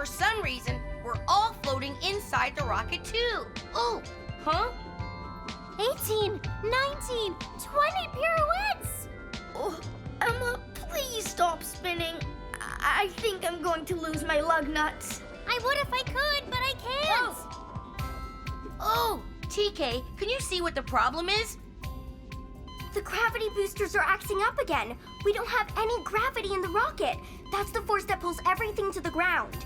for some reason, we're all floating inside the rocket too. Oh, huh? 18, 19, 20 pirouettes! Oh, Emma, please stop spinning. I think I'm going to lose my lug nuts. I would if I could, but I can't. Oh, TK, can you see what the problem is? The gravity boosters are acting up again. We don't have any gravity in the rocket. That's the force that pulls everything to the ground.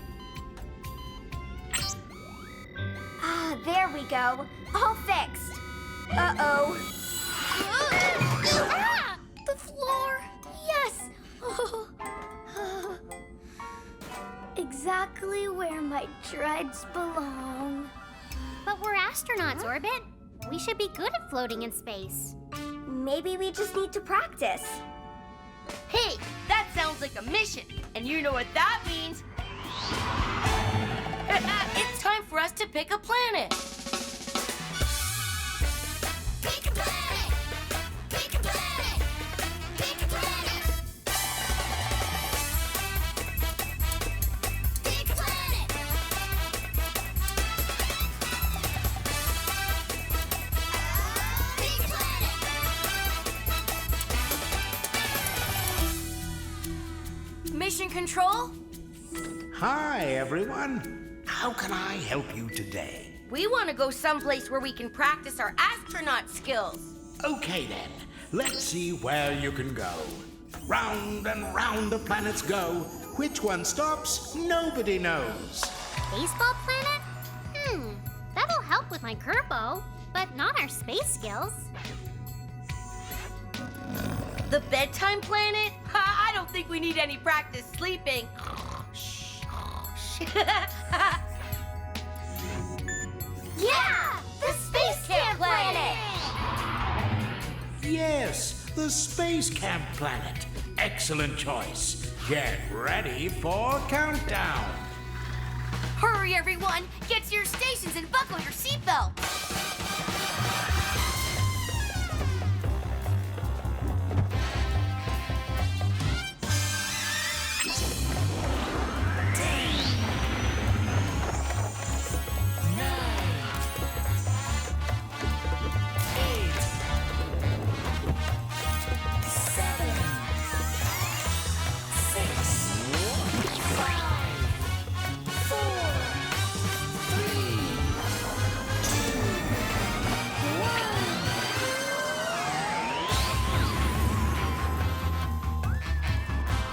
Ah, there we go. All fixed. Uh-oh. Ah! The floor. Yes. Exactly where my dreads belong. But we're astronauts, Orbit. We should be good at floating in space. Maybe we just need to practice. Hey, that sounds like a mission, and you know what that means. It's time for us to pick a planet. Pick a planet! Pick a planet! Pick a planet! Pick a planet! Pick a planet! Mission control? Hi, everyone. How can I help you today? We want to go someplace where we can practice our astronaut skills. Okay, then. Let's see where you can go. Round and round the planets go. Which one stops, nobody knows. Baseball planet? That'll help with my curveball, but not our space skills. The bedtime planet? I don't think we need any practice sleeping. Yeah! The Space Camp Planet! Yes, the Space Camp Planet. Excellent choice. Get ready for countdown. Hurry, everyone! Get to your stations and buckle your seatbelt.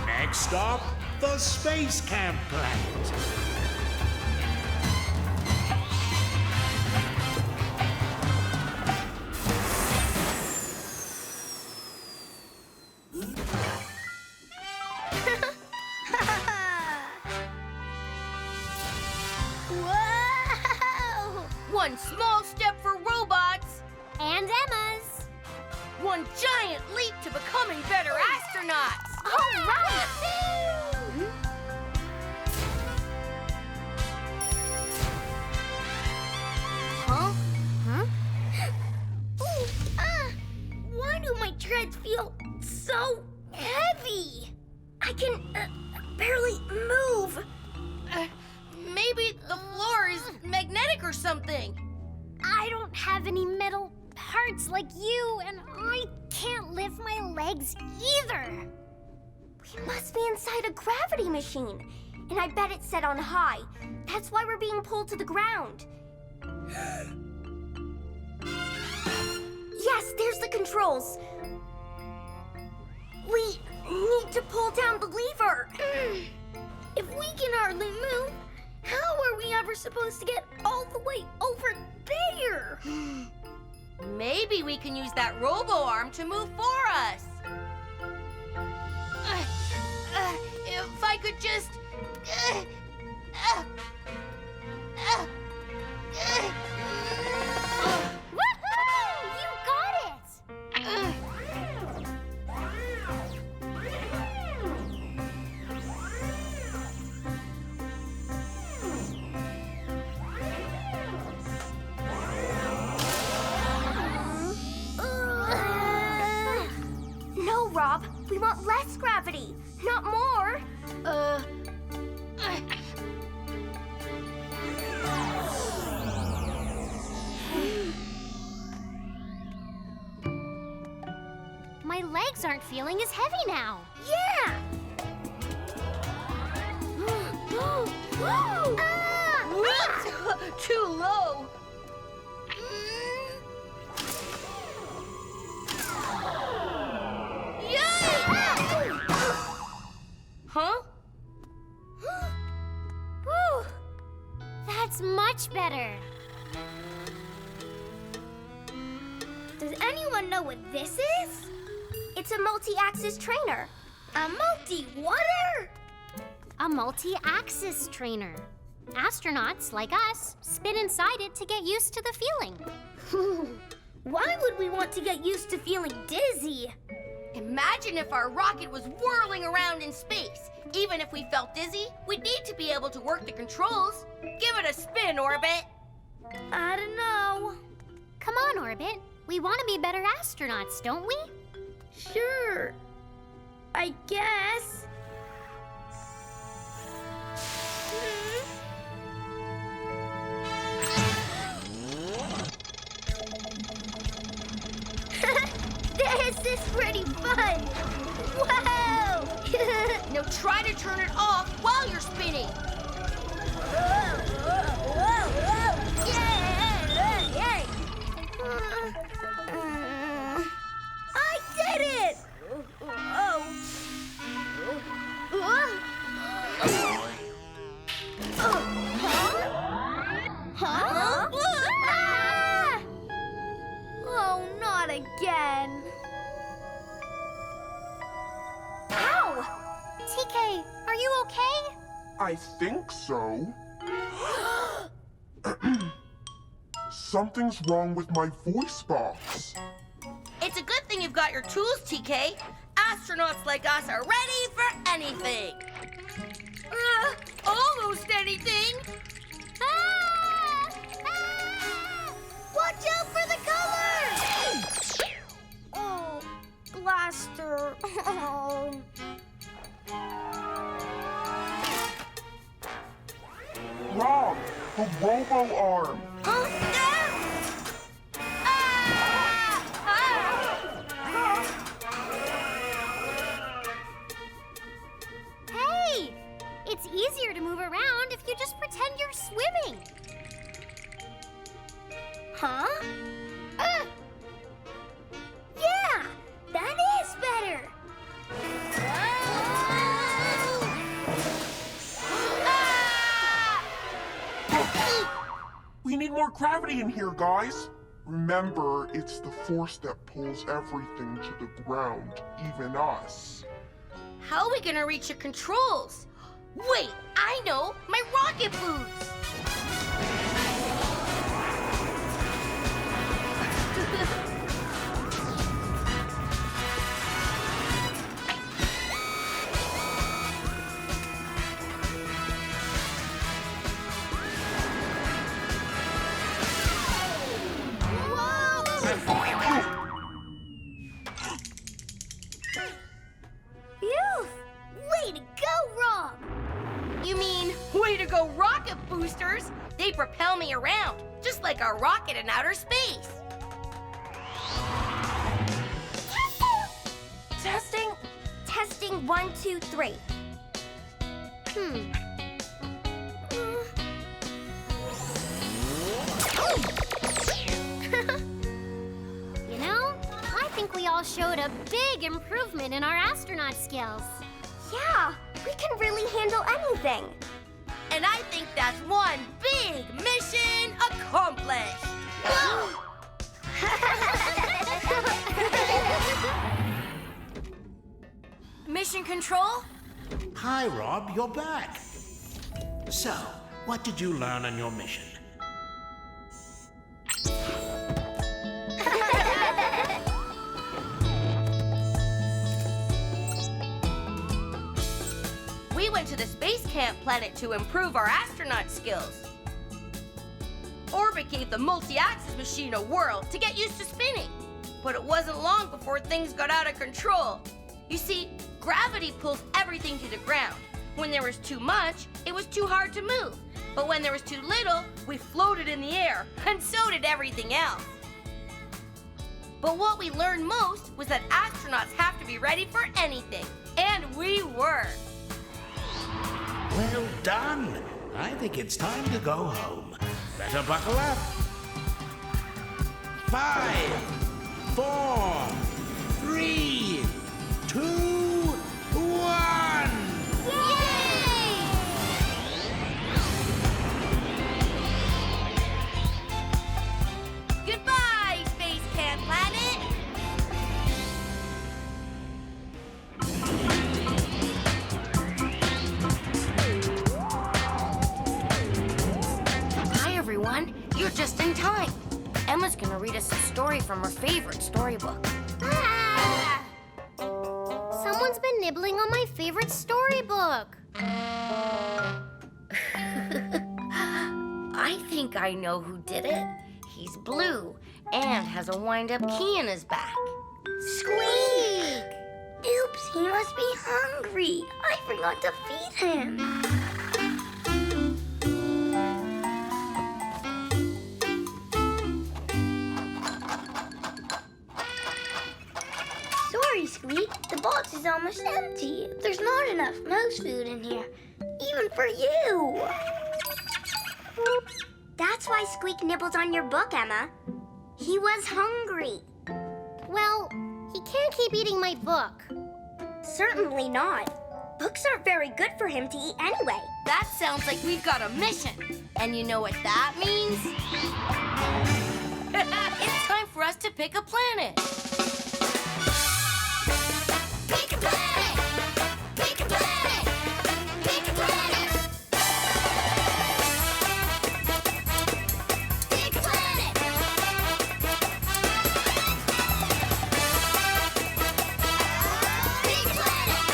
Next stop, the Space Camp Planet. Whoa! One small step for robots, And Emma's. one giant leap to becoming better astronauts. All right! Huh? Ooh, why do my dreads feel so heavy? I can barely move. Maybe the floor is magnetic or something. I don't have any metal parts like you, and I can't lift my legs either. We must be inside a gravity machine. And I bet it's set on high. That's why we're being pulled to the ground. Yes, there's the controls. We need to pull down the lever. If we can hardly move, how are we ever supposed to get all the way over there? Maybe we can use that robo-arm to move for us. If I could just... Woohoo! You got it! No, Rob. We want less gravity, not more. legs aren't feeling as heavy now. Yeah! Ah! Too low. Huh? Whew. That's much better. Does anyone know what this is? It's a multi-axis trainer. A multi-water? A multi-axis trainer. Astronauts, like us, spin inside it to get used to the feeling. Why would we want to get used to feeling dizzy? Imagine if our rocket was whirling around in space. Even if we felt dizzy, we'd need to be able to work the controls. Give it a spin, Orbit. I don't know. Come on, Orbit. We want to be better astronauts, don't we? Sure. I guess. This is pretty fun! Wow! Now try to turn it off while you're spinning. I did it! Huh? Ah! Oh, not again. Ow! TK, are you okay? I think so. Something's wrong with my voice box. It's a good thing you've got your tools, TK. Astronauts like us are ready for anything. Almost anything. Ah! Ah! Watch out for the colors! Oh, blaster. Oh. Rob, the robo-arm. Huh? Hey! It's easier to move around if you just pretend you're swimming. Huh? Yeah, that is better. We need more gravity in here, guys. Remember, it's the force that pulls everything to the ground, even us. How are we gonna reach the controls? Wait, I know! My rocket boots! Phew! Way to go, Rob! You mean, way to go, rocket boosters! They propel me around, just like a rocket in outer space. Testing. Testing 1, 2, 3. You know, I think we all showed a big improvement in our astronaut skills. Yeah, we can really handle anything. And I think that's one big mission accomplished. Mission Control? Hi, Rob, you're back. So, what did you learn on your mission? We went to the space camp planet to improve our astronaut skills. Orbit gave the multi-axis machine a whirl to get used to spinning. But it wasn't long before things got out of control. You see, gravity pulls everything to the ground. When there was too much, it was too hard to move. But when there was too little, we floated in the air, and so did everything else. But what we learned most was that astronauts have to be ready for anything. And we were. Well done. I think it's time to go home. Better buckle up. 5, 4, 3, 2, 1. Goodbye, Space Camp Planet. Hi, everyone. You're just in time. Emma's gonna read us a story from her favorite storybook. Ah! Someone's been nibbling on my favorite storybook. I think I know who did it. He's blue and has a wind-up key in his back. Squeak! Oops, he must be hungry. I forgot to feed him. Sorry, Squeak. The box is almost empty. There's not enough mouse food in here, even for you. That's why Squeak nibbled on your book, Emma. He was hungry. Well, he can't keep eating my book. Certainly not. Books aren't very good for him to eat anyway. That sounds like we've got a mission. And you know what that means? It's time for us to pick a planet. Pick a planet! Pick a planet! Pick a planet! Pick a planet! Pick a planet!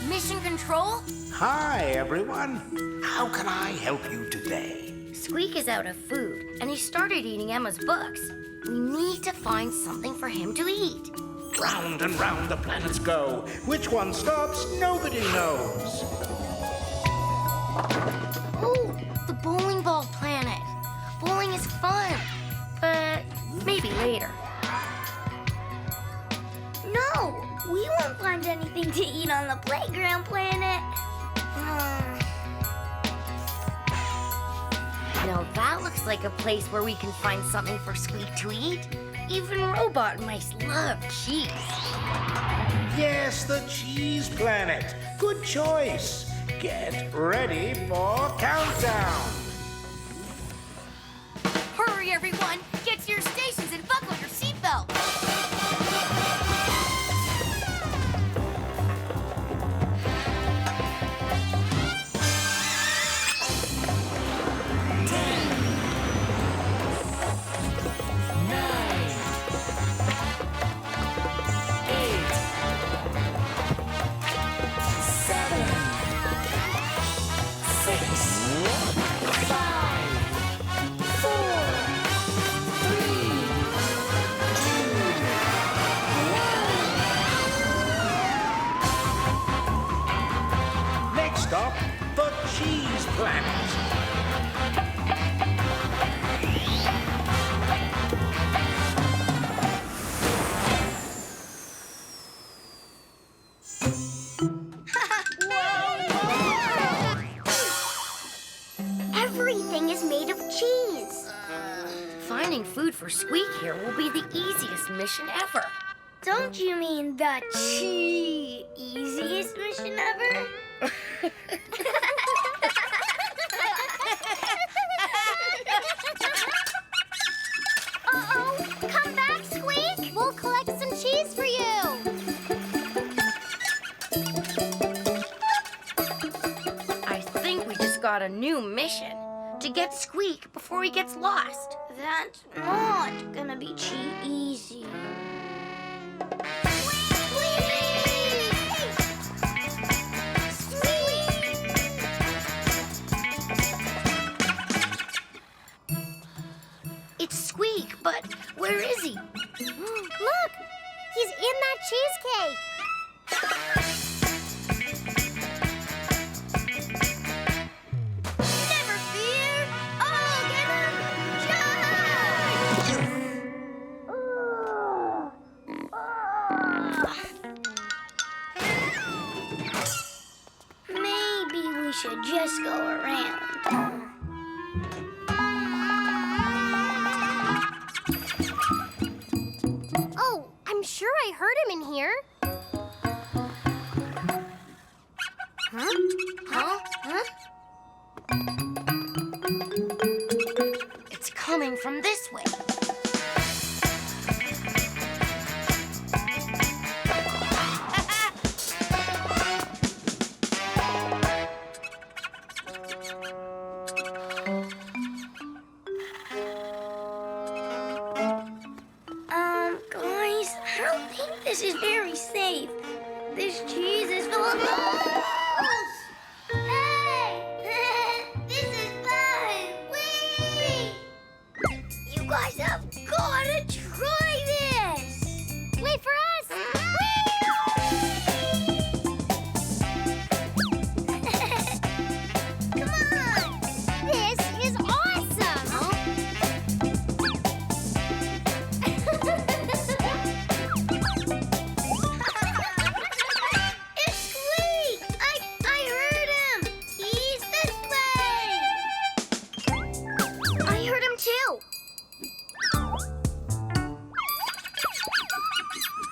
Mission Control? Hi, everyone. How can I help you today? Squeak is out of food, and he started eating Emma's books. We need to find something for him to eat. Round and round the planets go. Which one stops, nobody knows. Oh, the bowling ball planet. Bowling is fun, but maybe later. No, we won't find anything to eat on the playground planet. Now that looks like a place where we can find something for Squeak to eat. Even robot mice love cheese. Yes, the cheese planet. Good choice. Get ready for countdown. Hurry, everyone! Get to your stations and buckle your seatbelt. 5, 4, 3, 2, 1. Next stop, the cheese planet. Everything is made of cheese. Finding food for Squeak here will be the easiest mission ever. Don't you mean the easiest mission ever? Uh-oh! Come back, Squeak! We'll collect some cheese for you! I think we just got a new mission. To get Squeak before he gets lost. That's not gonna be easy. It's Squeak, but where is he? Look! He's in that cheesecake! Never fear, I'll get him just should just go around. Oh, I'm sure I heard him in here. Huh? It's coming from this way. Guys, I don't think this is very safe. This cheese is full of holes! Hey! This is bad! Wait! You guys have gotta try this! Wait for us! Come on! This is awesome! It's Squeak! I heard him! He's this way! I heard him too!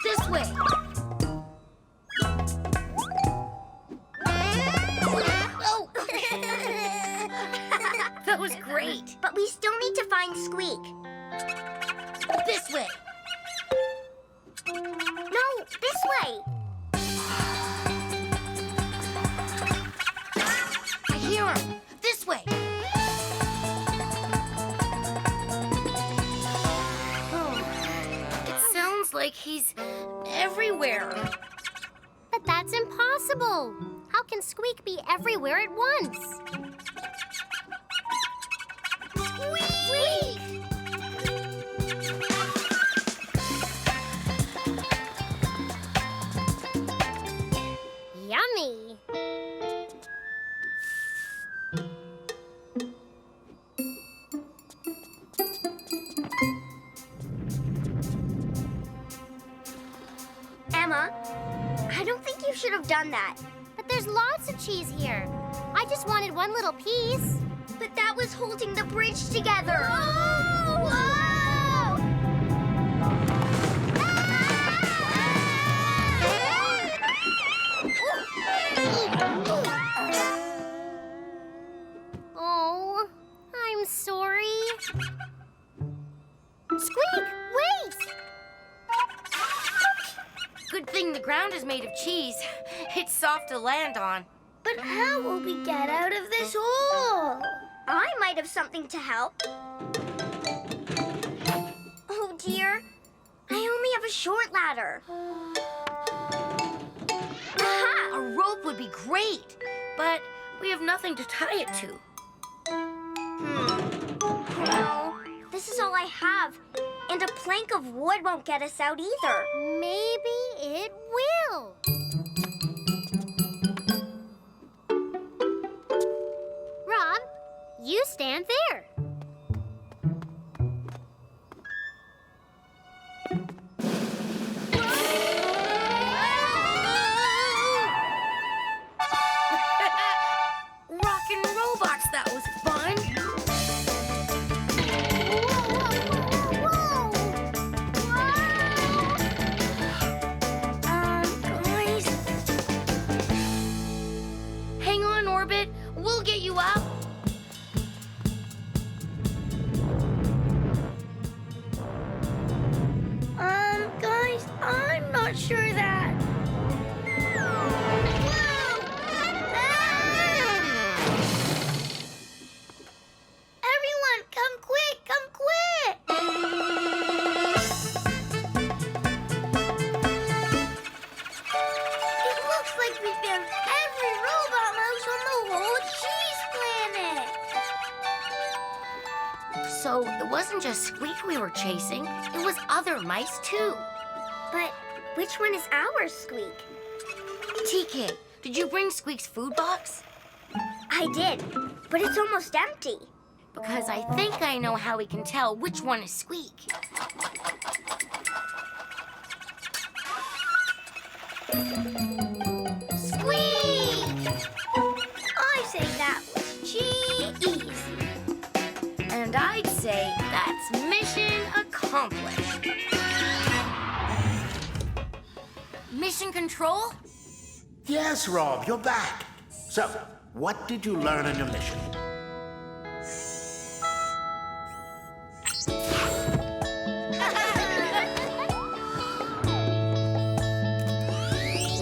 This way. Oh! That was great. But we still need to find Squeak. This way. No, this way! I hear him. This way. Oh, it sounds like he's everywhere. But that's impossible. How can Squeak be everywhere at once? Squeak! Yummy! Emma, I don't think you should have done that. But there's lots of cheese here. I just wanted one little piece. But that was holding the bridge together. Whoa! Oh, I'm sorry. Squeak, wait! Good thing the ground is made of cheese. It's soft to land on. But how will we get out of this hole? I might have something to help. Oh dear, I only have a short ladder. Aha! A rope would be great, but we have nothing to tie it to. No, this is all I have. And a plank of wood won't get us out either. Maybe it will. Rob, you stand there. Rockin' robots, that was fun. Guys, Hang on, Orbit. We'll get you out. guys, I'm not sure that. Everyone, come quick, come quick! It looks like we found every robot mouse on the whole cheese planet. So it wasn't just Squeak we were chasing. It was other mice, too. But which one is ours, Squeak? TK, did you bring Squeak's food box? I did, but it's almost empty. Because I think I know how we can tell which one is Squeak. Squeak! I say And I'd say that's mission accomplished. Mission Control? Yes, Rob, you're back. So, what did you learn on your mission?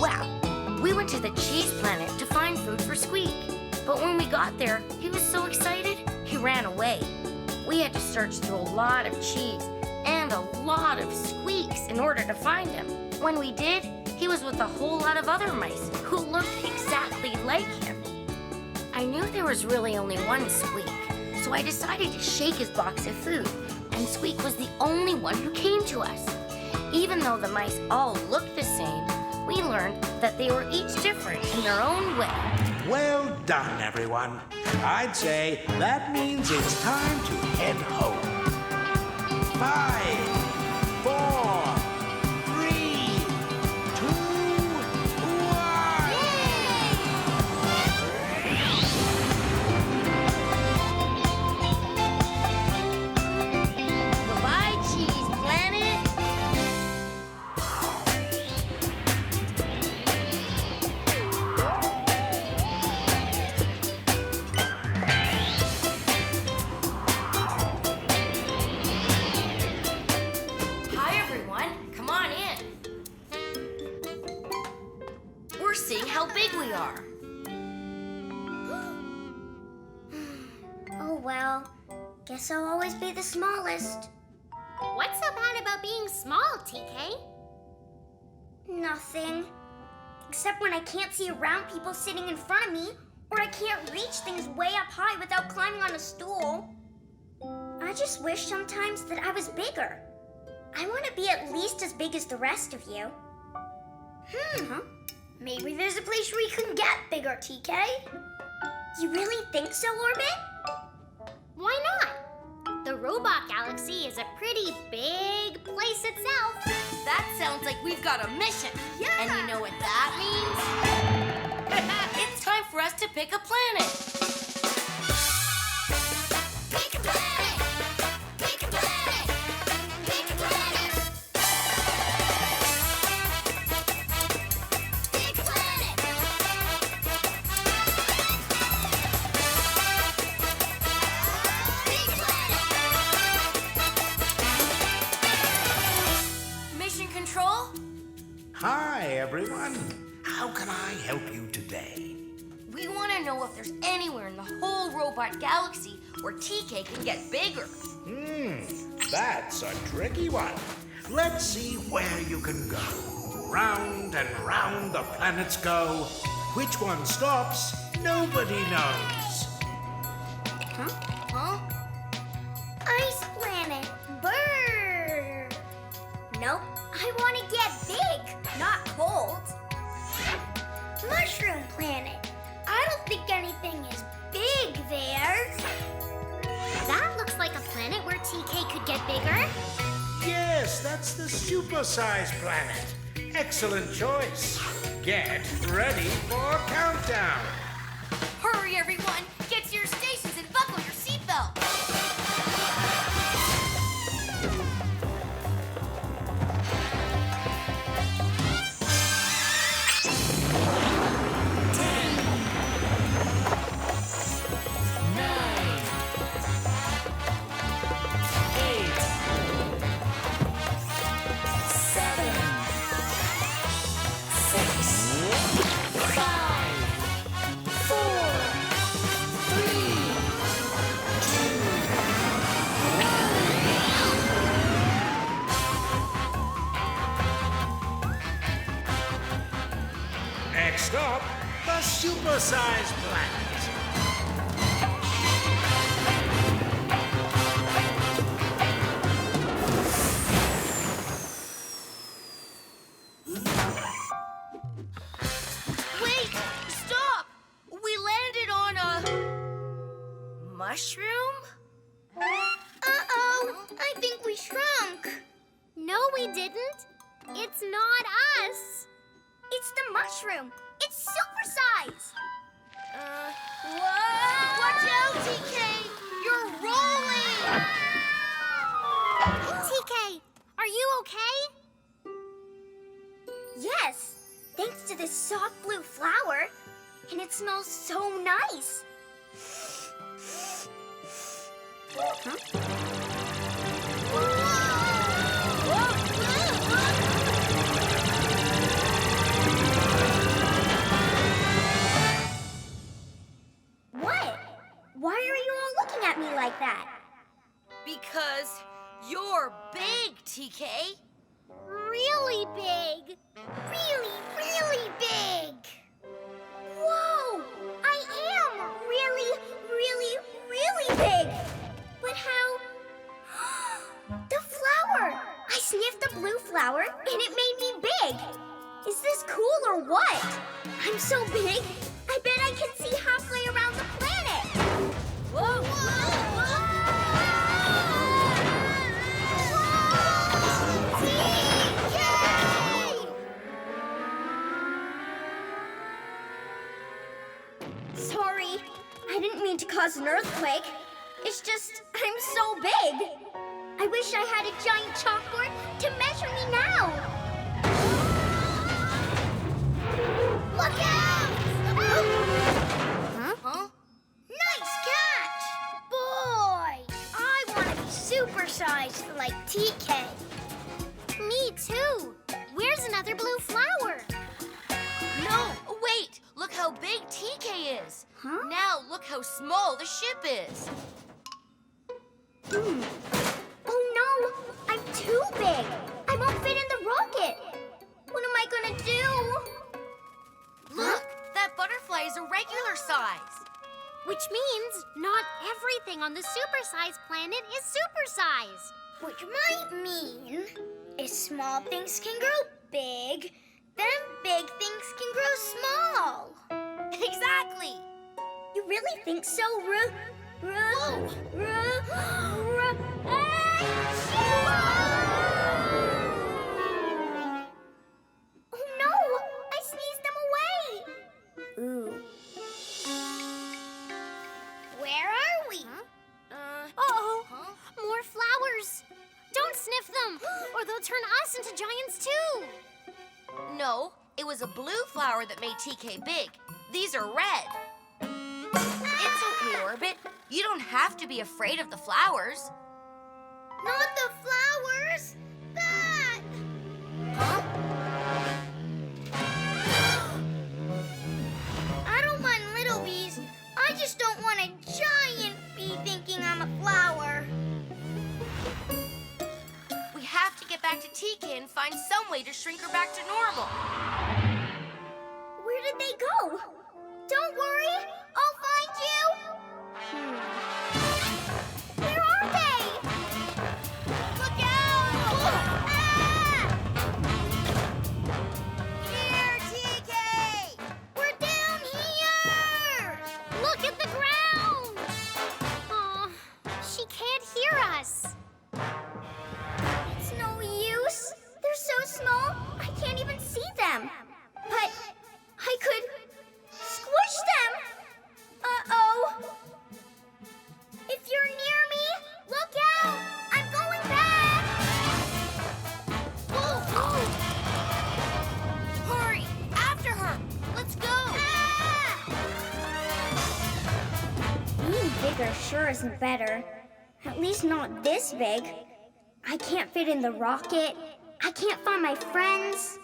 Well, we went to the cheese planet to find food for Squeak. But when we got there, he was so excited, he ran away. We had to search through a lot of cheese and a lot of Squeaks in order to find him. When we did, he was with a whole lot of other mice who looked exactly like him. I knew there was really only one Squeak, so I decided to shake his box of food, and Squeak was the only one who came to us. Even though the mice all looked the same, we learned that they were each different in their own way. Well done, everyone. I'd say that means it's time to head home. 5, 4, 3, 2, 1. Goodbye, Cheese Planet. Hi, everyone. Come on in. We're seeing how big we are. Oh well, guess I'll always be the smallest. What's so bad about being small, TK? Nothing. Except when I can't see around people sitting in front of me, or I can't reach things way up high without climbing on a stool. I just wish sometimes that I was bigger. I want to be at least as big as the rest of you. Maybe there's a place where you can get bigger, TK. You really think so, Orbit? Why not? The robot galaxy is a pretty big place itself. That sounds like we've got a mission. Yeah. And you know what that means? It's time for us to pick a planet. Pick a planet! Pick a planet! Pick a planet! Pick a planet! Pick a planet! Mission Control? Hi, everyone. How can I help you today? We want to know if there's anywhere in the whole robot galaxy where TK can get bigger. That's a tricky one. Let's see where you can go. Round and round the planets go. Which one stops, nobody knows. Huh? Ice planet. Brr. Nope. I want to get big, not cold. Mushroom planet. I don't think anything is big there. That looks like a planet where TK could get bigger. Yes, that's the super-sized planet. Excellent choice. Get ready for countdown. Hurry, everyone! Get to your stations and buckle your seatbelt. 9, 8, 7, 6, 5, 4, 3, 2, 1. Next up, the super-sized planet. Wait! Stop! We landed on a... mushroom? Uh-oh, I think we shrunk. No, we didn't. It's not us. It's the mushroom. It's super-size. Whoa! Watch out, TK! You're rolling! Are you okay? Yes, thanks to this soft blue flower. And it smells so nice. Huh? What? Why are you all looking at me like that? Because you're big, TK. Really big. Really, really big. Whoa! I am really, really, really big! But how? The flower! I sniffed the blue flower and it made me big! Is this cool or what? I'm so big, I bet I can see halfway around the planet! Whoa! Sorry, I didn't mean to cause an earthquake. It's just, I'm so big. I wish I had a giant chalkboard to measure me now. Look out! Huh? Nice catch! Boy, I want to be supersized like TK. Me too. Where's another blue flower? No, wait! Look how big TK is. Huh? Now look how small the ship is. Oh no, I'm too big. I won't fit in the rocket. What am I gonna do? Look, that butterfly is a regular size. Which means not everything on the supersized planet is supersized. Which might mean if small things can grow big, then big things can grow small. Exactly. You really think so, Oh no! I sneezed them away! Ooh. Where are we? Uh-oh. More flowers. Don't sniff them, or they'll turn us into giants too. No, it was a blue flower that made TK big. These are red. It's okay, Orbit. You don't have to be afraid of the flowers. Not the flowers! That! Huh? I don't mind little bees. I just don't want a giant bee thinking I'm a flower. We have to get back to TK and find some way to shrink her back to normal. Where did they go? Don't worry, I'll find you. Where are they? Look out! Ah! Here, TK! We're down here! Look at the ground! Aw, she can't hear us. It's no use. They're so small, I can't even see them. But I could squish them. Uh-oh. If you're near me, look out! I'm going back! Hurry! After her! Let's go! Being bigger sure isn't better. At least not this big. I can't fit in the rocket. I can't find my friends.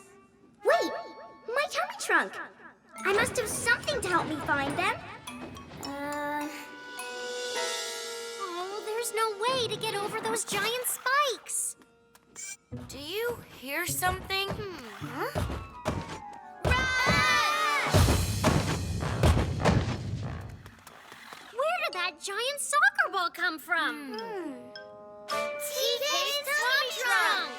Wait! My tummy trunk! I must have something to help me find them. Oh, there's no way to get over those giant spikes. Do you hear something? Huh? Where did that giant soccer ball come from? TK's tummy trunk!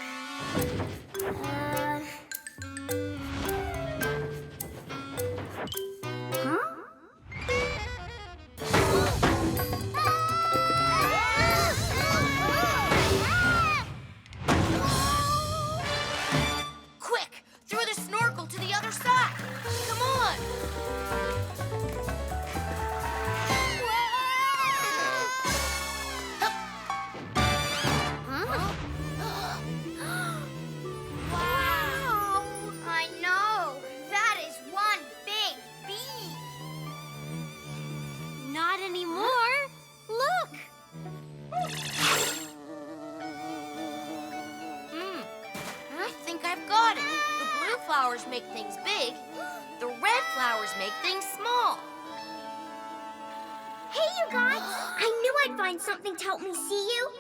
Huh? Quick! Throw the snorkel to the other side! Come on! Hup, flowers make things big, the red flowers make things small. Hey, you guys! I knew I'd find something to help me see you.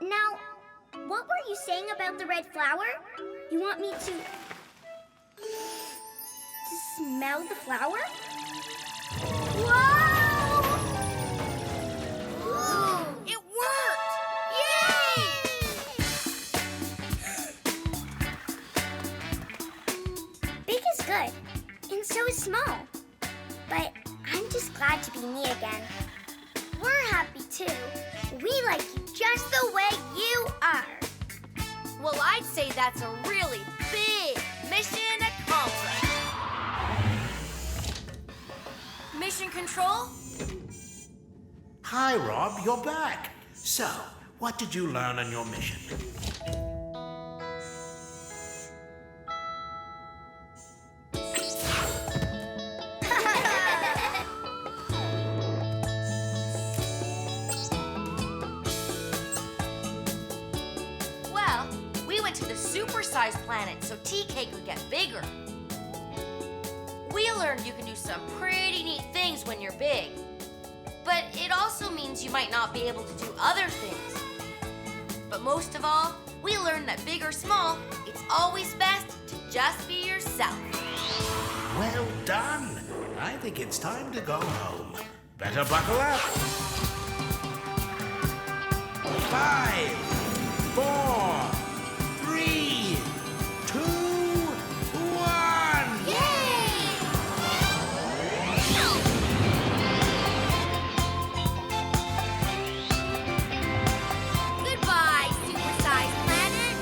Now, what were you saying about the red flower? You want me to smell the flower? Whoa! It worked! Yay! Big is good, and so is small. But I'm just glad to be me again. We're happy too. We like you just the way you are. Well, I'd say that's a really big mission accomplished. Mission Control? Hi, Rob, you're back. So, what did you learn on your mission? Well, we went to the super-sized planet so TK could get bigger. We learned you can do some pretty neat things when you're big. But it also means you might not be able to do other things. But most of all, we learned that big or small, it's always best to just be yourself. Well done. I think it's time to go home. Better buckle up. 5, 4, 3, 2, 1. Goodbye, super-sized planet.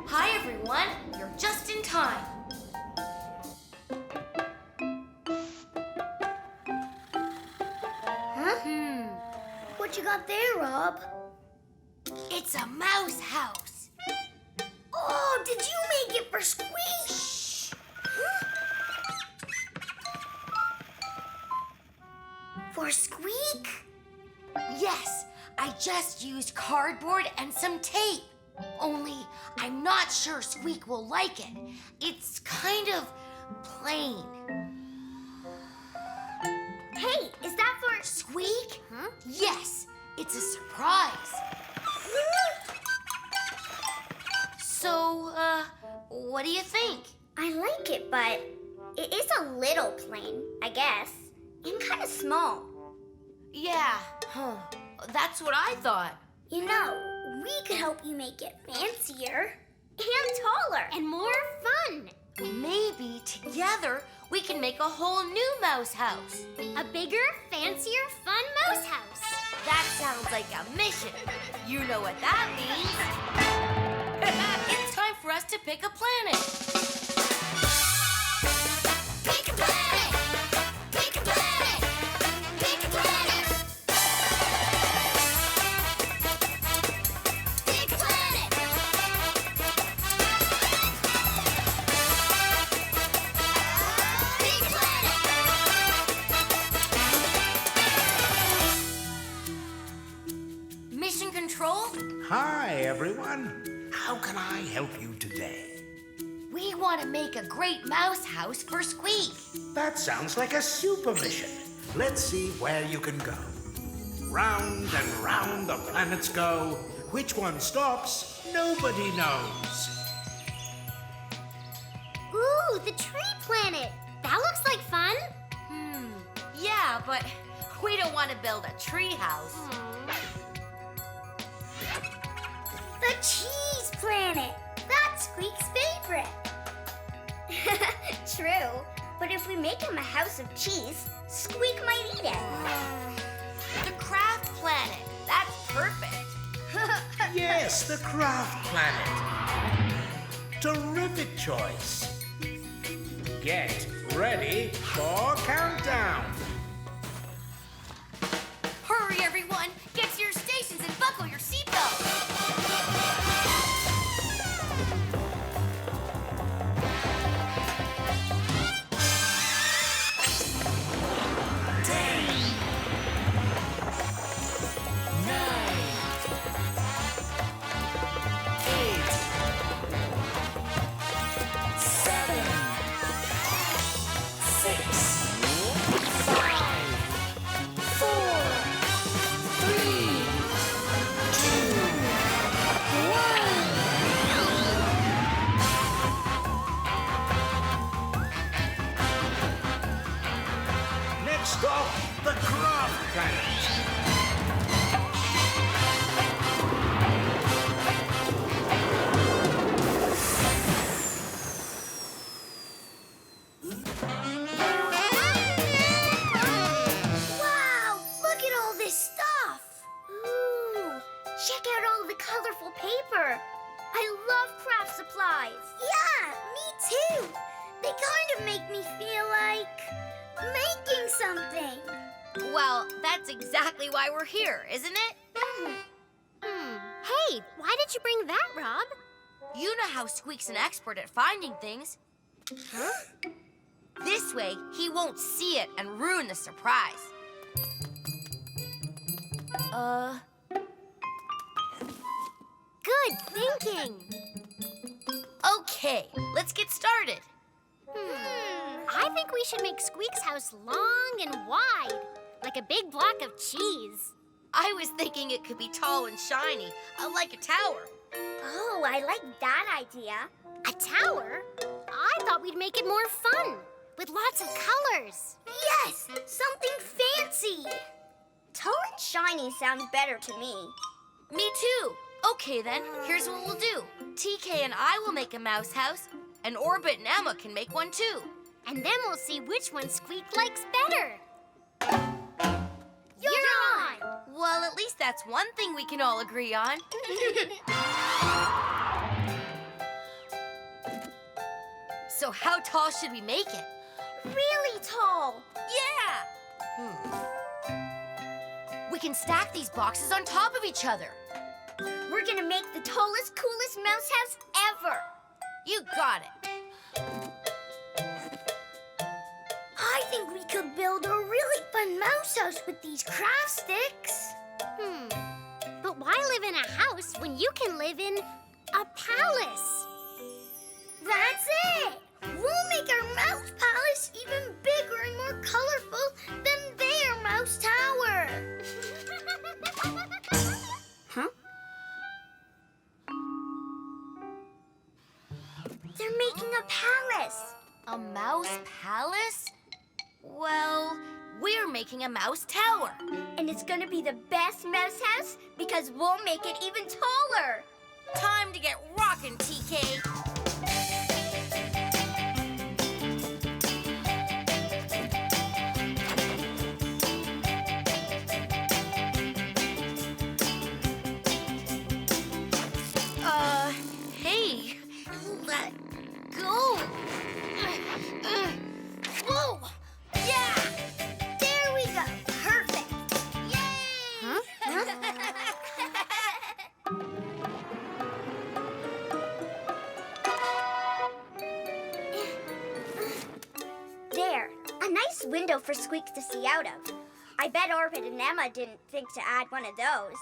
Hi, everyone. You're just in time. What you got there, Rob? It's a mouse house. Oh, did you make it for Squeak? Shh. For Squeak? Yes, I just used cardboard and some tape. Only I'm not sure Squeak will like it. It's kind of plain. Hey, is that for Squeak? Huh? Yes, it's a surprise. So, what do you think? I like it, but it is a little plain, I guess. And kind of small. Yeah, that's what I thought. You know, we could help you make it fancier and taller and more fun. Maybe together we can make a whole new mouse house. A bigger, fancier, fun mouse house. That sounds like a mission. You know what that means. It's time for us to pick a planet. Pick a planet! Pick a planet! Pick a planet! Pick a planet! Pick a planet! Mission Control? Hi, everyone. How can I help you today? We want to make a great mouse house for Squeak. That sounds like a super mission. Let's see where you can go. Round and round the planets go. Which one stops, nobody knows. Ooh, the tree planet. That looks like fun. Yeah, but we don't want to build a tree house. The cheese planet. That's Squeak's favorite. True, but if we make him a house of cheese, Squeak might eat it. The craft planet. That's perfect. Yes, the craft planet. Terrific choice. Get ready for countdown. Hurry, everyone. Get to your stations and buckle your seatbelts. Let's stop the craft planet. Wow, look at all this stuff. Ooh, check out all the colorful paper. I love craft supplies. Yeah, me too. They kind of make me feel like making something. Well, that's exactly why we're here, isn't it? Hey, why did you bring that, Rob? You know how Squeak's an expert at finding things. Huh? This way, he won't see it and ruin the surprise. Good thinking. Okay, let's get started. I think we should make Squeak's house long and wide, like a big block of cheese. I was thinking it could be tall and shiny, like a tower. Oh, I like that idea. A tower? I thought we'd make it more fun, with lots of colors. Yes, something fancy. Tall and shiny sounds better to me. Me too. Okay then, here's what we'll do. TK and I will make a mouse house, and Orbit and Emma can make one too. And then we'll see which one Squeak likes better. You're on! Well, at least that's one thing we can all agree on. So how tall should we make it? Really tall. Yeah! We can stack these boxes on top of each other. We're gonna make the tallest, coolest mouse house ever. You got it. I think we could build a really fun mouse house with these craft sticks. But why live in a house when you can live in a palace? That's it! We'll make our mouse palace even bigger and more colorful than their mouse tower. Huh? They're making a palace. A mouse palace? Well, we're making a mouse tower. And it's gonna be the best mouse house because we'll make it even taller. Time to get rockin', TK. Hey, let go. Whoa! Yeah! There we go. Perfect. Yay! There. A nice window for Squeak to see out of. I bet Orbit and Emma didn't think to add one of those.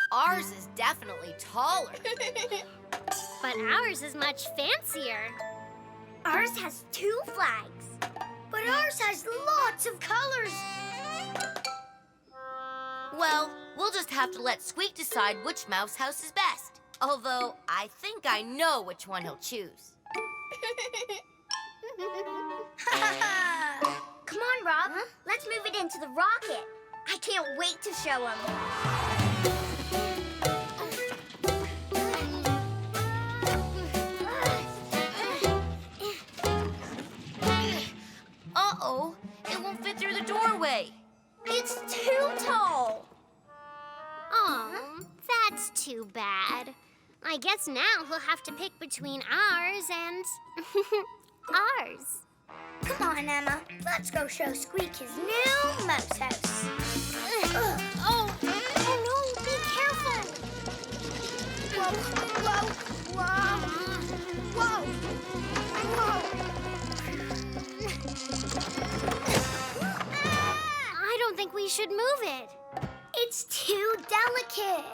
Ours is definitely taller. But ours is much fancier. Ours has 2 flags. But ours has lots of colors. Well, we'll just have to let Squeak decide which mouse house is best. Although, I think I know which one he'll choose. Come on, Rob. Let's move it into the rocket. I can't wait to show him. Uh-oh, it won't fit through the doorway. It's too tall. Aw, that's too bad. I guess now he'll have to pick between ours and ours. Come on, Emma. Let's go show Squeak his new mouse house. Oh no, be careful. Whoa, whoa, whoa, whoa. I don't think we should move it. It's too delicate.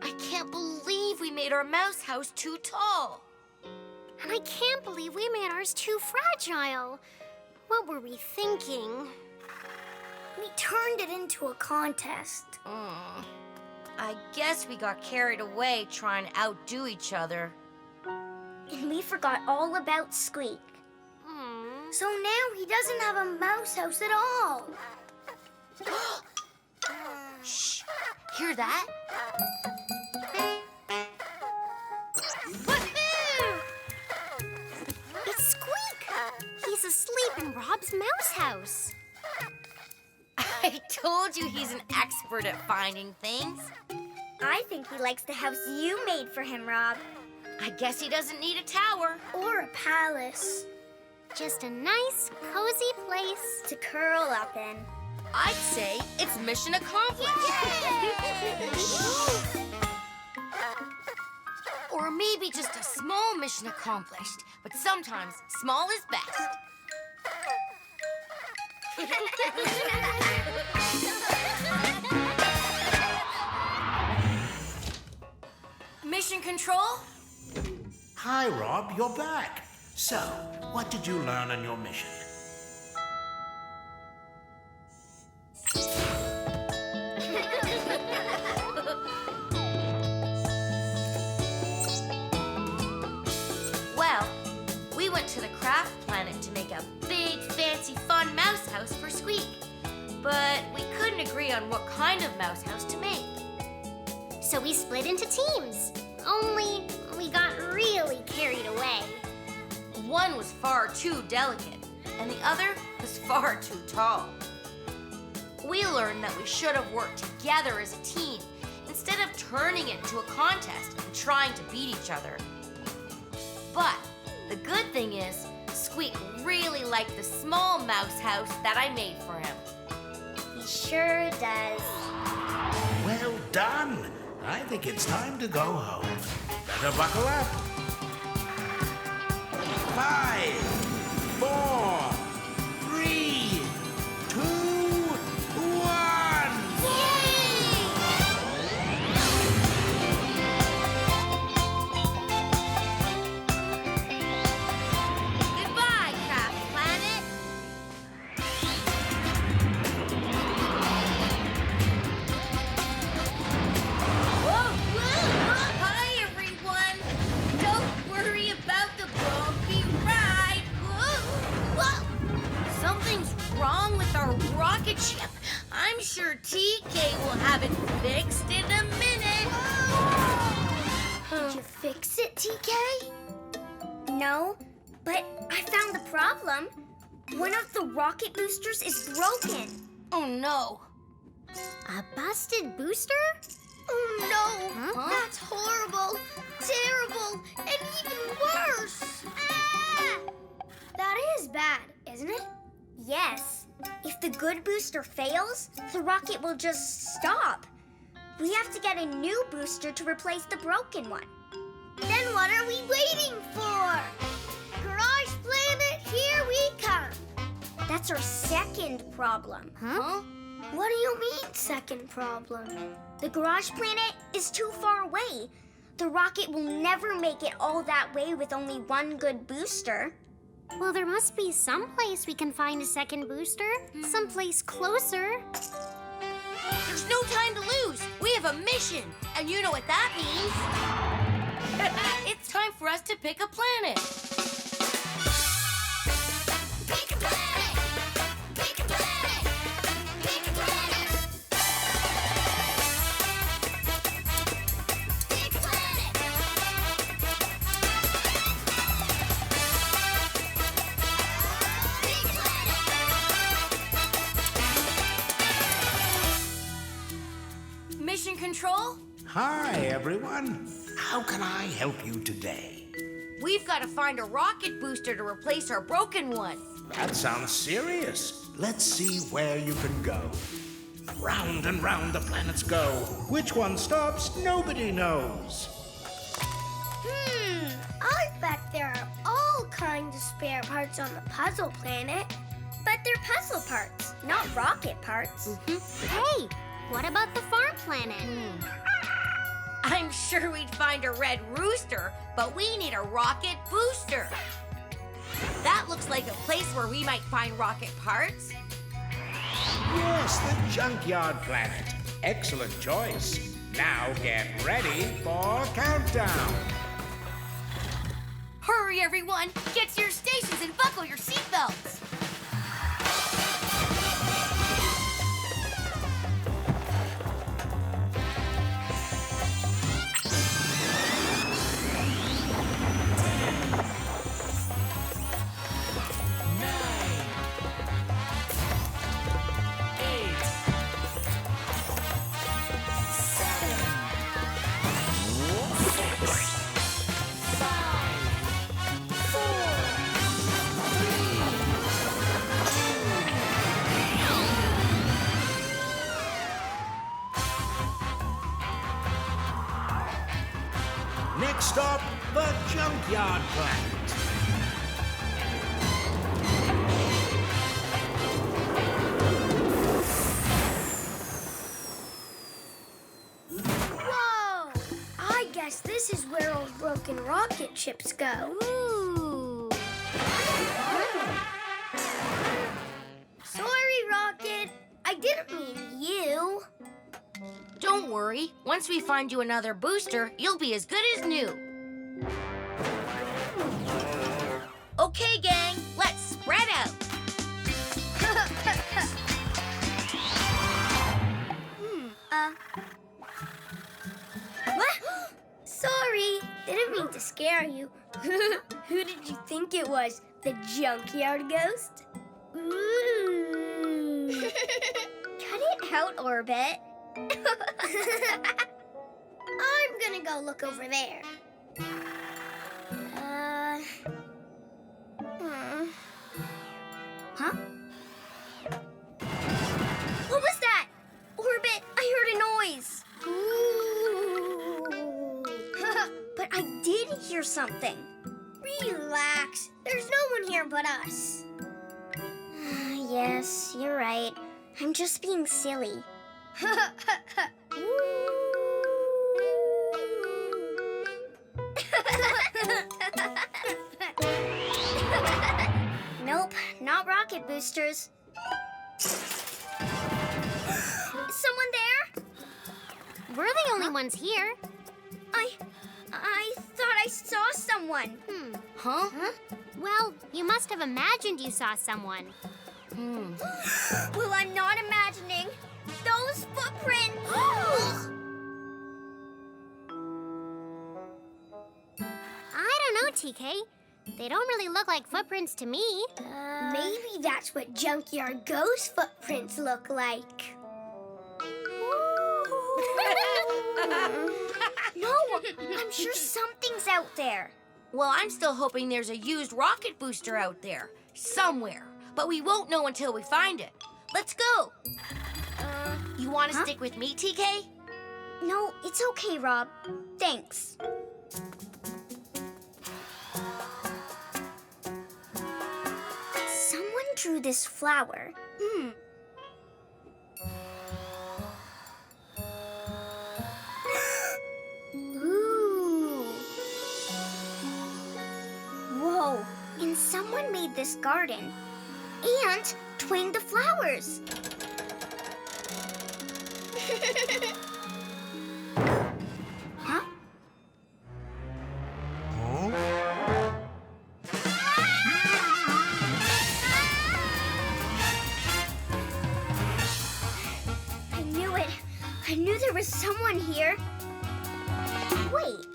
I can't believe we made our mouse house too tall. And I can't believe we made ours too fragile. What were we thinking? We turned it into a contest. I guess we got carried away trying to outdo each other. And we forgot all about Squeak. So now he doesn't have a mouse house at all. Shh! Hear that? It's Squeak. He's asleep in Rob's mouse house. I told you he's an expert at finding things. I think he likes the house you made for him, Rob. I guess he doesn't need a tower. Or a palace. Just a nice, cozy place To curl up in. I'd say it's mission accomplished. Or maybe just a small mission accomplished. But sometimes small is best. Mission Control? Hi, Rob, you're back. So, what did you learn on your mission? Well, we went to the craft planet to make a big, fancy, fun mouse house for Squeak. But we couldn't agree on what kind of mouse house to make. So we split into teams. Only we got really carried away. One was far too delicate, and the other was far too tall. We learned that we should have worked together as a team instead of turning it into a contest and trying to beat each other. But the good thing is, Squeak really liked the small mouse house that I made for him. He sure does. Well done. I think it's time to go home. Better buckle up. 5, 4, 3, 2, 1. Goodbye, Craft Planet. Hi, everyone. Don't worry about the bumpy ride. Whoa. Something's wrong with our rocket ship. I'm sure TK will have it fixed in a minute. Did you fix it, TK? No, but I found the problem. One of the rocket boosters is broken. Oh, no. A busted booster? Oh, no. Huh? That's horrible, terrible, and even worse. That is bad, isn't it? Yes. If the good booster fails, the rocket will just stop. We have to get a new booster to replace the broken one. Then what are we waiting for? Garage Planet, here we come. That's our second problem. Huh? What do you mean, second problem? The garage planet is too far away. The rocket will never make it all that way with only one good booster. Well, there must be some place we can find a second booster. Someplace closer. There's no time to lose. We have a mission, and you know what that means. It's time for us to pick a planet. Pick a planet! Pick a planet! Pick a planet! Pick a planet! Pick a planet! Mission Control? Hi, everyone. How can I help you today? We've got to find a rocket booster to replace our broken one. That sounds serious. Let's see where you can go. Round and round the planets go. Which one stops, nobody knows. I bet there are all kinds of spare parts on the puzzle planet. But they're puzzle parts, not rocket parts. Hey, what about the farm planet? I'm sure we'd find a red rooster, but we need a rocket booster. That looks like a place where we might find rocket parts. Yes, the Junkyard Planet. Excellent choice. Now get ready for countdown. Hurry, everyone! Get to your stations and buckle your seatbelts! Next stop, the Junkyard Planet. Whoa! I guess this is where old broken rocket ships go. Ooh. Sorry, Rocket. I didn't mean you. Don't worry. Once we find you another booster, you'll be as good as new. Okay, gang, let's spread out. What? Sorry. Didn't mean to scare you. Who did you think it was? The junkyard ghost? Ooh. Cut it out, Orbit. I'm gonna go look over there. Huh? What was that? Orbit, I heard a noise. Ooh. But I did hear something. Relax. There's no one here but us. Yes, you're right. I'm just being silly. Nope, not rocket boosters. Someone there? We're the only ones here. I thought I saw someone. Huh? Well, you must have imagined you saw someone. Well, I'm not imagining. Those footprints! I don't know, TK. They don't really look like footprints to me. Maybe that's what junkyard ghost footprints look like. No, I'm sure something's out there. Well, I'm still hoping there's a used rocket booster out there, somewhere. But we won't know until we find it. Let's go. You want to stick with me, TK? No, it's okay, Rob. Thanks. Someone drew this flower. Ooh. Whoa, and someone made this garden and twined the flowers. Huh? I knew it. I knew there was someone here. Wait,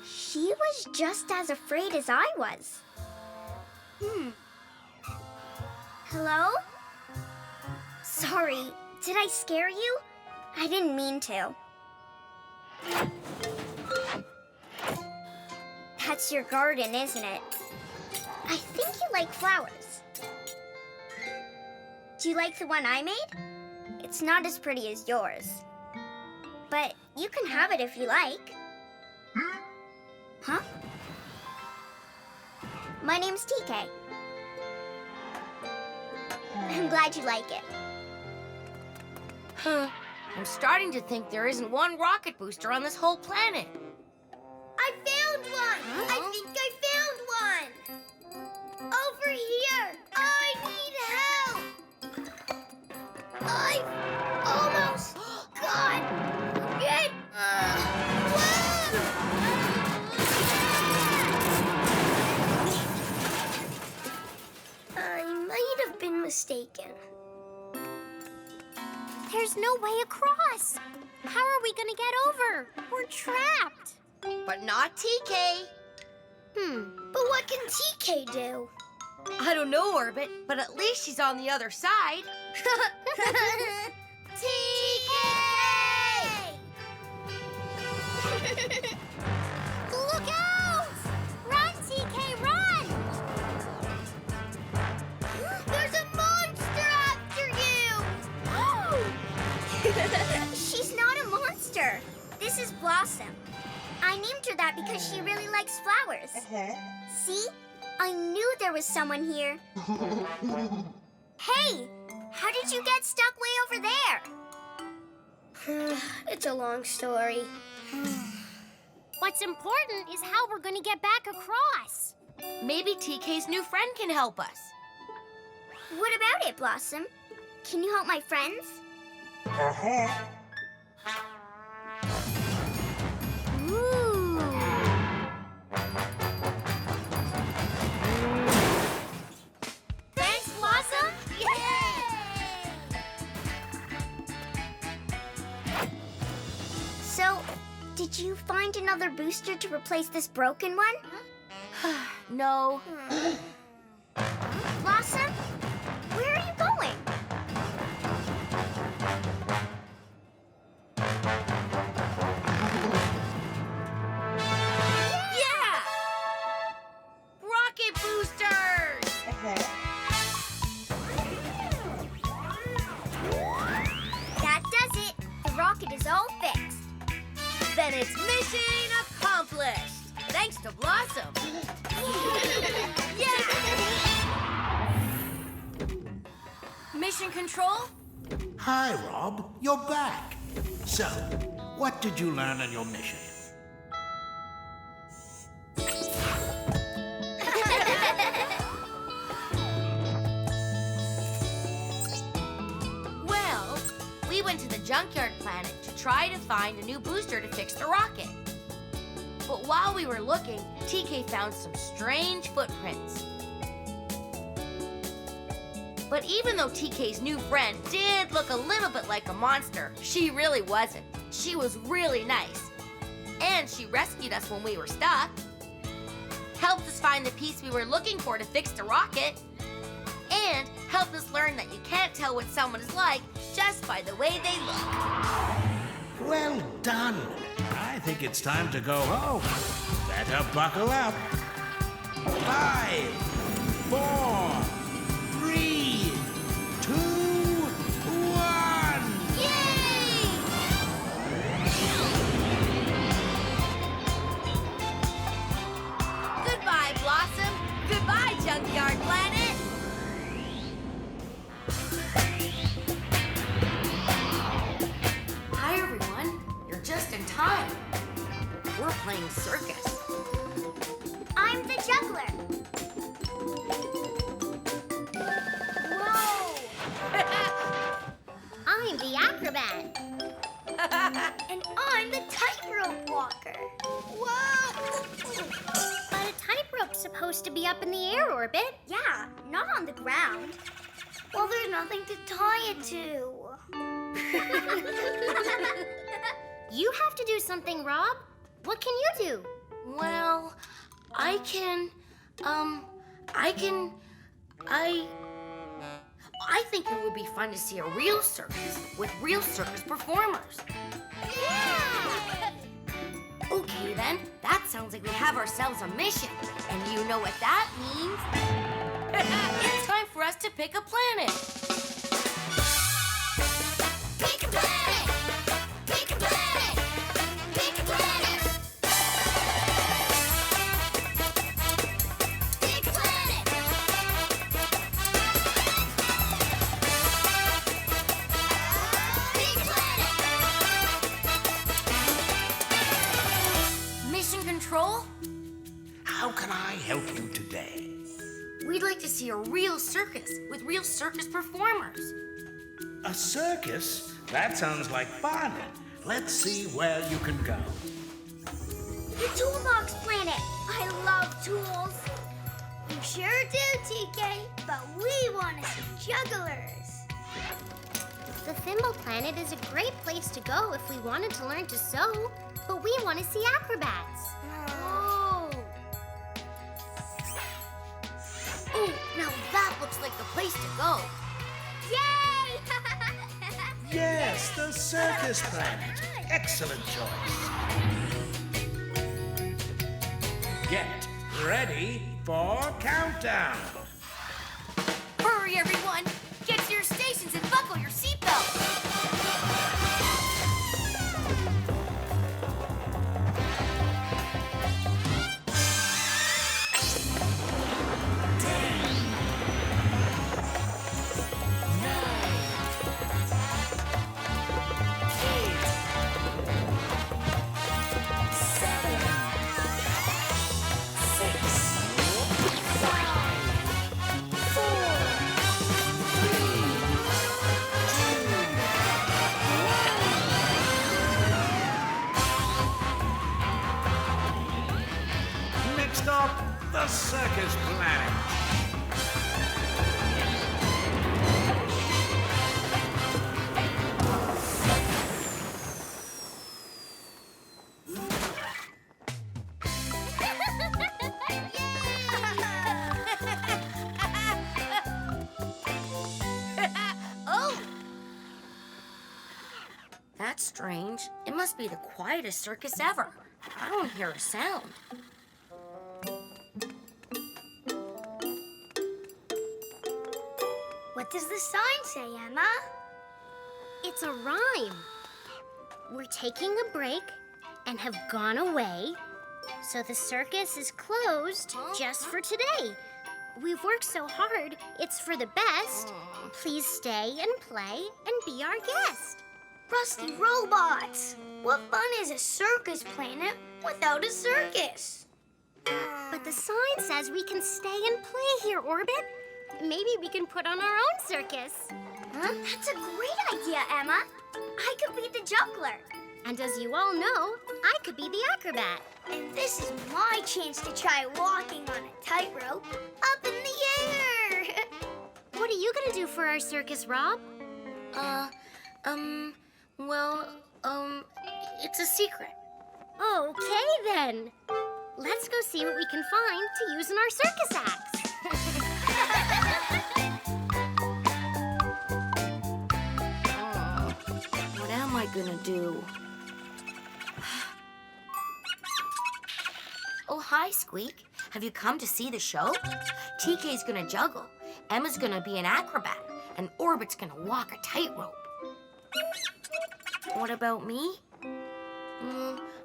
she was just as afraid as I was. Hello? Sorry, did I scare you? I didn't mean to. That's your garden, isn't it? I think you like flowers. Do you like the one I made? It's not as pretty as yours. But you can have it if you like. Huh? My name's TK. I'm glad you like it. I'm starting to think there isn't one rocket booster on this whole planet. I found one! I think I found one! Over here! I need help! There's no way across. How are we gonna get over? We're trapped. But not TK. But what can TK do? I don't know, Orbit, but at least she's on the other side. TK! Look out! Run, TK, run! There's a monster after you! She's not a monster. This is Blossom. I named her that because she really likes flowers. See? I knew there was someone here. Hey! How did you get stuck way over there? It's a long story. What's important is how we're gonna get back across. Maybe TK's new friend can help us. What about it, Blossom? Can you help my friends? Ooh. Thanks, Blossom. So, did you find another booster to replace this broken one? No. Blossom, where are you going? Yeah! Rocket boosters! That does it. The rocket is all fixed. Then it's mission accomplished. Thanks to Blossom. Yeah! Mission Control? Hi, Rob. You're back. So, what did you learn on your mission? Well, we went to the junkyard planet to try to find a new booster to fix the rocket. But while we were looking, TK found some strange footprints. But even though TK's new friend did look a little bit like a monster, she really wasn't. She was really nice. And she rescued us when we were stuck, helped us find the piece we were looking for to fix the rocket, and helped us learn that you can't tell what someone is like just by the way they look. Well done. I think it's time to go home. Better buckle up. 5, 4, 3, 2, 1. Yay! Goodbye, Blossom. Goodbye, Junkyard Planet. Hi, everyone. You're just in time. We're playing circus. I'm the juggler. Whoa! I'm the acrobat. And I'm the tightrope walker. Whoa! But a tightrope's supposed to be up in the air, Orbit. Yeah, not on the ground. Well, there's nothing to tie it to. You have to do something, Rob. What can you do? Well, I think it would be fun to see a real circus with real circus performers. Yeah! Okay, then. That sounds like we have ourselves a mission. And you know what that means? It's time for us to pick a planet. Pick a planet! Pick a planet! Pick a planet! Pick a planet! Pick a planet! Mission Control? How can I help you today? We'd like to see a real circus with real circus performers. A circus? That sounds like fun. Let's see where you can go. The Toolbox Planet! I love tools! You sure do, TK, but we want to see jugglers. The Thimble Planet is a great place to go if we wanted to learn to sew, but we want to see acrobats. Oh, now that looks like the place to go. Yay! Yes, the circus planet. Excellent choice. Get ready for countdown. Hurry, everyone! Get to your stations and buckle your seatbelts! Next up, the circus planet. Oh! That's strange. It must be the quietest circus ever. I don't hear a sound. What does the sign say, Emma? It's a rhyme. We're taking a break and have gone away, so the circus is closed just for today. We've worked so hard, it's for the best. Please stay and play and be our guest. Rusty robots! What fun is a circus planet without a circus? But the sign says we can stay and play here, Orbit. Maybe we can put on our own circus. Huh? That's a great idea, Emma. I could be the juggler. And as you all know, I could be the acrobat. And this is my chance to try walking on a tightrope up in the air. What are you gonna do for our circus, Rob? It's a secret. Okay, then. Let's go see what we can find to use in our circus acts. What am I gonna do? Oh, hi, Squeak. Have you come to see the show? TK's gonna juggle, Emma's gonna be an acrobat, and Orbit's gonna walk a tightrope. What about me?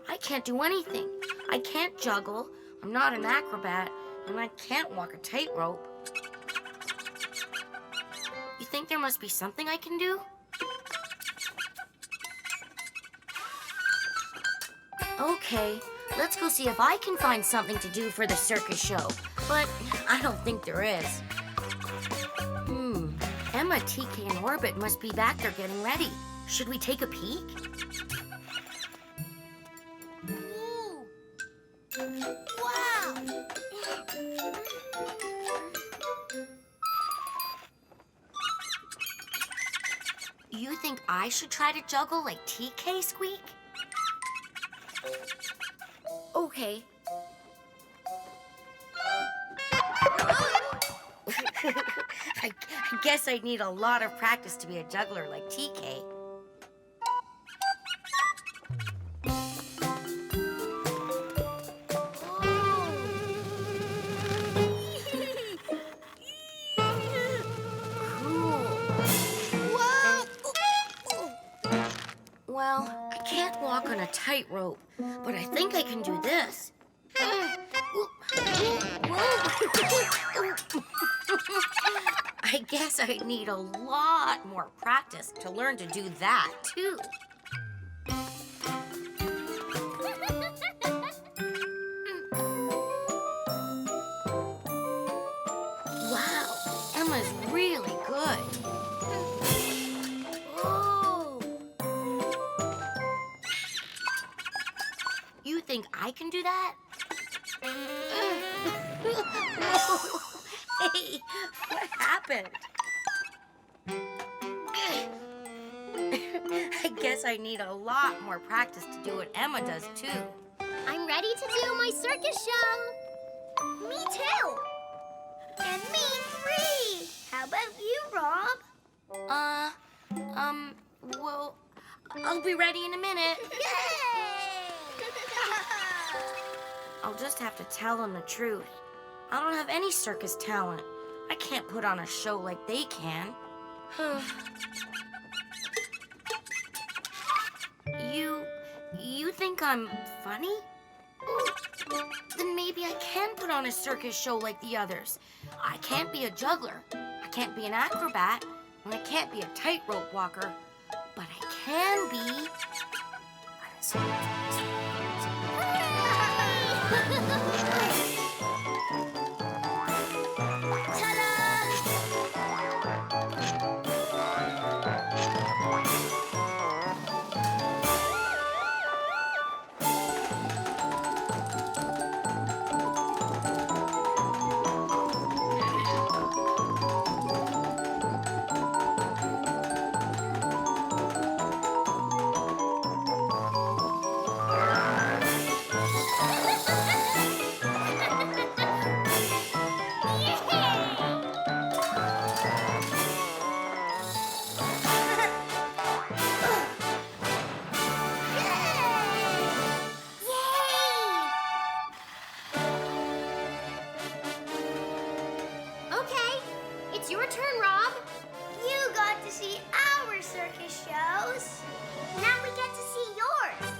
I can't do anything. I can't juggle, I'm not an acrobat, and I can't walk a tightrope. You think there must be something I can do? Okay, let's go see if I can find something to do for the circus show. But I don't think there is. Emma, TK, and Orbit must be back there getting ready. Should we take a peek? Ooh. Wow! You think I should try to juggle like TK, Squeak? Okay. I guess I'd need a lot of practice to be a juggler like TK. Well, I can't walk on a tightrope, but I think I can do this. I guess I need a lot more practice to learn to do that, too. Wow, Emma's really good. You think I can do that? Hey, what happened? guess I need a lot more practice to do what Emma does, too. I'm ready to do my circus show. Me too. And me 3. How about you, Rob? Well, I'll be ready in a minute. Yay! I'll just have to tell them the truth. I don't have any circus talent. I can't put on a show like they can. You think I'm funny? Then maybe I can put on a circus show like the others. I can't be a juggler. I can't be an acrobat. And I can't be a tightrope walker. But I can be... It's your turn, Rob. You got to see our circus shows. Now we get to see yours.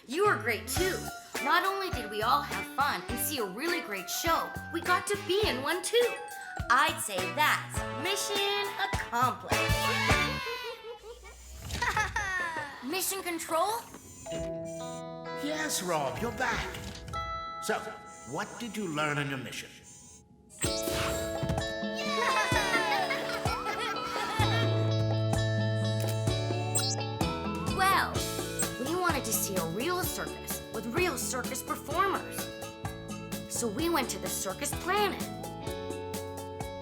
You were great too. Not only did we all have fun and see a really great show, we got to be in one too. I'd say that's mission accomplished. Mission control? Yes, Rob, you're back. So, what did you learn on your mission? Well, we wanted to see a real circus with real circus performers. So we went to the circus planet.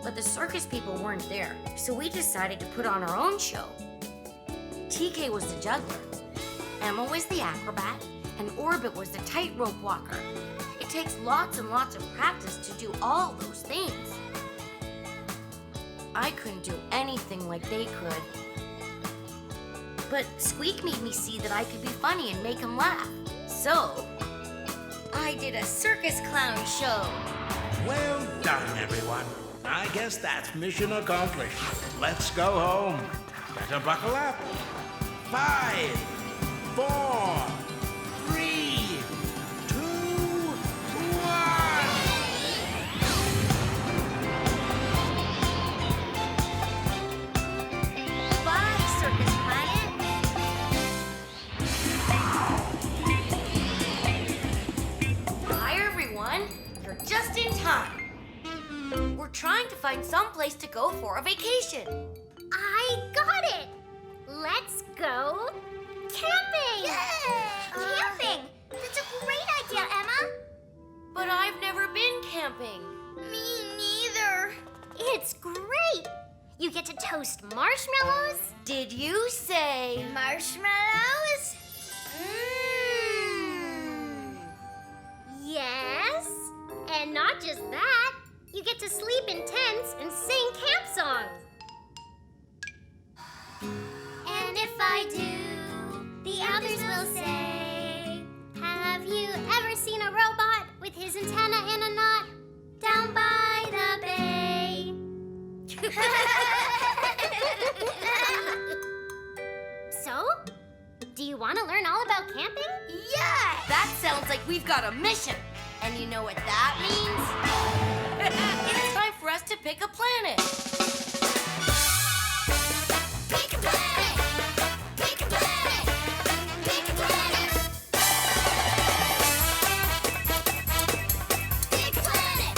But the circus people weren't there, so we decided to put on our own show. TK was the juggler, Emma was the acrobat, and Orbit was the tightrope walker. It takes lots and lots of practice to do all those things. I couldn't do anything like they could. But Squeak made me see that I could be funny and make him laugh. So, I did a circus clown show. Well done, everyone. I guess that's mission accomplished. Let's go home. Better buckle up. 5, 4, 3, 2, 1. Bye, Circus Planet. Hi, everyone. You're just in time. We're trying to find some place to go for a vacation. I got it! Let's go camping! Yay! Camping! That's a great idea, Emma. But I've never been camping. Me neither. It's great! You get to toast marshmallows. Did you say... Marshmallows? Yes. And not just that, you get to sleep in tents and sing camp songs. And if I do, the others will say, have you ever Isn't Hannah in a knot? Down by the bay. So, do you want to learn all about camping? Yeah! That sounds like we've got a mission. And you know what that means? It's time for us to pick a planet. Pick a planet! Pick a planet! Pick a planet! Pick a planet!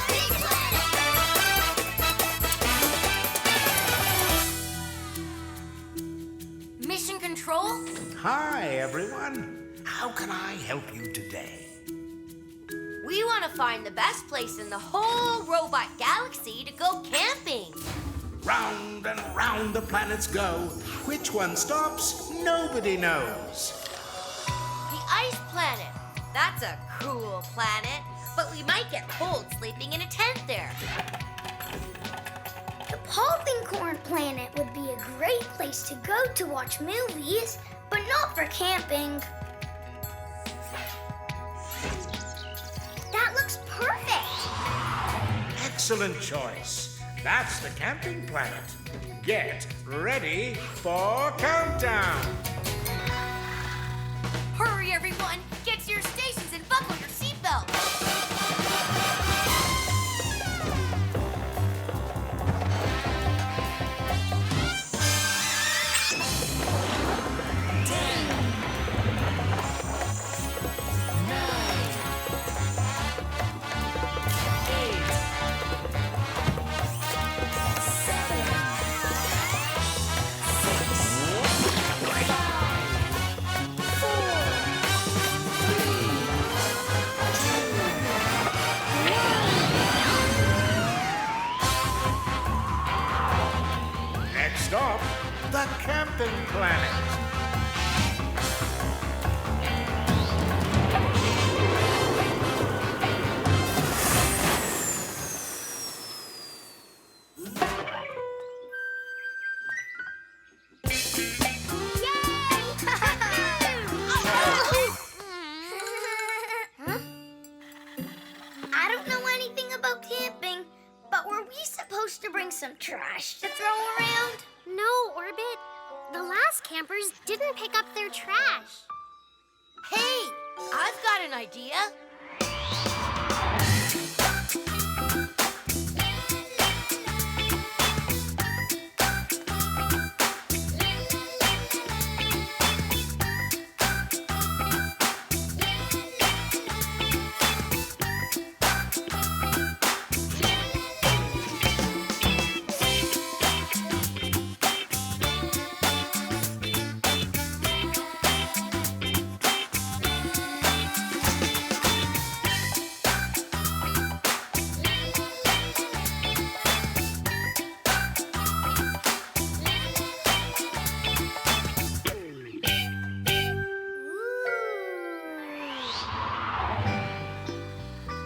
Pick a planet! Mission Control? Hi, everyone. How can I help you today? We want to find the best place in the whole robot galaxy to go camping. Round and round the planets go. Which one stops? Nobody knows. The ice planet. That's a cool planet, but we might get cold sleeping in a tent there. The popping corn planet would be a great place to go to watch movies, but not for camping. That looks perfect. Excellent choice. That's the camping planet. Get ready for countdown. Hurry, everyone! Get to your stations and buckle your seatbelts. Next stop, the camping planet. I don't know anything about camping, but were we supposed to bring some trash to throw around? No, Orbit. The last campers didn't pick up their trash. Hey, I've got an idea.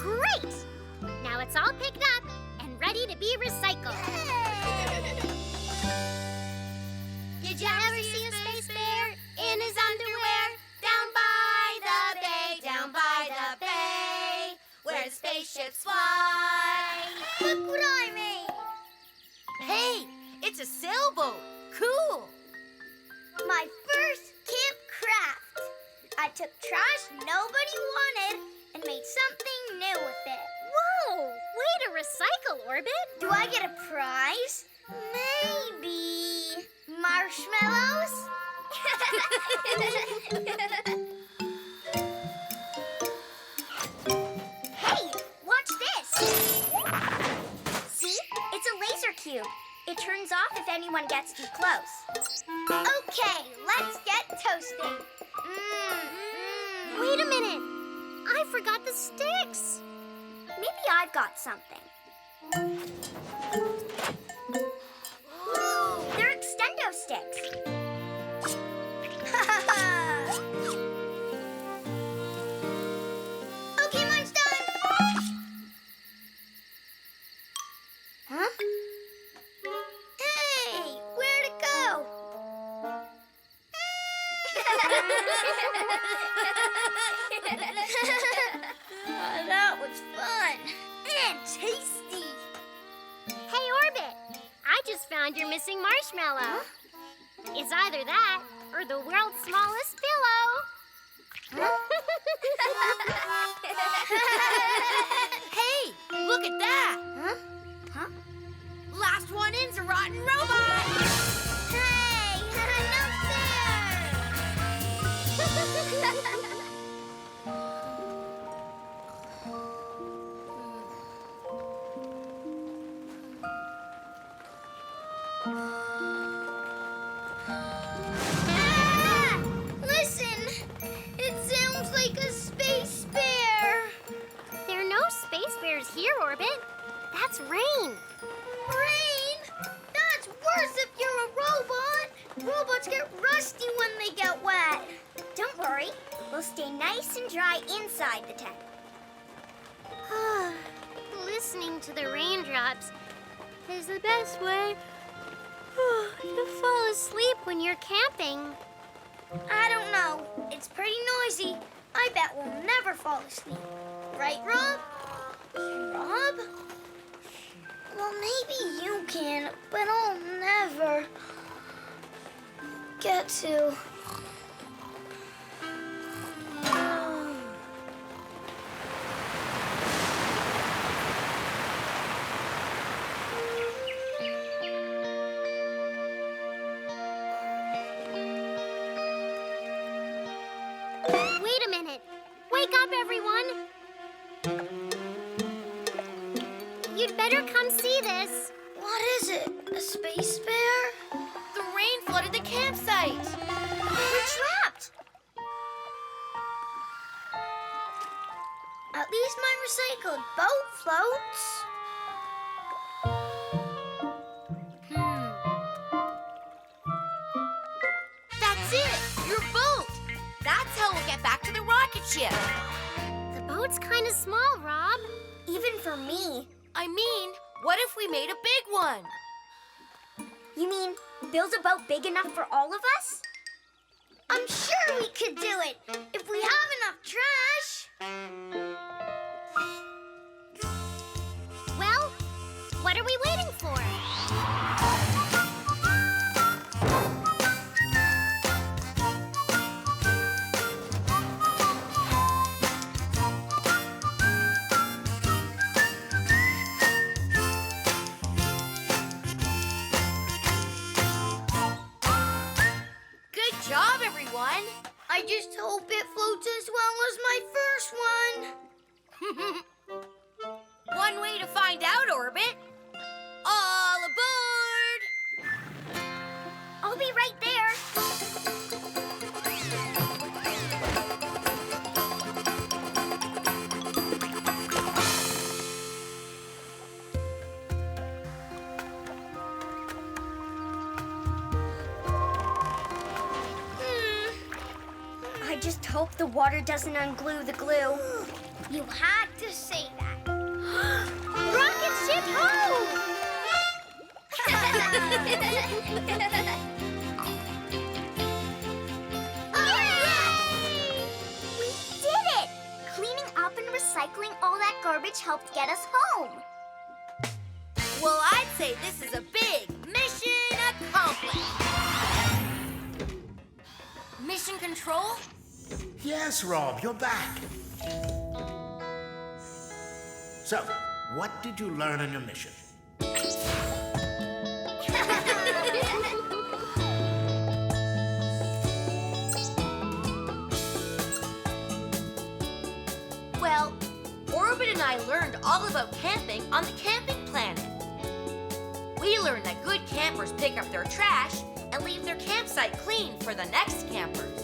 Great! Now it's all picked up and ready to be recycled. Did you ever see a space bear in his underwear? Down by the bay, where spaceships fly. Look what I made! Hey, it's a sailboat. Cool. My first camp craft. I took trash nobody wanted and made something new with it. Whoa! Way to recycle, Orbit. Do I get a prize? Maybe marshmallows? Hey, watch this. See? It's a laser cube. It turns off if anyone gets too close. Okay, let's get toasting. Wait a minute. I forgot the sticks. Maybe I've got something. They're extendo sticks. Okay, mine's done. Huh? Hey, where'd it go? That was fun and tasty. Hey, Orbit, I just found your missing marshmallow. It's either that or the world's smallest pillow. Hey, look at that! Huh? Last one in's a rotten robot! Hey, not fair. Ah! Listen, it sounds like a space bear. There are no space bears here, Orbit. That's rain. Rain? That's worse if you're a robot. Robots get rusty when they get wet. Don't worry, we'll stay nice and dry inside the tent. Listening to the raindrops is the best way to fall asleep when you're camping. I don't know. It's pretty noisy. I bet we'll never fall asleep. Right, Rob? Rob? Well, maybe you can, but I'll never get to. Wait a minute. Wake up, everyone. You'd better come see this. What is it? A space bear? The rain flooded the campsite! We're trapped. At least my recycled boat floats. That's it! Your boat! That's how we'll get back to the rocket ship! The boat's kind of small, Rob. Even for me. I mean, what if we made a big one? You mean build a boat big enough for all of us? I'm sure we could do it if we have enough trash. Well, what are we waiting for? Good job, everyone! I just hope it floats as well as my first one. One way to find out, Orbit. All aboard! I'll be right there. I just hope the water doesn't unglue the glue. You had to say that. Rocket ship home! We did it! Cleaning up and recycling all that garbage helped get us home. Well, I'd say this is a big mission accomplished. Mission control? Yes, Rob, you're back. So, what did you learn on your mission? Well, Orbit and I learned all about camping on the camping planet. We learned that good campers pick up their trash and leave their campsite clean for the next campers.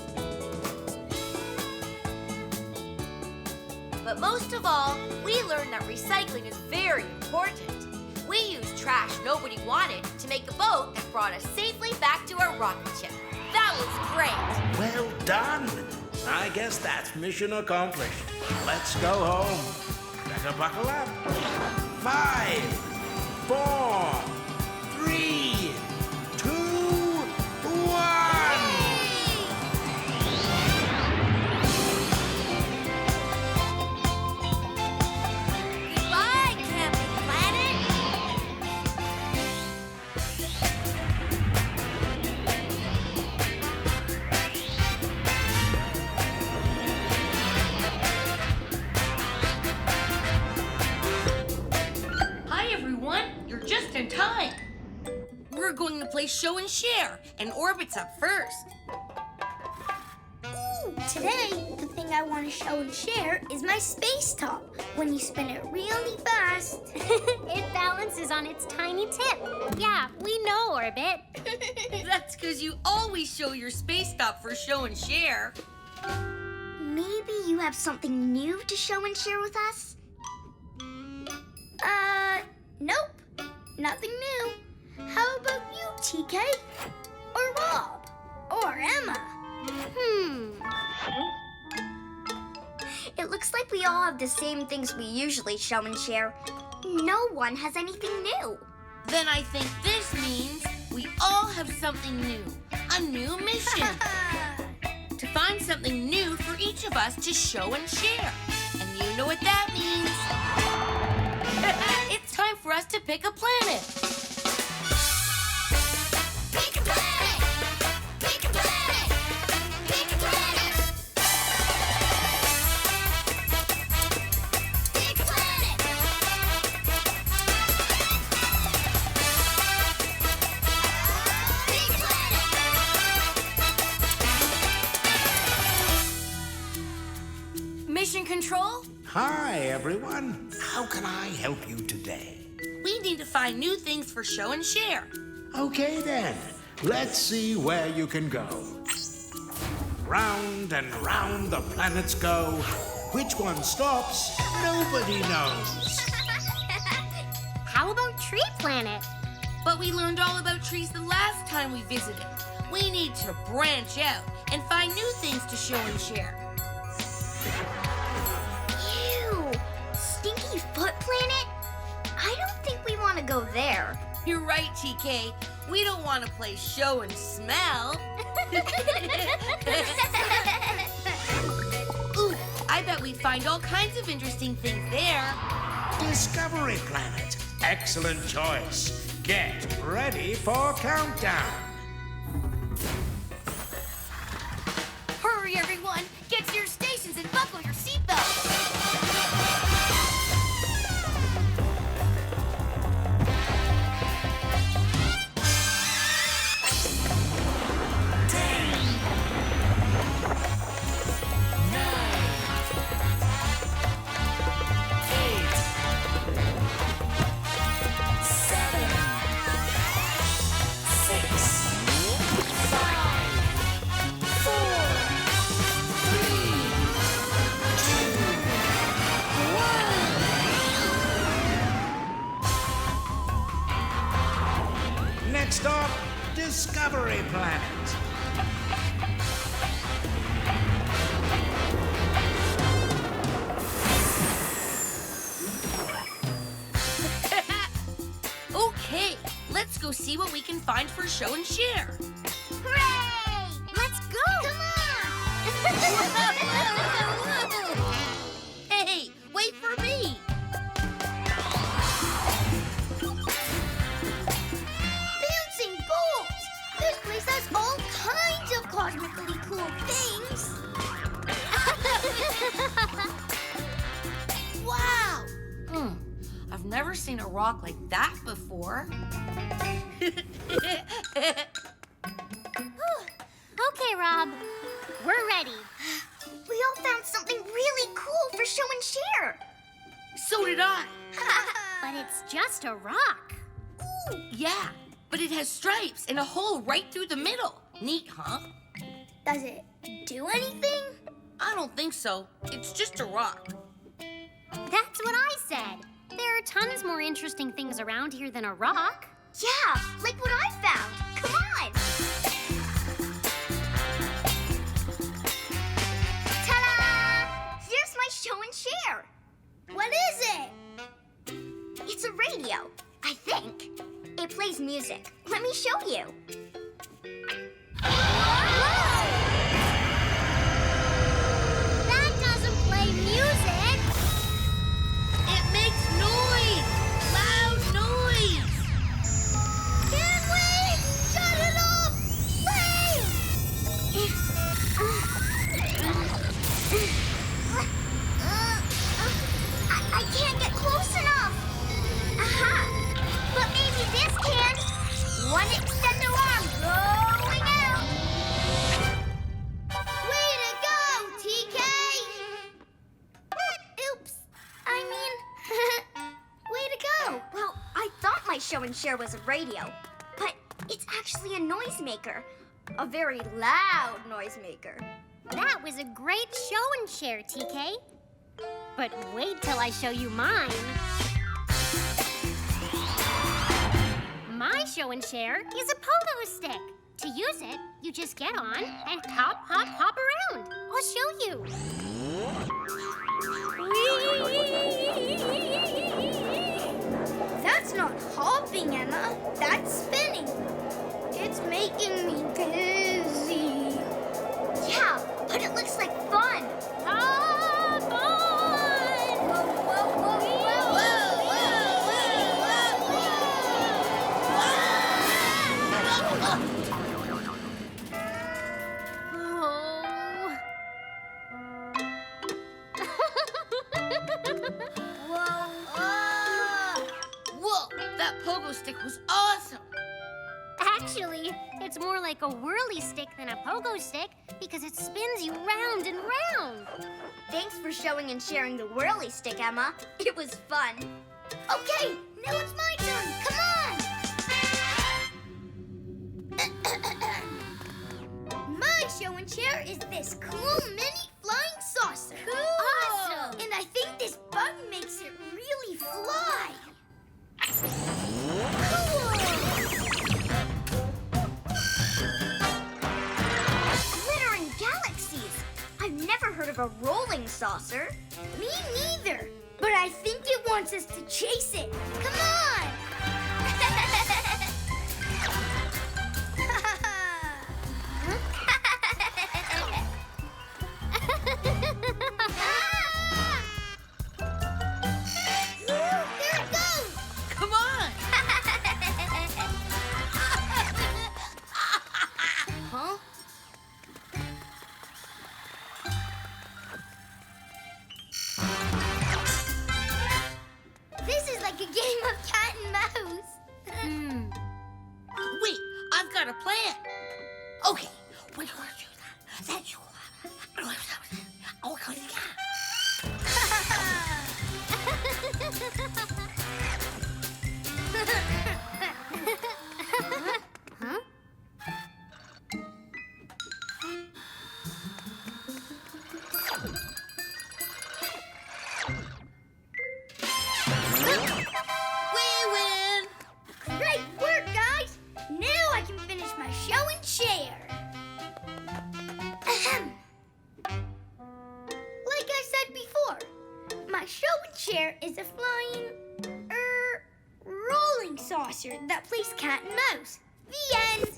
But most of all, we learned that recycling is very important. We used trash nobody wanted to make a boat that brought us safely back to our rocket ship. That was great. Well done. I guess that's mission accomplished. Let's go home. Better buckle up. 5, 4, 3, 2, 1. play show and share, and Orbit's up first. Ooh, today, the thing I want to show and share is my space top. When you spin it really fast, It balances on its tiny tip. Yeah, we know, Orbit. That's because you always show your space top for show and share. Maybe you have something new to show and share with us? nope, nothing new. How about you, TK? Or Rob? Or Emma? It looks like we all have the same things we usually show and share. No one has anything new. Then I think this means we all have something new. A new mission. To find something new for each of us to show and share. And you know what that means. It's time for us to pick a planet. Pick a planet! Pick a planet! Pick a planet! Pick a planet! Pick a planet! Mission Control? Hi, everyone. How can I help you today? We need to find new things for show and share. Okay, then. Let's see where you can go. Round and round the planets go. Which one stops, nobody knows. How about Tree Planet? But we learned all about trees the last time we visited. We need to branch out and find new things to show and share. Ew! Stinky Foot Planet? I don't think we want to go there. You're right, TK. We don't want to play show and smell. Ooh, I bet we'd find all kinds of interesting things there. Discovery Planet. Excellent choice. Get ready for countdown. Hurry, everyone! Get to your stations and buckle your seatbelts! Next stop, Discovery Planet. Okay, let's go see what we can find for show and share. Hooray! Let's go! Come on! Hey, wait for me! Bouncing balls! This place has all kinds of cosmically cool things! Wow! I've never seen a rock like that before. Okay, Rob. We're ready. We all found something really cool for show and share. So did I. But it's just a rock. Yeah, but it has stripes and a hole right through the middle. Neat, huh? Does it do anything? I don't think so. It's just a rock. That's what I said. There are tons more interesting things around here than a rock. Yeah, like what I found. Come on. Ta-da! Here's my show and share. What is it? It's a radio, I think. It plays music. Let me show you. That doesn't play music. It makes noise! Loud noise! Can't wait! Shut it off! Wait! I can't get close enough. Aha! But maybe this can. One extendo show and share was a radio, but it's actually a noisemaker. A very loud noisemaker. That was a great show and share, TK. But wait till I show you mine. My show and share is a pogo stick. To use it, you just get on and hop, hop, hop around. I'll show you. That's not hopping, Emma. That's spinning. It's making me dizzy. Yeah, but it looks like fun. Hop on! Whoa, whoa, whoa, whoa, Whoa, that pogo stick was awesome. Actually, it's more like a whirly stick than a pogo stick because it spins you round and round. Thanks for showing and sharing the whirly stick, Emma. It was fun. Okay, now it's my turn. Come on. My show and share is this cool mini flying saucer. Cool. Awesome. And I think this button makes it really fly. Cool. Glittering galaxies. I've never heard of a rolling saucer. Me neither. But I think it wants us to chase it. Come on. There it goes. Come on. Huh? This is like a game of cat and mouse. Wait, I've got a plan. Okay. Huh? We win. Great work, guys. Now I can finish my show and share. Ahem. Like I said before, my show and share is a flying, rolling saucer that plays cat and mouse. The end.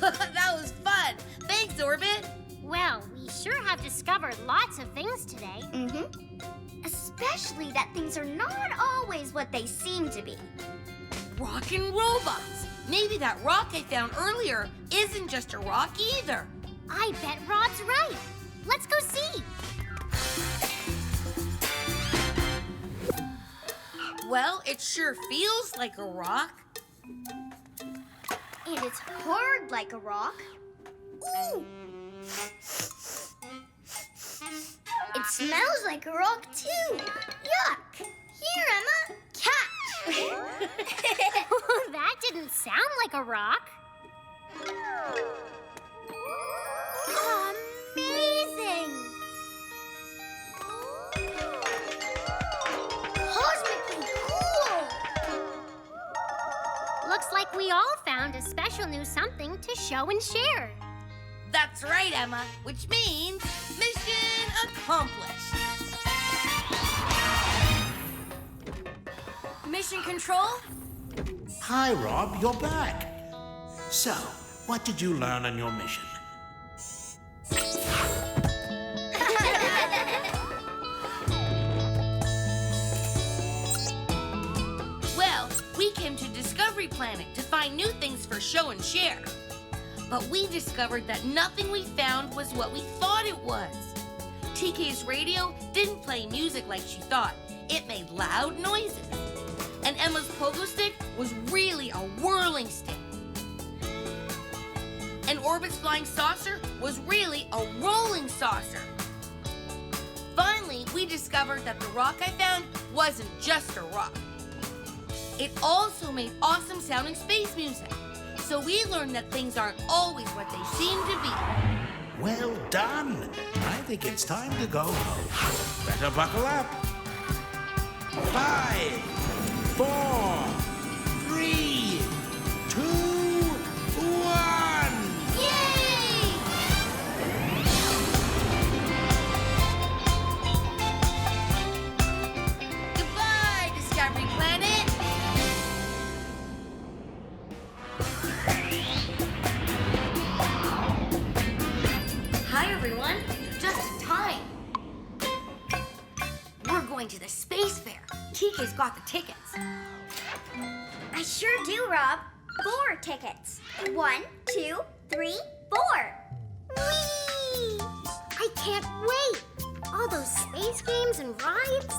That was fun. Thanks, Orbit. Well, we sure have discovered lots of things today. Especially that things are not always what they seem to be. Rockin' robots. Maybe that rock I found earlier isn't just a rock either. I bet Rod's right. Let's go see. Well, it sure feels like a rock. And it's hard like a rock. Ooh. It smells like a rock, too. Yuck. Here, Emma. Catch. That didn't sound like a rock. Amazing. Cosmically cool. Looks like we all found a special new something to show and share. That's right, Emma, which means mission accomplished. Mission Control? Hi, Rob, you're back. So, what did you learn on your mission? Well, we came to Discovery Planet to find new things for show and share. But we discovered that nothing we found was what we thought it was. TK's radio didn't play music like she thought. It made loud noises. And Emma's pogo stick was really a whirling stick. And Orbit's flying saucer was really a rolling saucer. Finally, we discovered that the rock I found wasn't just a rock. It also made awesome sounding space music. So we learned that things aren't always what they seem to be. Well done. I think it's time to go home. Better buckle up. 5, 4, 3, 2, 1. Yay! Goodbye, Discovery Planet. Hi, everyone. Just in time. We're going to the space fair. TK's got the tickets. I sure do, Rob. 4 tickets. 1, 2, 3, 4. Whee! I can't wait! All those space games and rides.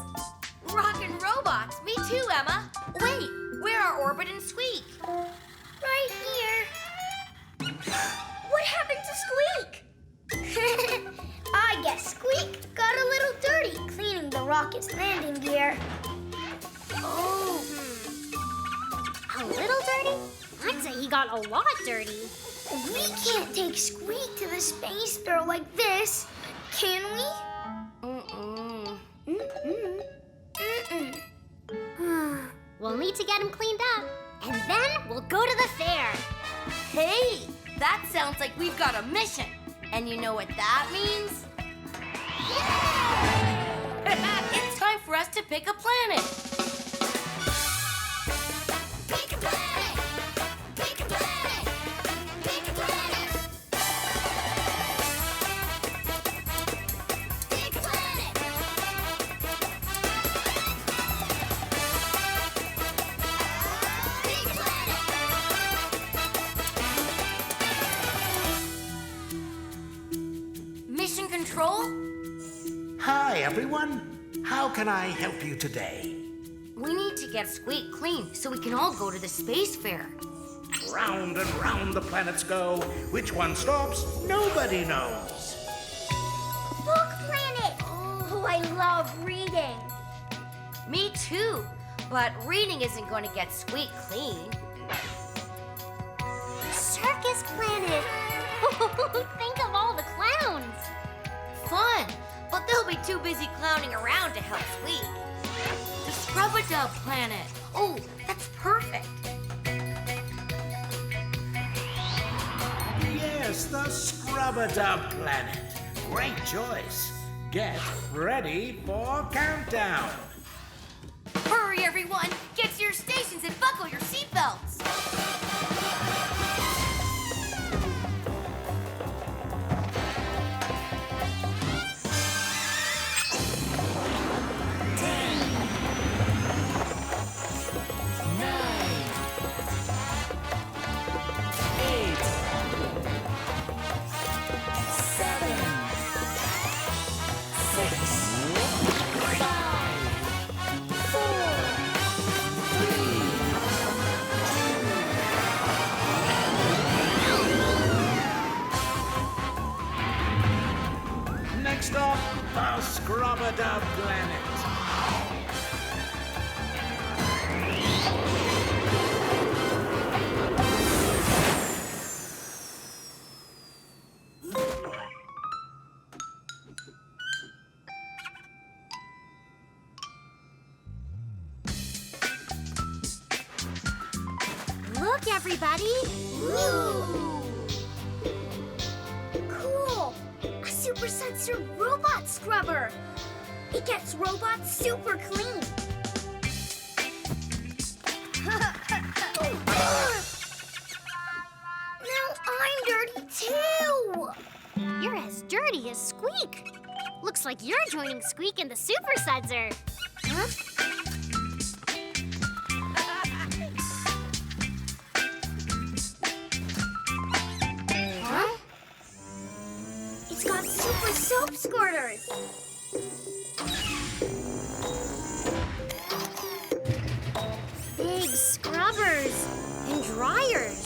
Rockin' robots. Me too, Emma. Wait, where are Orbit and Squeak? Right here. What happened to Squeak? I guess Squeak got a little dirty cleaning the rocket's landing gear. Oh, A little dirty? I'd say he got a lot dirty. We can't take Squeak to the space fair like this, can we? We'll need to get him cleaned up, and then we'll go to the fair. Hey, that sounds like we've got a mission. And you know what that means? It's time for us to pick a planet. Pick a planet! Pick a planet! Pick a planet! Pick a planet! Pick a planet! Mission Control? Hi, everyone. How can I help you today? We need to get Squeak clean so we can all go to the space fair. Round and round the planets go. Which one stops? Nobody knows. Book Planet! Oh, I love reading. Me too. But reading isn't going to get Squeak clean. Circus Planet! Think of all the clowns! Fun, but they'll be too busy clowning around to help Squeak. The Scrub-a-Dub Planet. Oh, that's perfect. Yes, the Scrub-a-Dub planet. Great choice. Get ready for countdown. Hurry, everyone! Get to your stations and buckle your seatbelts. 9, 8, 7, 6, 5, 4, 3, Next stop, the Scrub-a-Dub planet. Look, everybody! Cool! A super sensor robot scrubber! It gets robots super clean. Now I'm dirty too! You're as dirty as Squeak. Looks like you're joining Squeak in the super sensor. Huh? Huh? It's got super soap squirters. Big scrubbers and dryers.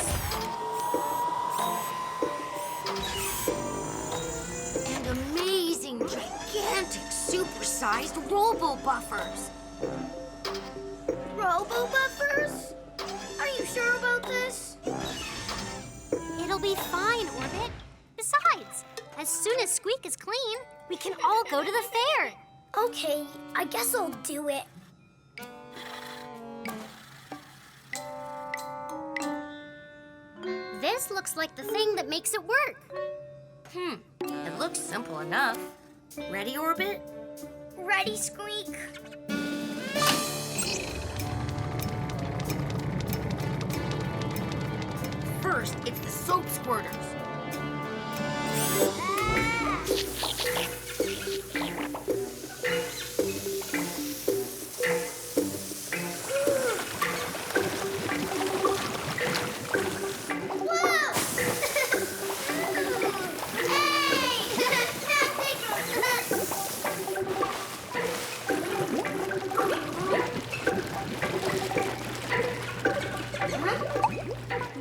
And amazing, gigantic, supersized robo-buffers. Robo-buffers? sure about this? It'll be fine, Orbit. Besides, as soon as Squeak is clean, we can all go to the fair. Okay, I guess I'll do it. This looks like the thing that makes it work. It looks simple enough. Ready, Orbit? Ready, Squeak? First, it's the soap squirters.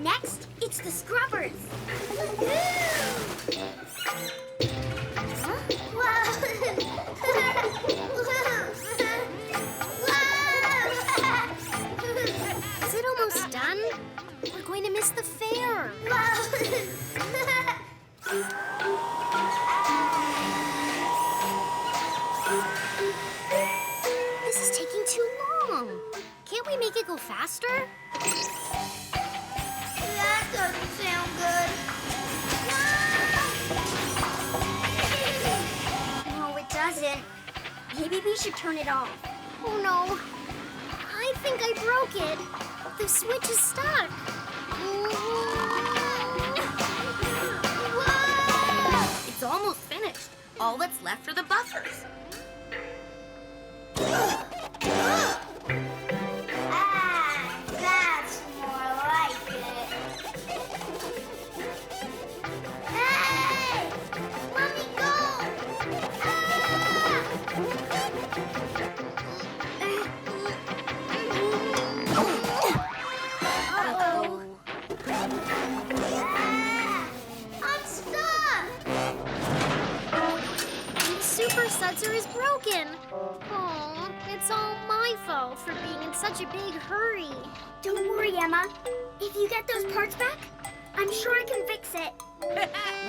Next, it's the scrubbers. Is it almost done? We're going to miss the fair. This is taking too long. Can't we make it go faster? That doesn't sound good. No, it doesn't. Maybe we should turn it off. Oh no. I think I broke it. The switch is stuck. It's almost finished. All that's left are the buffers. That's more like it. Hey! Let me go! Uh-oh. I'm stuck! The super sensor is broken. Oh, it's all my fault for being in such a big hurry. Don't worry, Emma. If you get those parts back, I'm sure I can fix it.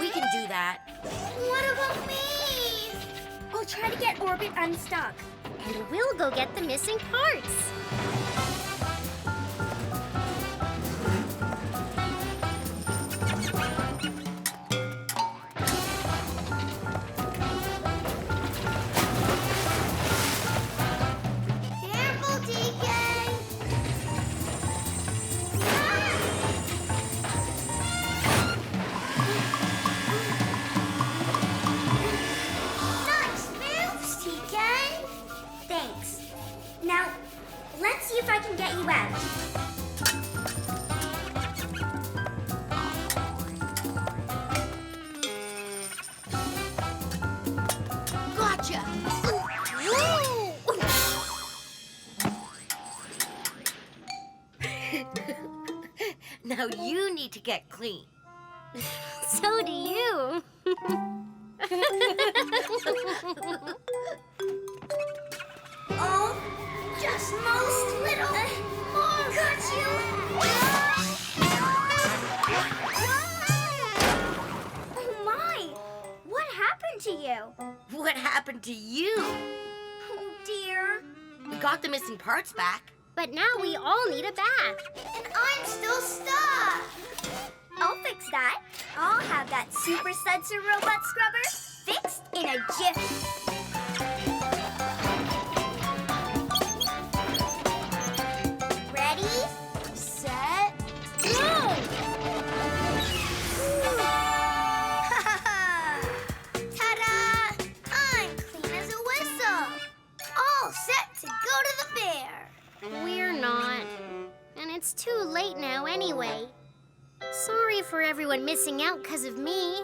We can do that. What about me? I'll try to get Orbit unstuck. And we'll go get the missing parts. Careful, DK! Nice moves, TK! Thanks. Now, let's see if I can get you out. Gotcha! Now you need to get clean. So do you. Oh, just most little more. Got you! Oh my! What happened to you? What happened to you? Oh dear. We got the missing parts back. But now we all need a bath. And I'm still stuck. I'll fix that. I'll have that super sensor robot scrubber fixed in a jiffy. Ready, set, go! Ta-da! I'm clean as a whistle. All set to go to the fair. We're not. And it's too late now anyway. Sorry for everyone missing out because of me.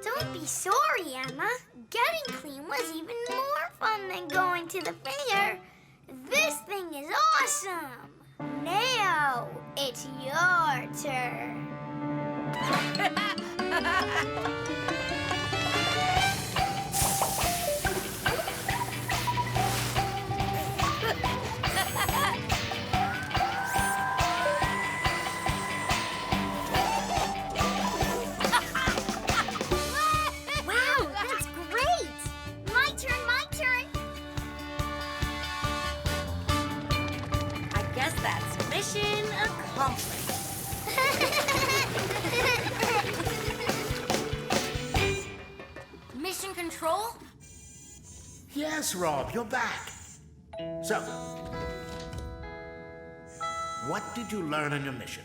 Don't be sorry, Emma. Getting clean was even more fun than going to the fair. This thing is awesome. Now it's your turn. Control? Yes, Rob, you're back. So, what did you learn on your mission?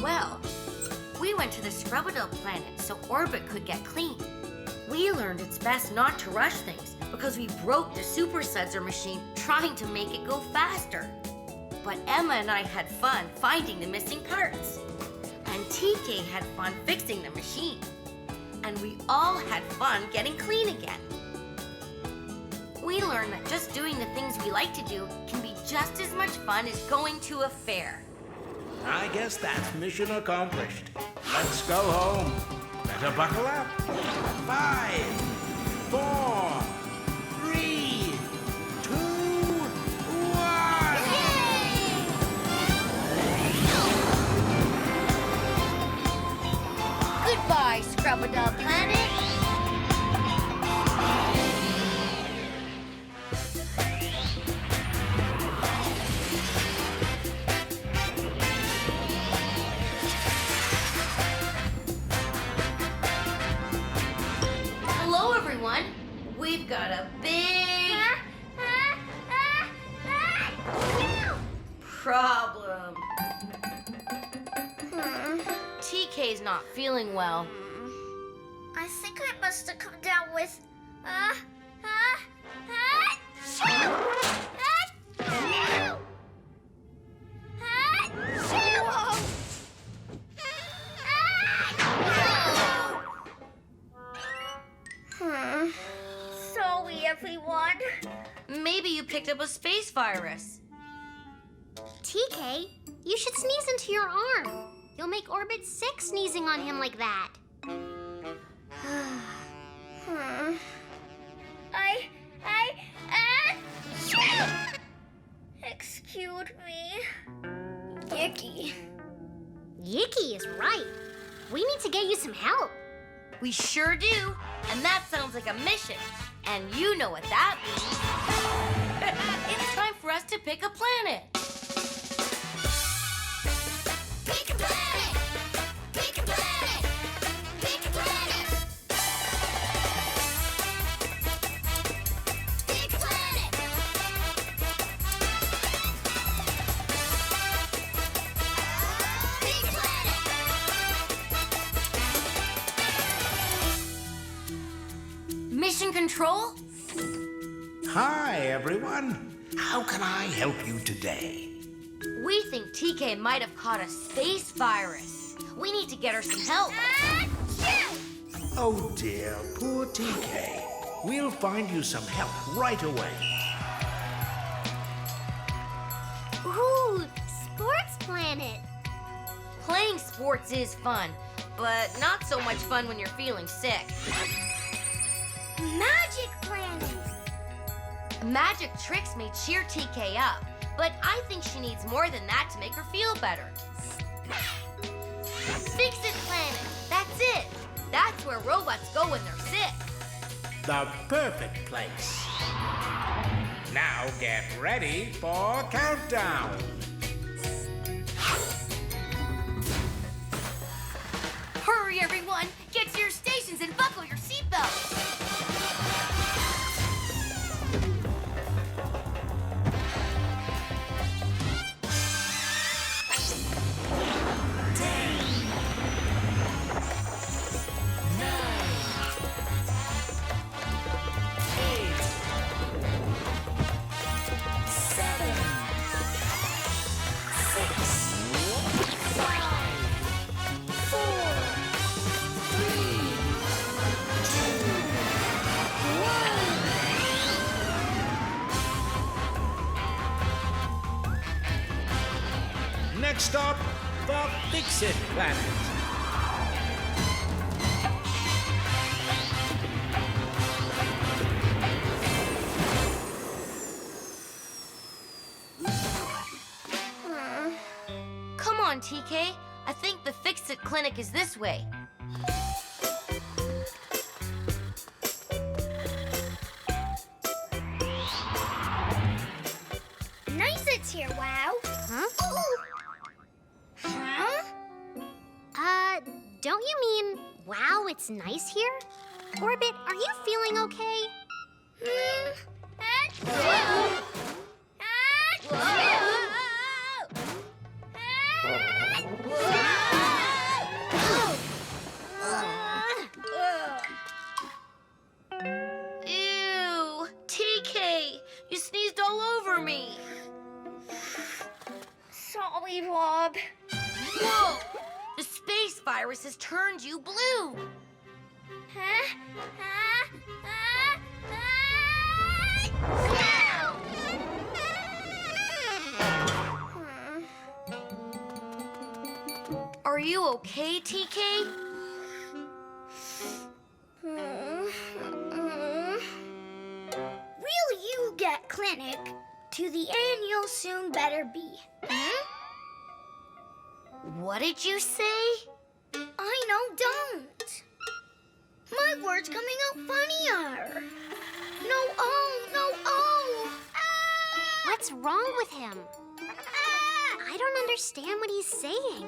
Well, we went to the Scrubadub planet so Orbit could get clean. We learned it's best not to rush things because we broke the Super Sudsor machine trying to make it go faster. But Emma and I had fun finding the missing parts. And TK had fun fixing the machine. And we all had fun getting clean again. We learned that just doing the things we like to do can be just as much fun as going to a fair. I guess that's mission accomplished. Let's go home. Better buckle up. 5, 4, 3, 2, 1. Goodbye, Scrubadub Planet. Hello, everyone. We've got a big problem. TK's not feeling well. I think I must have come down with, Sorry, everyone. Maybe you picked up a space virus. TK, you should sneeze into your arm. You'll make Orbit sick sneezing on him like that. Excuse me. Yicky. Yicky is right. We need to get you some help. We sure do, and that sounds like a mission. And you know what that means. It's time for us to pick a planet. Pick a planet! Pick a planet! Pick a planet! Pick a planet! Pick a planet! Mission Control? Hi, everyone. How can I help you today? We think TK might have caught a space virus. We need to get her some help. Oh dear, poor TK. We'll find you some help right away. Ooh, Sports Planet. Playing sports is fun, but not so much fun when you're feeling sick. Magic Planet. Magic tricks may cheer TK up, but I think she needs more than that to make her feel better. Fix It Planet, that's it. That's where robots go when they're sick. The perfect place. Now get ready for countdown. Hurry, everyone! Get to your stations and buckle your seatbelts! Next stop, the Fix It Planet. Come on, TK. I think the Fix It Clinic is this way. Nice it's here, Wow. Huh? Huh? Don't you mean, wow, it's nice here? Orbit, are you feeling okay? Ew, TK, you sneezed all over me. Sorry, Rob. Whoa, the space virus has turned you blue. Are you okay, TK? Will you get clinic? To the end, you'll soon better be. What did you say? I know, don't. My word's coming out funnier. No, oh, no, oh. What's wrong with him? I don't understand what he's saying.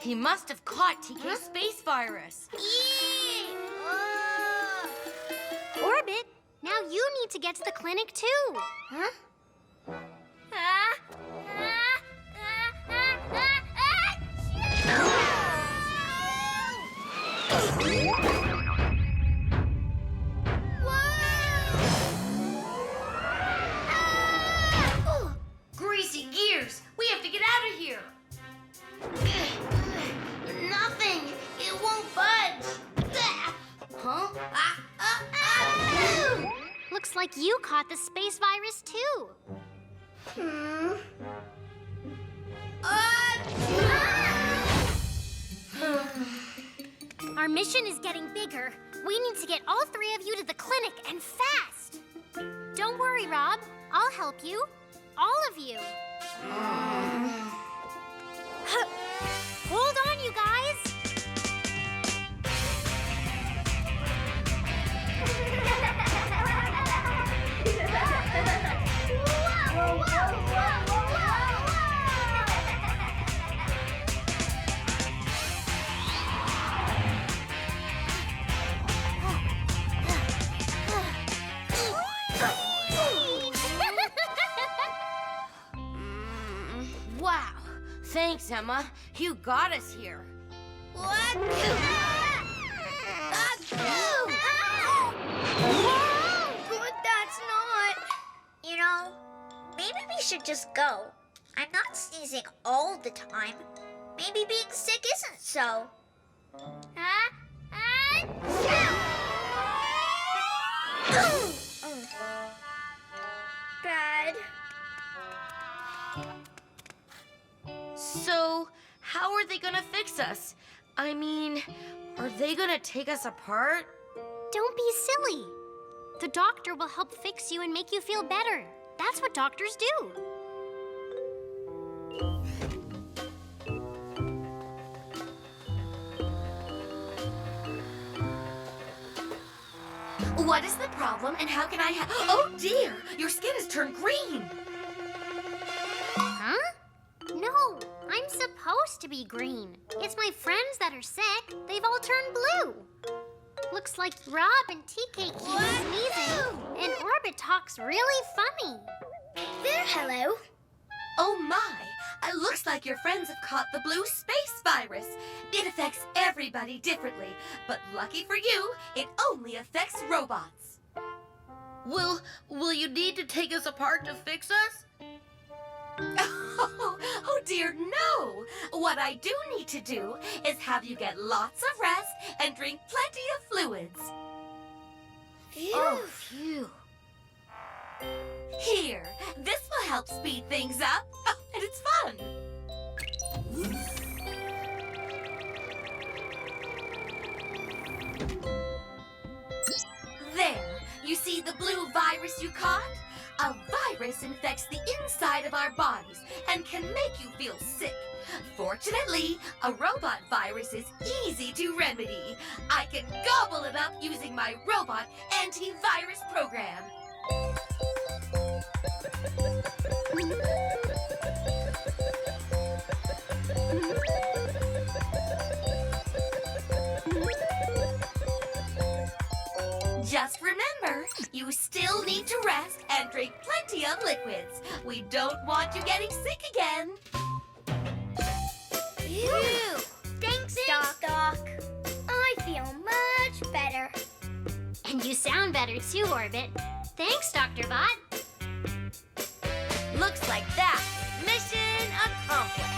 He must have caught TK's space virus. Orbit, now you need to get to the clinic too. Huh? Greasy gears! We have to get out of here! Nothing! It won't budge! Huh? Looks like you caught the space virus too. Our mission is getting bigger. We need to get all three of you to the clinic and fast. Don't worry, Rob. I'll help you. All of you. Hold on, you guys. Wow! Thanks, Emma. You got us here. What? Good, that's not. You know, maybe we should just go. I'm not sneezing all the time. Maybe being sick isn't so. Bad. So, how are they gonna fix us? I mean, are they gonna take us apart? Don't be silly. The doctor will help fix you and make you feel better. That's what doctors do. What is the problem and how can I help? Oh dear, your skin has turned green. Huh? No, I'm supposed to be green. It's my friends that are sick. They've all turned blue. Looks like Rob and TK keep sneezing, and Orbit talks really funny. There, hello. Oh my, it looks like your friends have caught the blue space virus. It affects everybody differently, but lucky for you, it only affects robots. Will you need to take us apart to fix us? Oh dear, no! What I do need to do is have you get lots of rest and drink plenty of fluids. Phew. Oh, phew. Here, this will help speed things up. Oh, and it's fun. There, you see the blue virus you caught? A virus infects the inside of our bodies and can make you feel sick. Fortunately, a robot virus is easy to remedy. I can gobble it up using my robot antivirus program. don't want you getting sick again. Phew. Thanks, Doc. I feel much better. And you sound better too, Orbit. Thanks, Dr. Bot. Looks like that. Mission accomplished.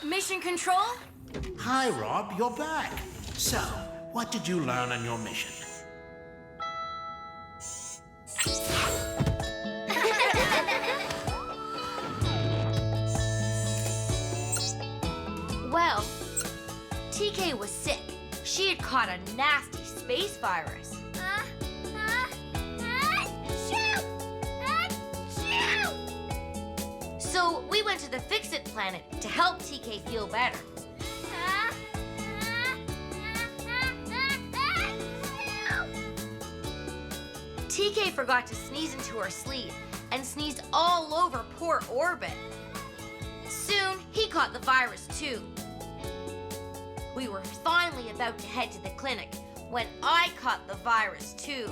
Mission Control? Hi, Rob, you're back. So, what did you learn on your mission? Well, TK was sick. She had caught a nasty space virus. So we went to the Fix-It planet to help TK feel better. TK forgot to sneeze into her sleeve and sneezed all over poor Orbit. Soon, he caught the virus too. We were finally about to head to the clinic when I caught the virus too.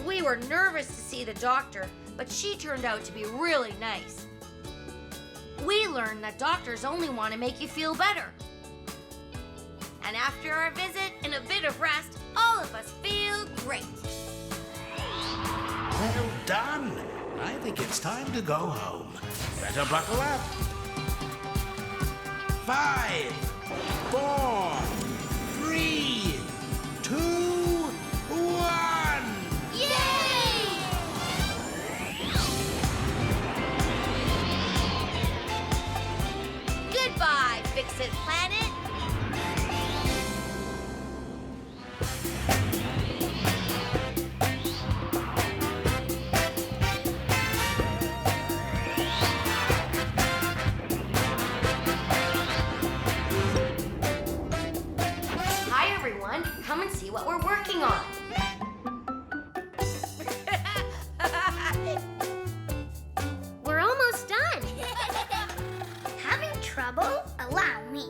We were nervous to see the doctor, but she turned out to be really nice. We learned that doctors only want to make you feel better. And after our visit and a bit of rest, all of us feel great. Well done. I think it's time to go home. Better buckle up. 5, 4, 3, 2, 1. Yay! Goodbye, Fix-It Planet. Hi, everyone. Come and see what we're working on. We're almost done. Having trouble? Allow me.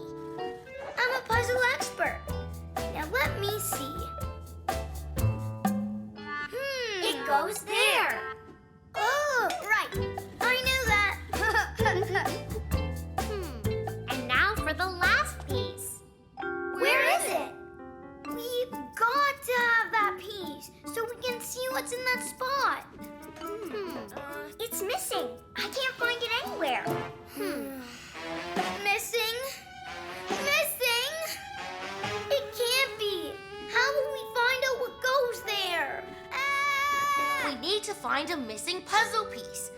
I'm a puzzle expert. Now let me see. It goes there. Oh, right. I knew that. And now for the last piece. Where is it? We've got to have that piece so we can see what's in that spot. It's missing. I can't find it anywhere. Missing? Missing? It can't be. How will we find out what goes there? We need to find a missing puzzle piece.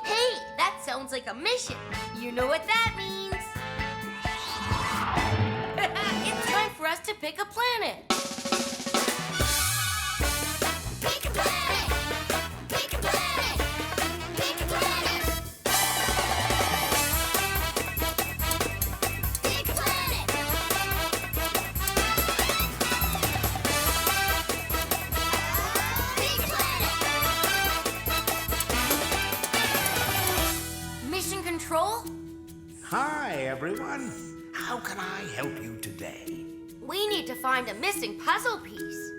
Hey, that sounds like a mission. You know what that means. It's time for us to pick a planet. Pick a planet! Pick a planet! Pick a planet! Pick a planet! Pick a planet! Mission Control? Hi, everyone. How can I help you today? We need to find a missing puzzle piece.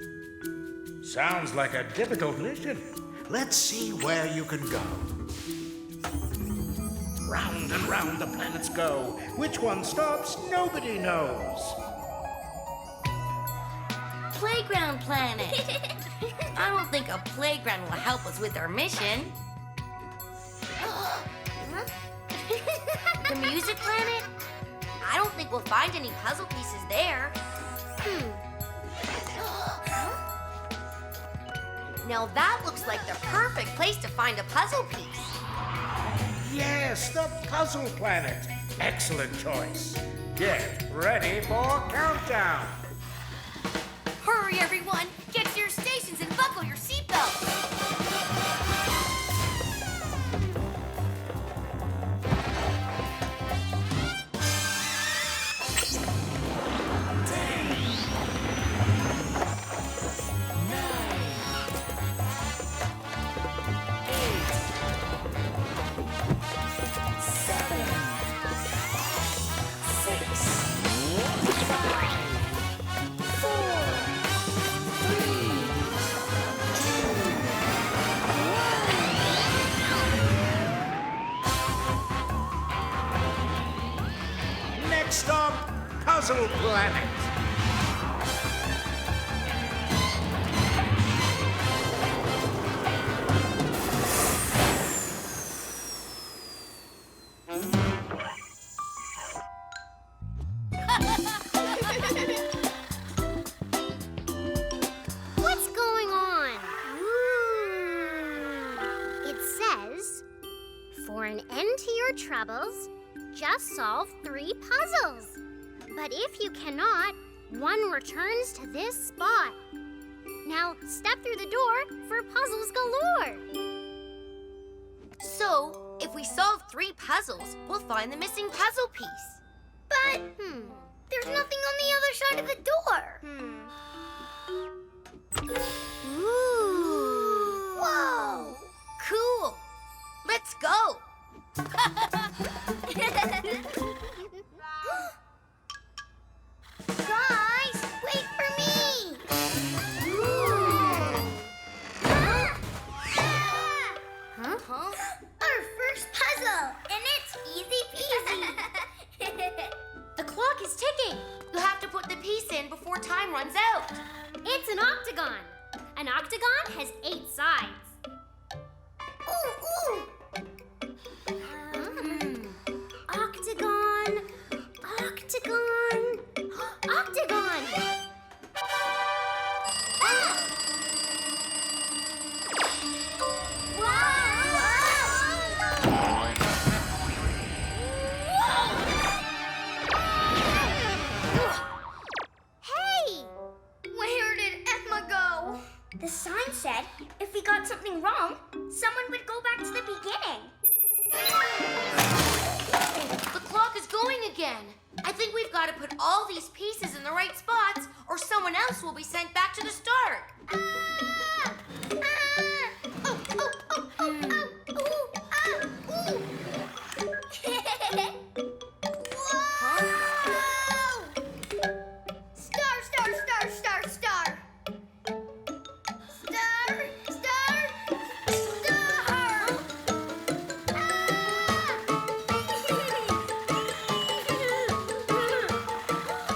Sounds like a difficult mission. Let's see where you can go. Round and round the planets go. Which one stops, nobody knows. Playground planet. I don't think a playground will help us with our mission. The music planet? I don't think we'll find any puzzle pieces there. Now that looks like the perfect place to find a puzzle piece. Yes, the puzzle planet. Excellent choice. Get ready for countdown. Hurry, everyone! Get to your stations and buckle your seatbelts! puzzle planet. What's going on? It says, for an end to your troubles, just solve 3 puzzles. But if you cannot, one returns to this spot. Now step through the door for puzzles galore. So, if we solve 3 puzzles, we'll find the missing puzzle piece. But there's nothing on the other side of the door. Ooh. Whoa! Cool. Let's go. Guys, wait for me! Huh? Our first puzzle, and it's easy peasy. The clock is ticking. You have to put the piece in before time runs out. It's an octagon. An octagon has 8 sides. Ooh! Octagon, octagon, octagon. Hey! Where did Emma go? The sign said if we got something wrong, someone would go back to the beginning. The clock is going again. I think we've got to put all these pieces in the right spots, or someone else will be sent back to the start. Star, star, star, star, star. Star, star, star.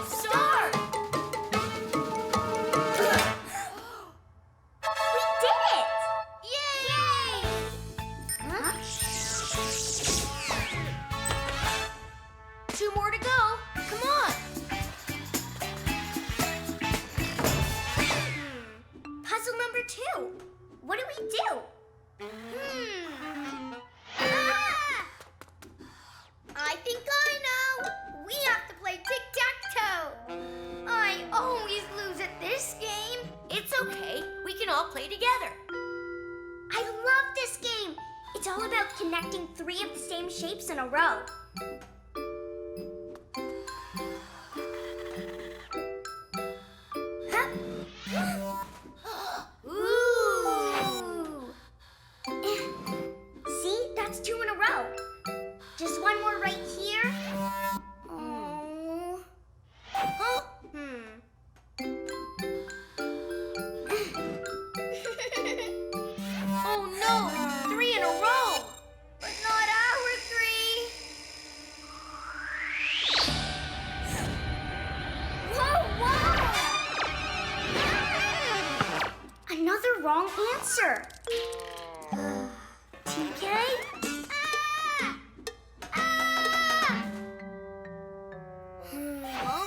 Star! We did it! Yay! Huh? 2 more to go. Come on. Puzzle number 2. What do we do? I think I know. We have to play tic-tac-toe. I always lose at this game. It's okay. We can all play together. I love this game. It's all about connecting 3 of the same shapes in a row. Ooh. See, that's 2 in a row. Just one more right here. Oh. Huh? Oh no, 3 in a row. But not our 3. Whoa, whoa! Another wrong answer. TK? Huh?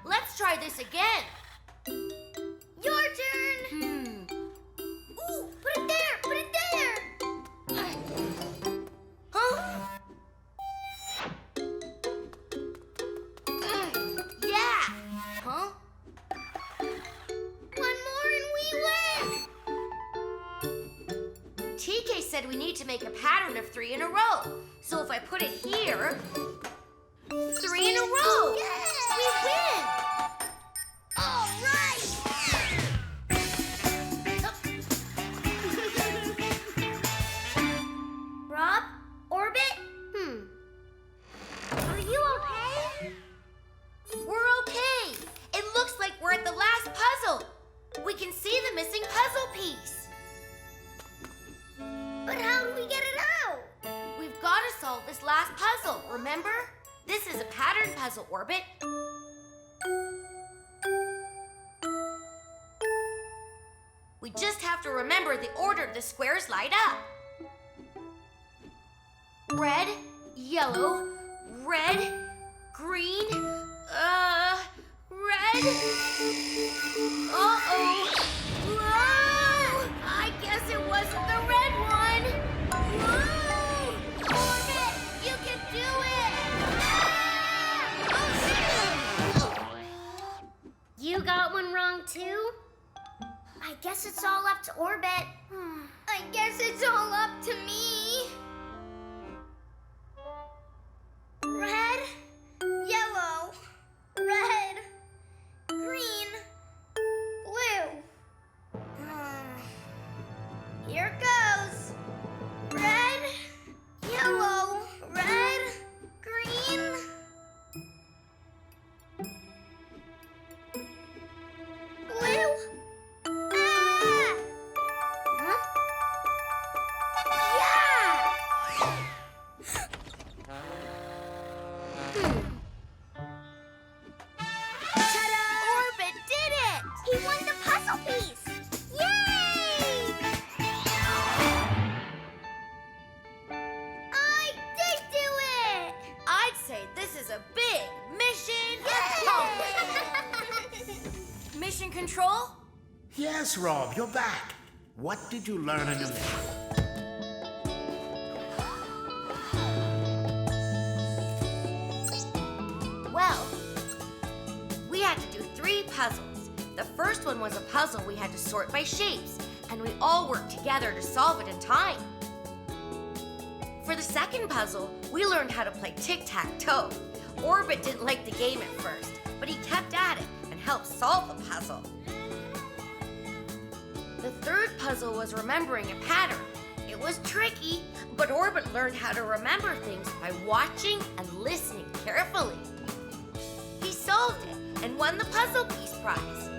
Let's try this again. Your turn. Ooh, put it there, put it there. Huh? Yeah. Huh? One more and we win. TK said we need to make a pattern of 3 in a row. So if I put it here, 3 in a row. Yay! We win. All right. Rob? Orbit? Are you okay? We're okay. It looks like we're at the last puzzle. We can see the missing puzzle piece. But how do we get it out? We've got to solve this last puzzle, remember? This is a pattern puzzle, Orbit. remember the order the squares light up. Red, yellow, red, green, red. Uh-oh. Whoa! I guess it wasn't the red one. Whoa! Orbit, you can do it! You got one wrong too? I guess it's all up to Orbit. I guess it's all up to me. Red, yellow, red, green, blue. Here goes. Red, yellow, red, green. Blue. Ah! Huh? Ta-da! Orbit did it! He won the puzzle piece! Yay! I did do it! I'd say this is a big mission accomplished. Mission Control? Yes, Rob, you're back. What did you learn in your mission? Well, we had to do 3 puzzles. The first one was a puzzle we had to sort by shapes, and we all worked together to solve it in time. For the second puzzle, we learned how to play tic-tac-toe. Orbit didn't like the game at first, but he kept at it and helped solve the puzzle. The third puzzle was remembering a pattern. It was tricky, but Orbit learned how to remember things by watching and listening carefully. He solved it and won the puzzle piece prize.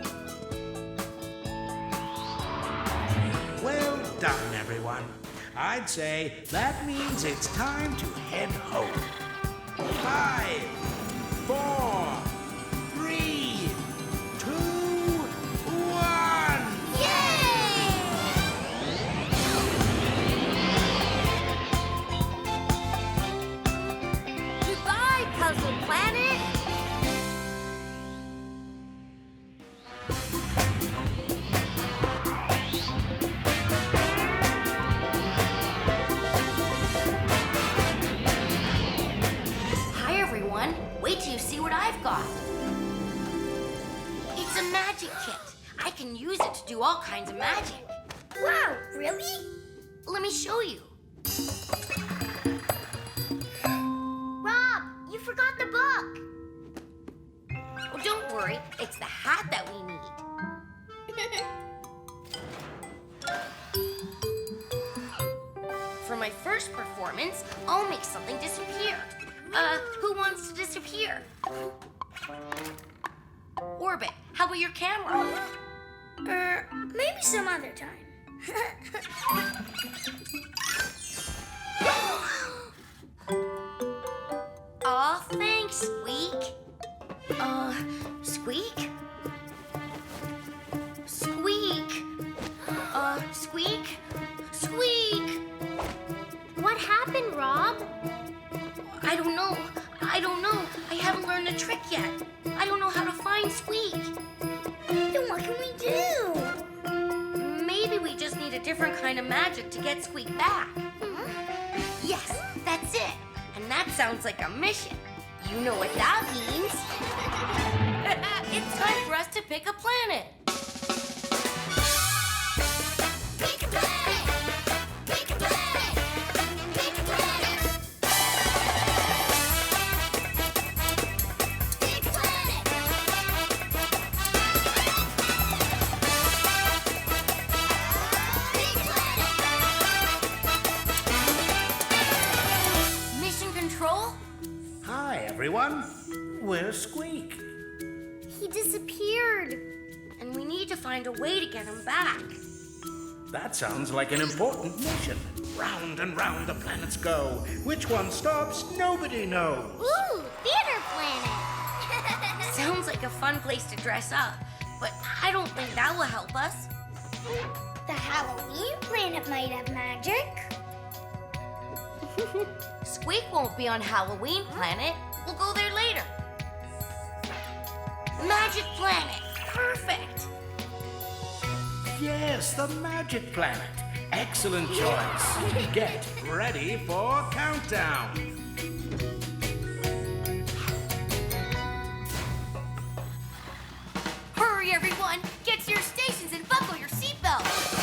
Well done, everyone. I'd say that means it's time to head home. 5, 4, 3, 2, 1. Goodbye, Puzzle Planet! Hi, everyone. Wait till you see what I've got. It's a magic kit. I can use it to do all kinds of magic. Wow, really? Let me show you. Rob, you forgot the book. Oh, don't worry. It's the hat that we need. For my first performance, I'll make something disappear. Who wants to disappear? Orbit, how about your camera? Maybe some other time. Aw, thanks, Squeak. Squeak? Squeak? Squeak? Squeak! What happened, Rob? I don't know. I haven't learned the trick yet. I don't know how to find Squeak. Then what can we do? Maybe we just need a different kind of magic to get Squeak back. Yes, that's it. And that sounds like a mission. You know what that means. It's time for us to pick a planet. Pick a planet! Pick a planet! Pick a planet! Pick a planet! Pick a planet! Mission Control? Hi, everyone. Where's Squeak? He disappeared. And we need to find a way to get him back. That sounds like an important mission. Round and round the planets go. Which one stops, nobody knows. Ooh, theater planet. Sounds like a fun place to dress up, but I don't think that will help us. The Halloween planet might have magic. Squeak won't be on Halloween Planet. We'll go there later. Magic Planet. Perfect. Yes, the Magic Planet. Excellent choice. Get ready for countdown. Hurry, everyone. Get to your stations and buckle your seatbelts.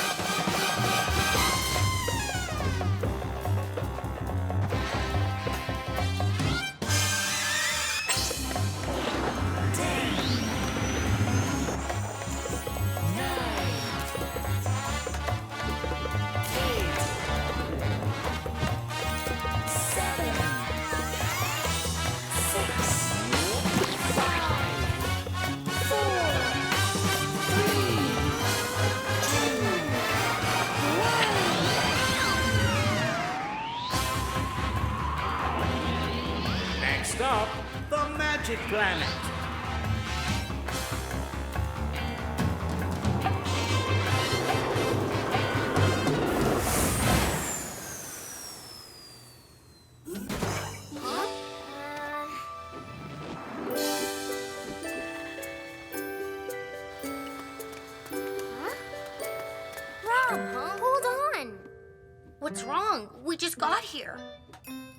Next up, the Magic Planet. Hold on. What's wrong? We just got here.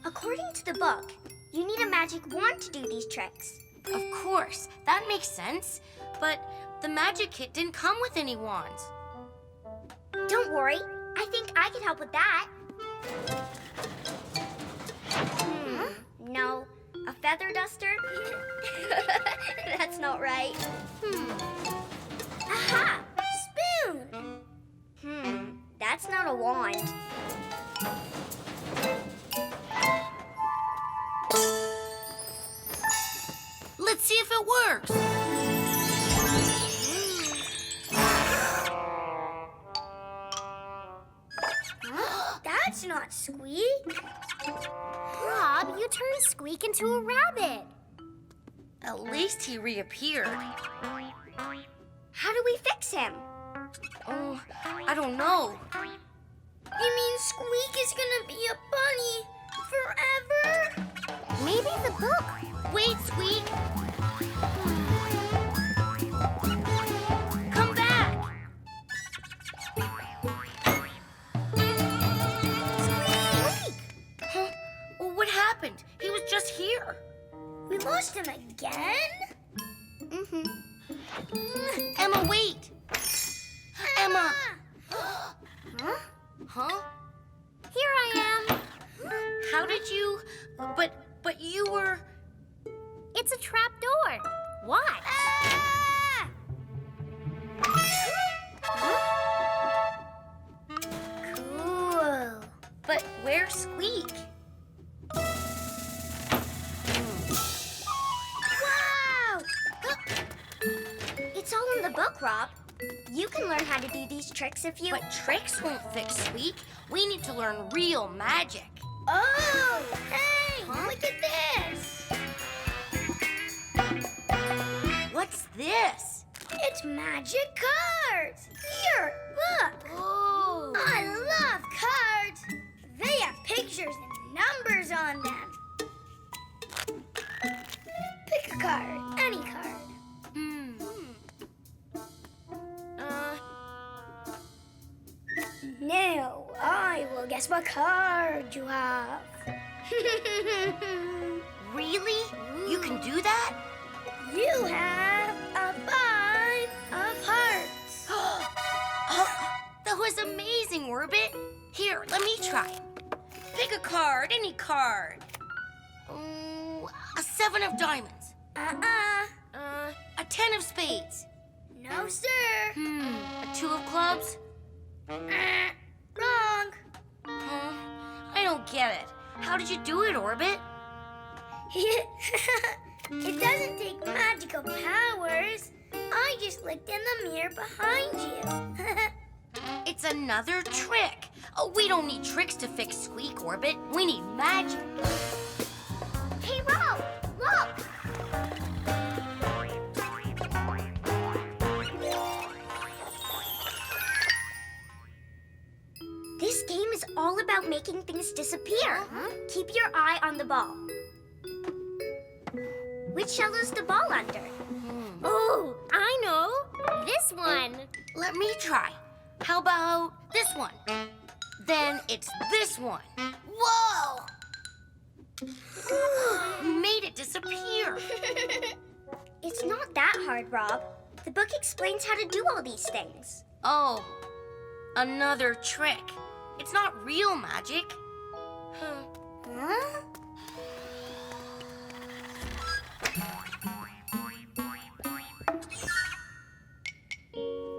According to the book, you need a magic wand to do these tricks. Of course, that makes sense. But the magic kit didn't come with any wands. Don't worry, I think I can help with that. No, a feather duster? That's not right. Aha! Spoon! That's not a wand. Let's see if it works. That's not Squeak. Rob, you turned Squeak into a rabbit. At least he reappeared. How do we fix him? Oh, I don't know. You mean Squeak is gonna be a bunny forever? Maybe the book. Wait, Squeak. Come back. Squeak! Huh? Well, what happened? He was just here. We lost him again? Emma, wait. Emma. Huh? Here I am. How did you... But you were... It's a trap door. Watch. Cool. But where's Squeak? Wow! It's all in the book, Rob. You can learn how to do these tricks if you... But tricks won't fix Squeak. We need to learn real magic. Oh, hey, look at this. What's this? It's magic cards. Here, look. Oh. I love cards. They have pictures and numbers on them. Pick a card, any card. Now, I will guess what card you have. Really? You can do that? You have a 5 of hearts. That was amazing, Orbit. Here, let me try. Pick a card, any card. A 7 of diamonds. A 10 of spades. No, sir. A 2 of clubs. Wrong. I don't get it. How did you do it, Orbit? It doesn't take magical powers. I just looked in the mirror behind you. It's another trick. Oh, we don't need tricks to fix Squeak, Orbit. We need magic. Hey, Rob, look. is all about making things disappear. Keep your eye on the ball. Which shell is the ball under? Oh, I know. This one. Let me try. How about this one? Then it's this one. Whoa! You made it disappear. It's not that hard, Rob. The book explains how to do all these things. Oh, another trick. It's not real magic. Huh?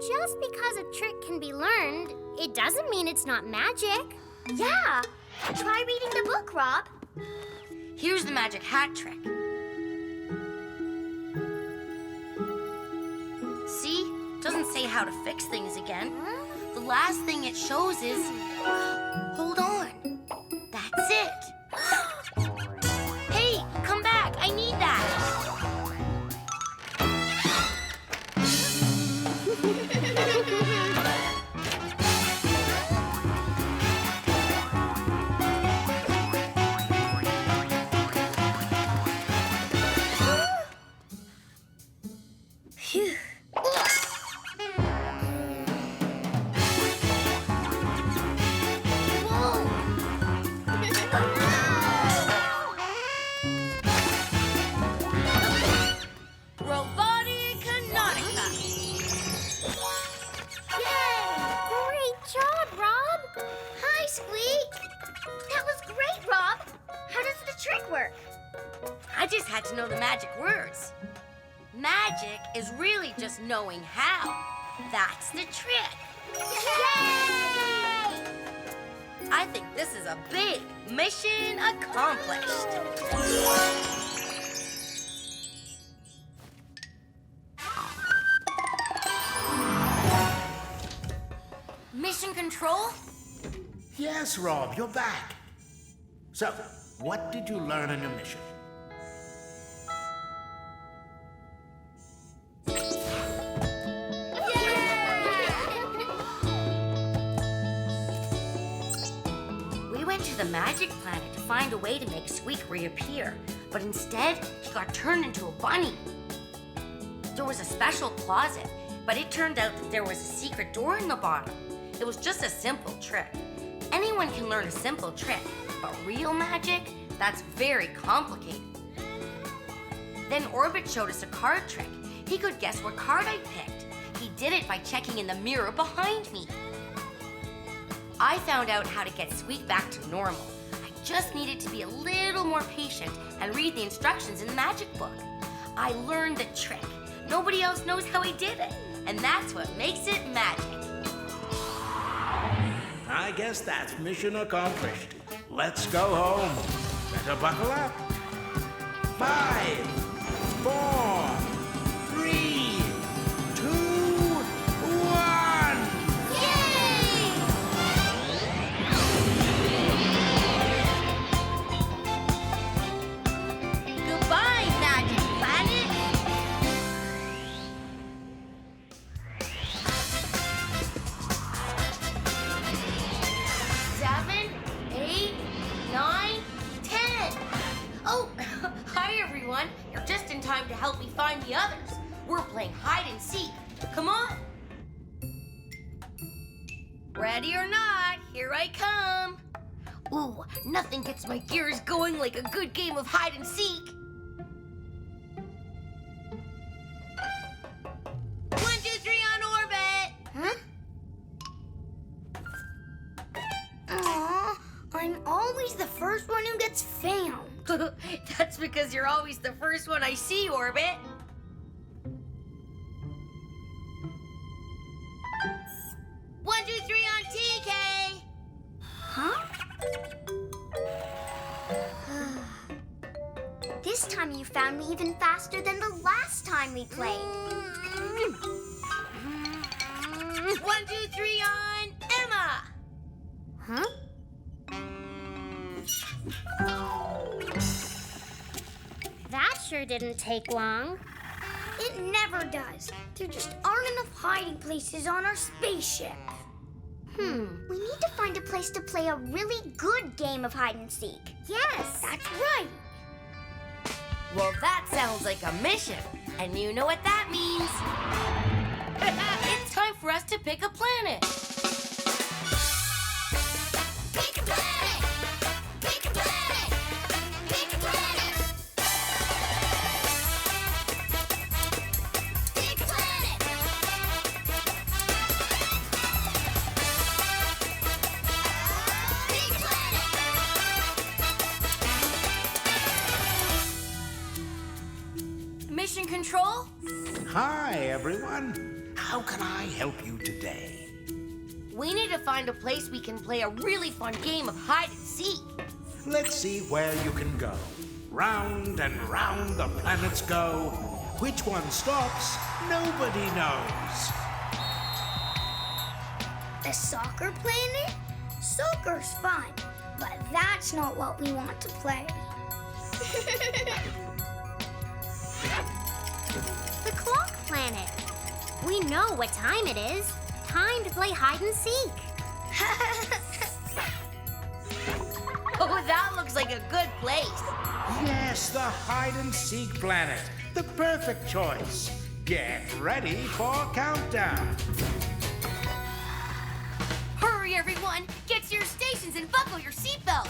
Just because a trick can be learned, it doesn't mean it's not magic. Yeah. Try reading the book, Rob. Here's the magic hat trick. See? Doesn't say how to fix things again. The last thing it shows is... Hold on. That's it. Hey, come back. I need that. Phew. Robotic Canonica. Great job, Rob. Hi, Squeak. That was great, Rob. How does the trick work? I just had to know the magic words. Magic is really just knowing how. That's the trick. Yay! I think this is a big mission accomplished. Mission control? Yes, Rob, you're back. So, what did you learn on your mission? We went to the magic planet to find a way to make Squeak reappear, but instead, he got turned into a bunny. There was a special closet, but it turned out that there was a secret door in the bottom. It was just a simple trick. Anyone can learn a simple trick, but real magic, that's very complicated. Then Orbit showed us a card trick. He could guess what card I picked. He did it by checking in the mirror behind me. I found out how to get Squeak back to normal. I just needed to be a little more patient and read the instructions in the magic book. I learned the trick. Nobody else knows how I did it, and that's what makes it magic. I guess that's mission accomplished. Let's go home. Better buckle up. 5, 4, 3, 2, 1. Goodbye, Magic Planet! 7, 8, 9, 10. Oh, hi everyone. You're just in time to help me find the others. We're playing hide and seek. Come on. Ready or not, here I come. Ooh, nothing gets my gears going like a good game of hide and seek. 1, 2, 3 on orbit. Huh? Aw, I'm always the first one who gets found. That's because you're always the first one I see, Orbit. One, 2, 3 on TK. Huh? This time you found me even faster than the last time we played. 1, 2, 3 on Emma. Huh? That sure didn't take long. It never does. There just aren't enough hiding places on our spaceship. Hmm. We need to find a place place to play a really good game of hide and seek. Yes, that's right. Well, that sounds like a mission. And you know what that means. It's time for us to pick a planet. Pick a planet! Pick a planet! Pick a planet! Pick a planet! Pick a planet! Mission Control? Hi, everyone. How can I help you today? We need to find a place we can play a really fun game of hide and seek. Let's see where you can go. Round and round the planets go. Which one stops, nobody knows. The soccer planet? Soccer's fun, but that's not what we want to play. The clock planet. We know what time it is. Time to play hide and seek. Oh, that looks like a good place. Yes, the hide and seek planet. The perfect choice. Get ready for countdown. Hurry, everyone. Get to your stations and buckle your seatbelts.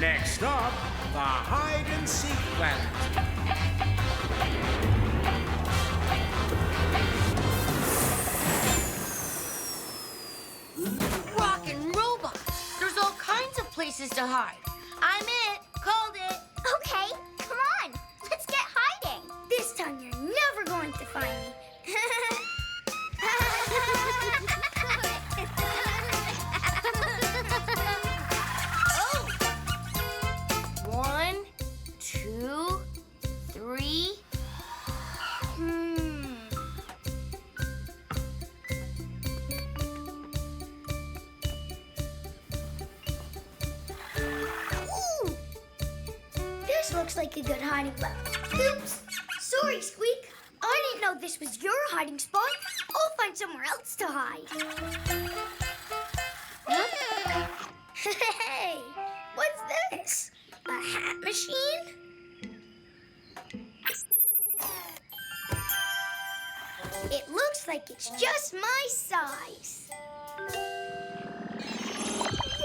Next up, the hide and seek planet. Rockin' robots. There's all kinds of places to hide. I'm it. Called it. Okay, come on. Let's get hiding. This time you're never going to find me. Oh! 1, 2, 3. Ooh! This looks like a good hiding spot. Oops! Sorry, Squeak. I didn't know this was your hiding spot. I'll find somewhere else to hide. Hey! What's this? A hat machine? It looks like it's just my size.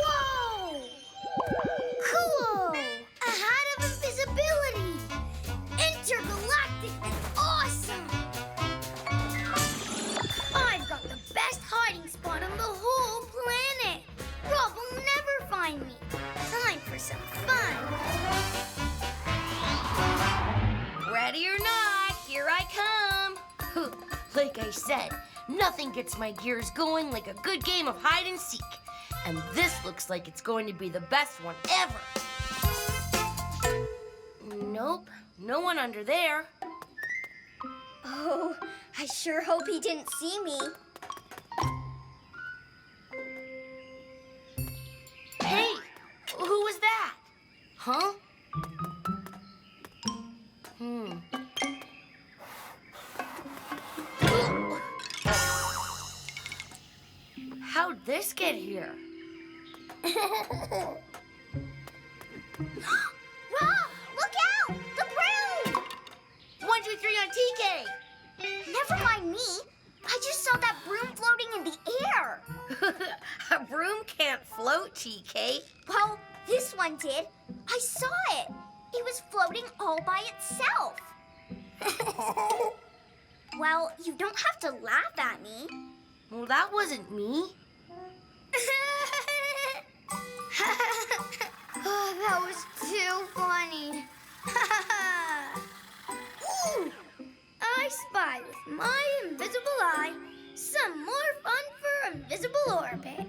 Whoa! Cool! A hat of invisibility! Intergalactic and awesome! I've got the best hiding spot on the whole planet! Rob will never find me. Time for some fun. Ready or not, here I come. Like I said, nothing gets my gears going like a good game of hide and seek. And this looks like it's going to be the best one ever. Nope, no one under there. Oh, I sure hope he didn't see me. Hey, who was that? Huh? How'd this get here? Rob, look out! The broom! 1, 2, 3 on TK. Never mind me. I just saw that broom floating in the air. A broom can't float, TK. Well, this one did. I saw it. It was floating all by itself. Well, you don't have to laugh at me. Well, that wasn't me. Oh, that was too funny. Ooh, I spy by with my invisible eye. Some more fun for Invisible Orbit.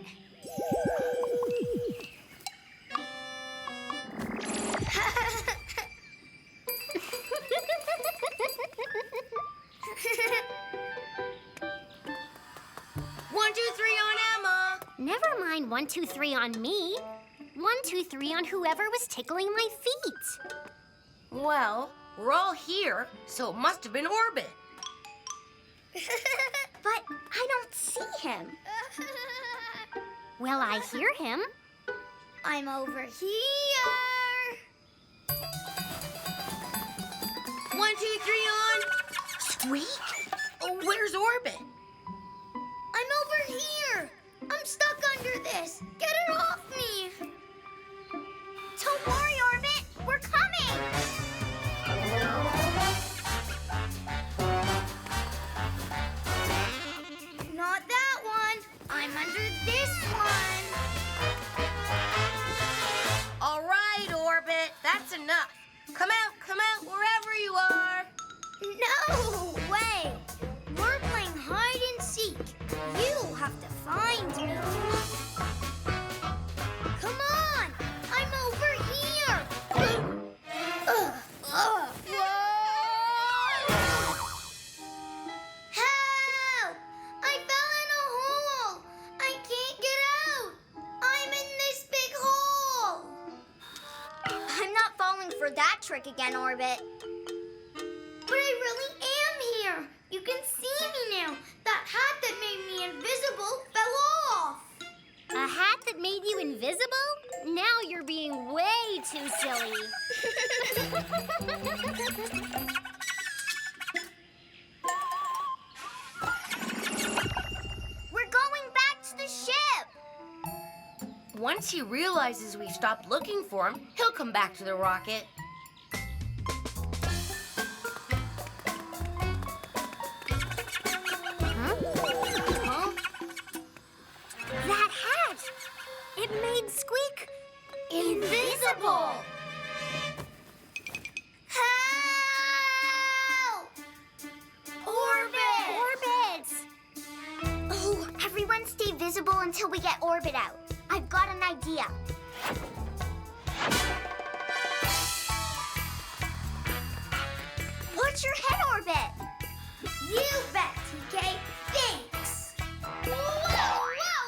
One, two, three on Emma. Never mind 1, 2, 3 on me. 1, 2, 3 on whoever was tickling my feet. Well, we're all here, so it must have been Orbit. But I don't see him. Well, I hear him. I'm over here. 1, 2, 3 on. Squeak? Oh, where's Orbit? I'm over here. I'm stuck under this. Get her off me. Don't worry, Orbit. We're coming. Not that one. I'm under this one. All right, Orbit, that's enough. Come out, wherever you are. No way. We're playing hide and seek. You'll have to find me. Come on. I'm over here. Help! I fell in a hole. I can't get out. I'm in this big hole. I'm not falling for that trick again, Orbit. But I really am here. You can see me now. That hat that made me invisible fell off. A hat that made you invisible? Now you're being way too silly. We're going back to the ship. Once he realizes we've stopped looking for him, he'll come back to the rocket. That hat! It made Squeak invisible! Help! Orbit! Orbit! Oh, everyone stay visible until we get Orbit out. I've got an idea. Watch your head, Orbit. You bet, TK. Thanks. Whoa, whoa, whoa,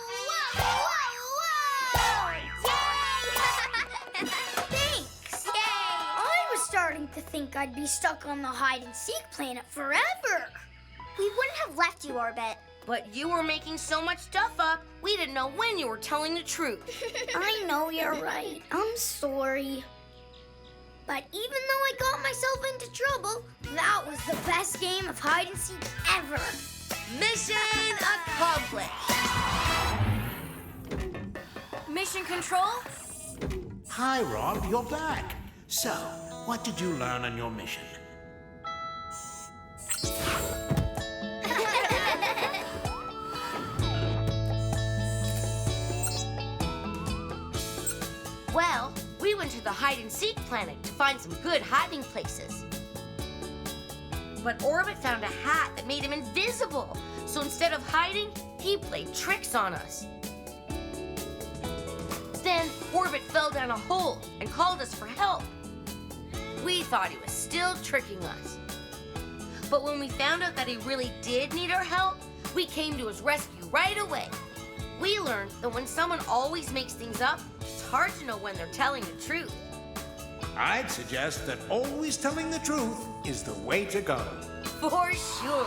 whoa, whoa! Thanks. Yay! I was starting to think I'd be stuck on the hide and seek planet forever. We wouldn't have left you, Orbit. But you were making so much stuff up, we didn't know when you were telling the truth. I know you're right. I'm sorry. But even though I got myself into trouble, that was the best game of hide and seek ever. Mission accomplished. Mission control? Hi, Rob, you're back. So, what did you learn on your mission? Well, we went to the hide-and-seek planet to find some good hiding places. But Orbit found a hat that made him invisible. So instead of hiding, he played tricks on us. Then Orbit fell down a hole and called us for help. We thought he was still tricking us. But when we found out that he really did need our help, we came to his rescue right away. We learned that when someone always makes things up, it's hard to know when they're telling the truth. I'd suggest that always telling the truth is the way to go. For sure.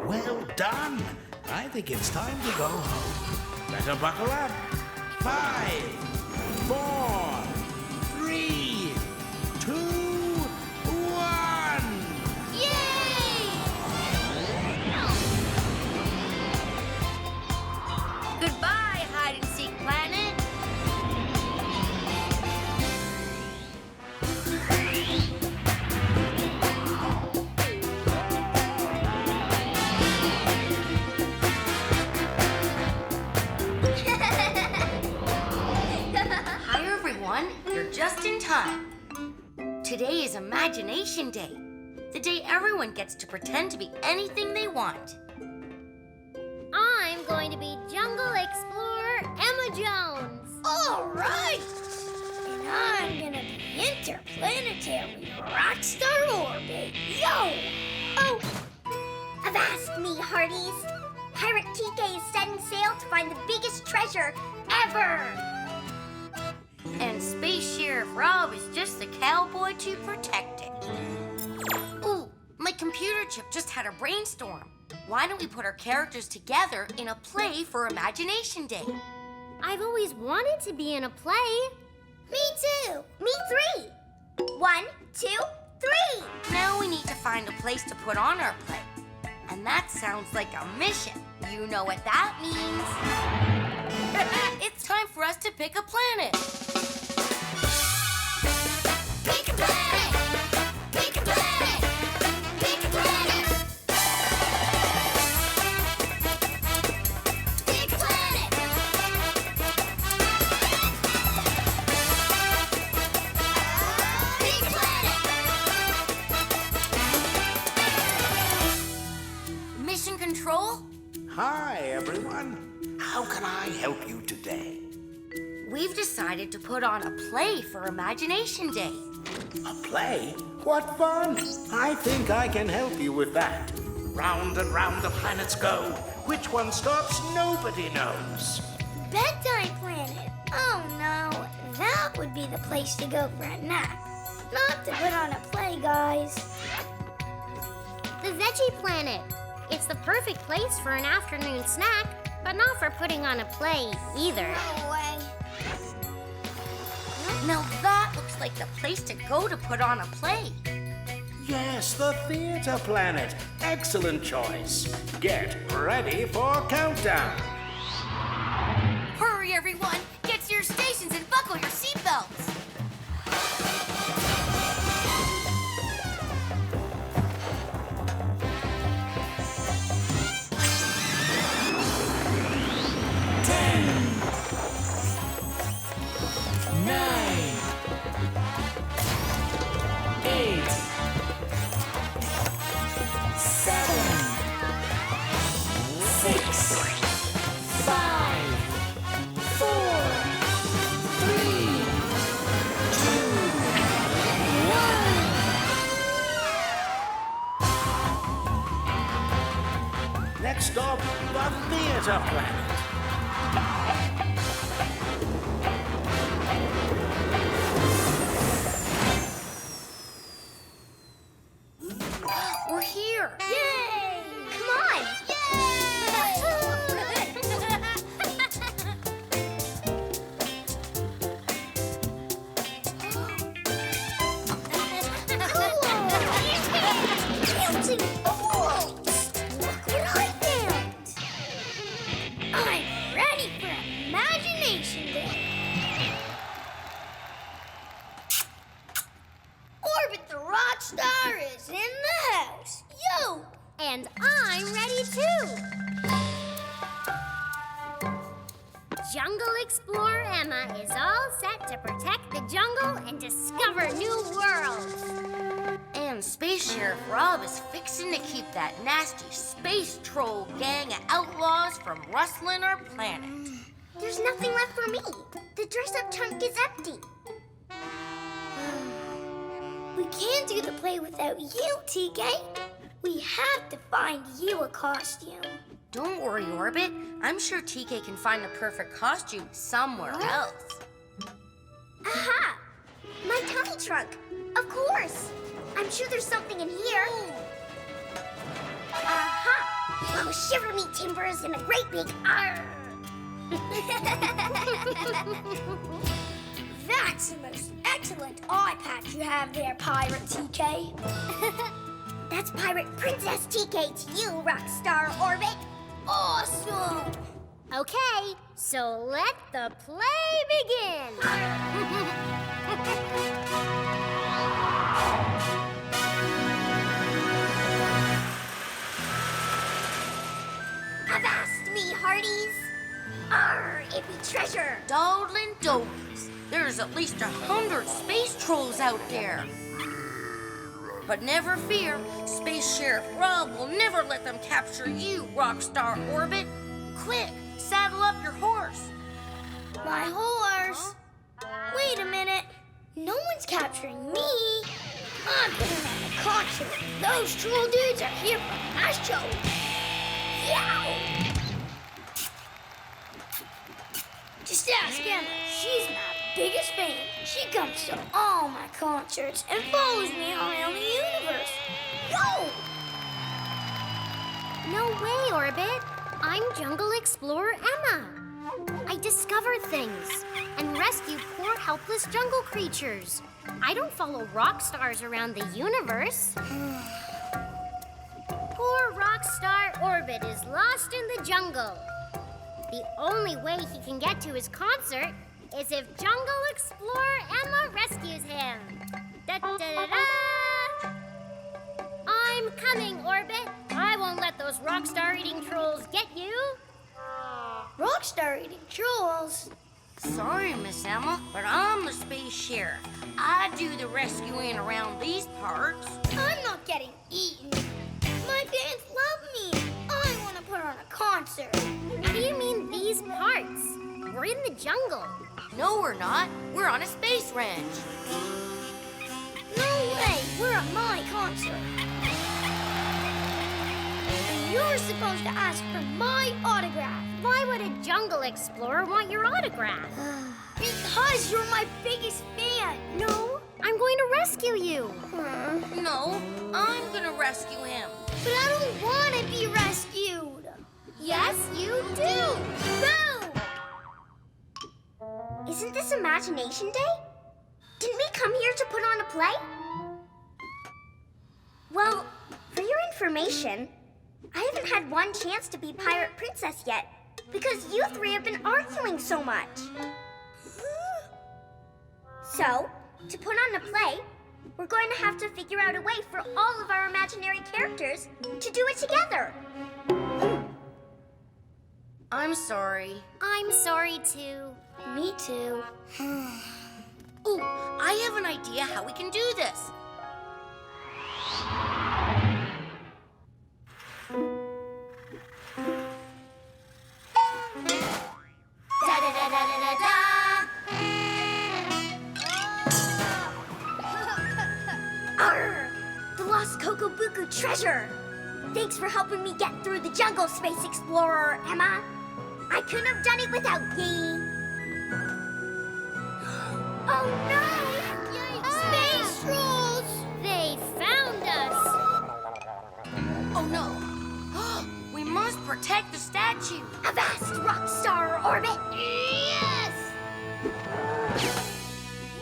Well done. I think it's time to go home. Better buckle up. 5, 4, 3, 2, 1. Goodbye, hide-and-seek planet. Hi, everyone. You're just in time. Today is Imagination Day, the day everyone gets to pretend to be anything they want. I'm going to be Jungle Explorer Emma Jones. All right! And I'm gonna be Interplanetary Rockstar Orbit. Yo! Oh, avast me, hearties. Pirate TK is setting sail to find the biggest treasure ever. And Space Sheriff Rob is just the cowboy to protect it. Ooh, my computer chip just had a brainstorm. Why don't we put our characters together in a play for Imagination Day? I've always wanted to be in a play. Me too. Me 3. 1, 2, 3. Now we need to find a place to put on our play. And that sounds like a mission. You know what that means. It's time for us to pick a planet. Pick a planet! Pick a planet! Pick a planet! Pick a planet! Pick a planet! Mission Control? Hi, everyone. How can I help you today? We've decided to put on a play for Imagination Day. A play? What fun! I think I can help you with that. Round and round the planets go. Which one stops, nobody knows. Bedtime planet. Oh no, that would be the place to go for a nap. Not to put on a play, guys. The Veggie Planet. It's the perfect place for an afternoon snack, but not for putting on a play either. No way. Now that looks like the place to go to put on a play. Yes, the theater planet. Excellent choice. Get ready for countdown. Hurry, everyone! Get to your stations and buckle your seatbelts! 8, 7, 6, 5, 4, 3, 2, 1. Next stop, the theater planet. We're here! Yay! Come on. Counting bolts! Look what I found! I'm ready for Imagination Day! Orbit the Rockstar is in the house! Yo! And I'm ready too. Jungle Explorer Emma is all set to protect the jungle and discover new worlds. And Space Sheriff Rob is fixing to keep that nasty space troll gang of outlaws from rustling our planet. There's nothing left for me. The dress-up trunk is empty. We can't do the play without you, TK. We have to find you a costume. Don't worry, Orbit. I'm sure TK can find the perfect costume somewhere else. Aha! My tummy trunk. Of course. I'm sure there's something in here. Aha! Oh, shiver me timbers and a great big arr! That's the most excellent eye patch you have there, Pirate TK. That's Pirate Princess TK to you, Rockstar Orbit. Awesome! Okay, so let the play begin. Avast me, hearties. Arr, it be treasure. Dawdling dogies. There's at least 100 space trolls out there. But never fear, Space Sheriff Rob will never let them capture you, Rockstar Orbit. Quick, saddle up your horse. My horse? Wait a minute. No one's capturing me. I'm putting on a concert. Those troll dudes are here for my show. Yow! Just ask Emma. She's my biggest fan. She comes to all my concerts and follows me around the universe. Whoa! No way, Orbit. I'm Jungle Explorer Emma. I discover things and rescue poor, helpless jungle creatures. I don't follow rock stars around the universe. Poor rock star Orbit is lost in the jungle. The only way he can get to his concert is if Jungle Explorer Emma rescues him. Da-da-da-da! I'm coming, Orbit. I won't let those rock star eating trolls get you. Rockstar eating trolls. Sorry, Miss Emma, but I'm the Space Sheriff. I do the rescuing around these parts. I'm not getting eaten. My fans love me. I want to put on a concert. What do you mean, these parts? We're in the jungle. No, we're not. We're on a space ranch. No way. We're at my concert. And you're supposed to ask for my autograph. Why would a jungle explorer want your autograph? Because you're my biggest fan. No, I'm going to rescue you. No, I'm gonna rescue him. But I don't want to be rescued. Yes, you do. Boo! Isn't this Imagination Day? Didn't we come here to put on a play? Well, for your information, I haven't had one chance to be Pirate Princess yet because you three have been arguing so much. So, to put on a play, we're going to have to figure out a way for all of our imaginary characters to do it together. I'm sorry. I'm sorry, too. Me too. Ooh, I have an idea how we can do this. Da-da-da-da-da-da-da! Arr! The lost Cocobuku treasure! Thanks for helping me get through the jungle, Space Explorer, Emma. I couldn't have done it without ye. Oh no! Space trolls! They found us. Oh no. We must protect the statue. Avast, Rockstar Orbit! Yes!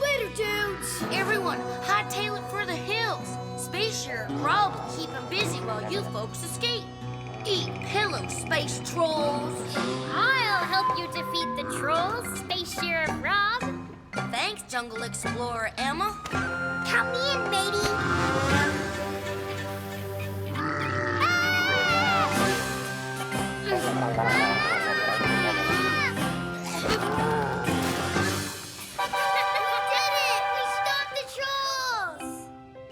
Later, dudes! Everyone, hightail it for the hills. Space Sheriff Rob will keep him busy while you folks escape. Eat pillow, space trolls. I'll help you defeat the trolls, Space Sheriff Rob. Thanks, Jungle Explorer Emma. Count me in, matey!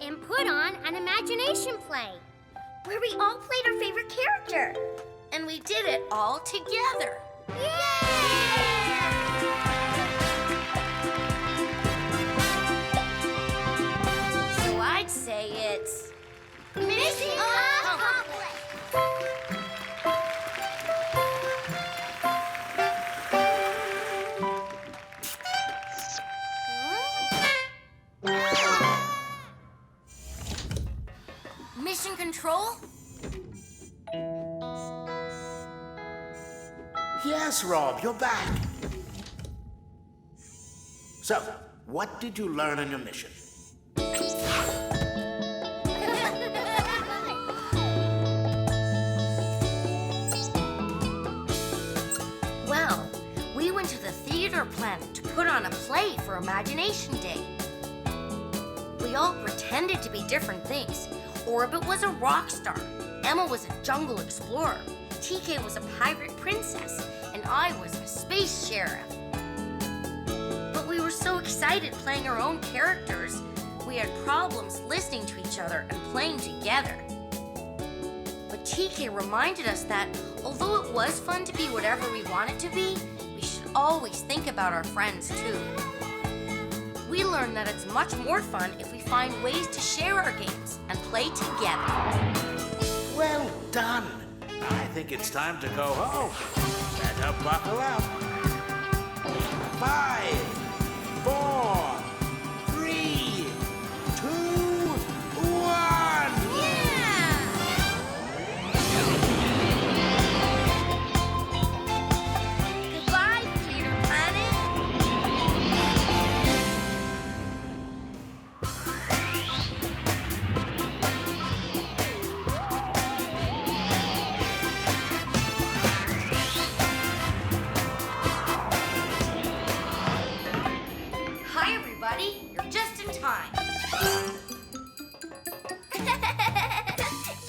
And put on an imagination play. Where we all played our favorite character. And we did it all together. So I'd say it's Mission accomplished! Mission Control? Yes, Rob, you're back. So, what did you learn on your mission? Well, we went to the theater planet to put on a play for Imagination Day. We all pretended to be different things. Orbit was a rock star, Emma was a jungle explorer, TK was a pirate princess, and I was a space sheriff. But we were so excited playing our own characters, we had problems listening to each other and playing together. But TK reminded us that although it was fun to be whatever we wanted to be, we should always think about our friends too. We learned that it's much more fun if we find ways to share our games and play together. Well done. I think it's time to go home. Better buckle up. 5, 4, 3, 2, 1. Goodbye, Peter Planet. Hi, everybody. You're just in time.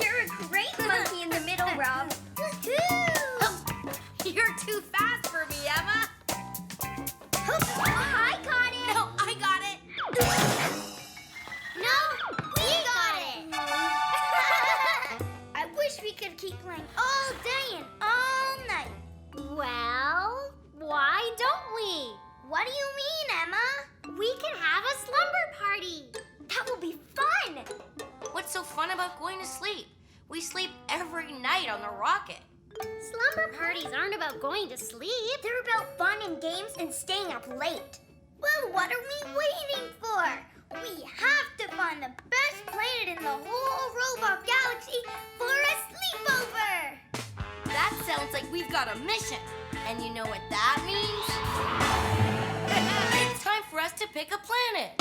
You're a great monkey in the middle, Rob. You're too fast for me, Emma. I got it. No, I got it. No, we got it! I wish we could keep playing all day and all night. Well, why don't we? What do you mean, Emma? We can have a slumber party. That will be fun. What's so fun about going to sleep? We sleep every night on the rocket. Slumber parties aren't about going to sleep. They're about fun and games and staying up late. Well, what are we waiting for? We have to find the best planet in the whole robot galaxy for a sleepover. That sounds like we've got a mission. And you know what that means? It's time for us to pick a planet.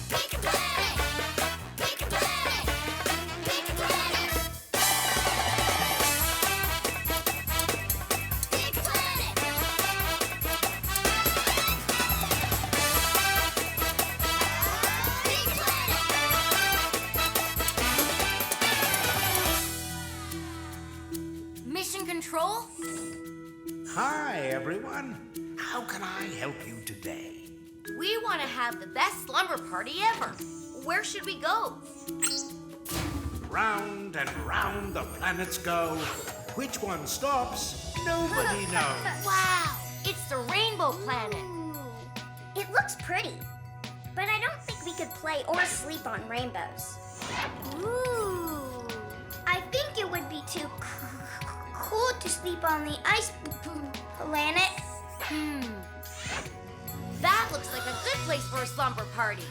Pick a planet! Pick a planet! Pick a planet! Pick a planet! Pick a planet! Mission control? Hi, everyone. How can I help you today? We want to have the best slumber party ever. Where should we go? Round and round the planets go. Which one stops? Nobody knows. Wow, it's the Rainbow Planet. It looks pretty, but I don't think we could play or sleep on rainbows. Ooh. I think it would be too cool to sleep on the ice planet. That looks like a good place for a slumber party.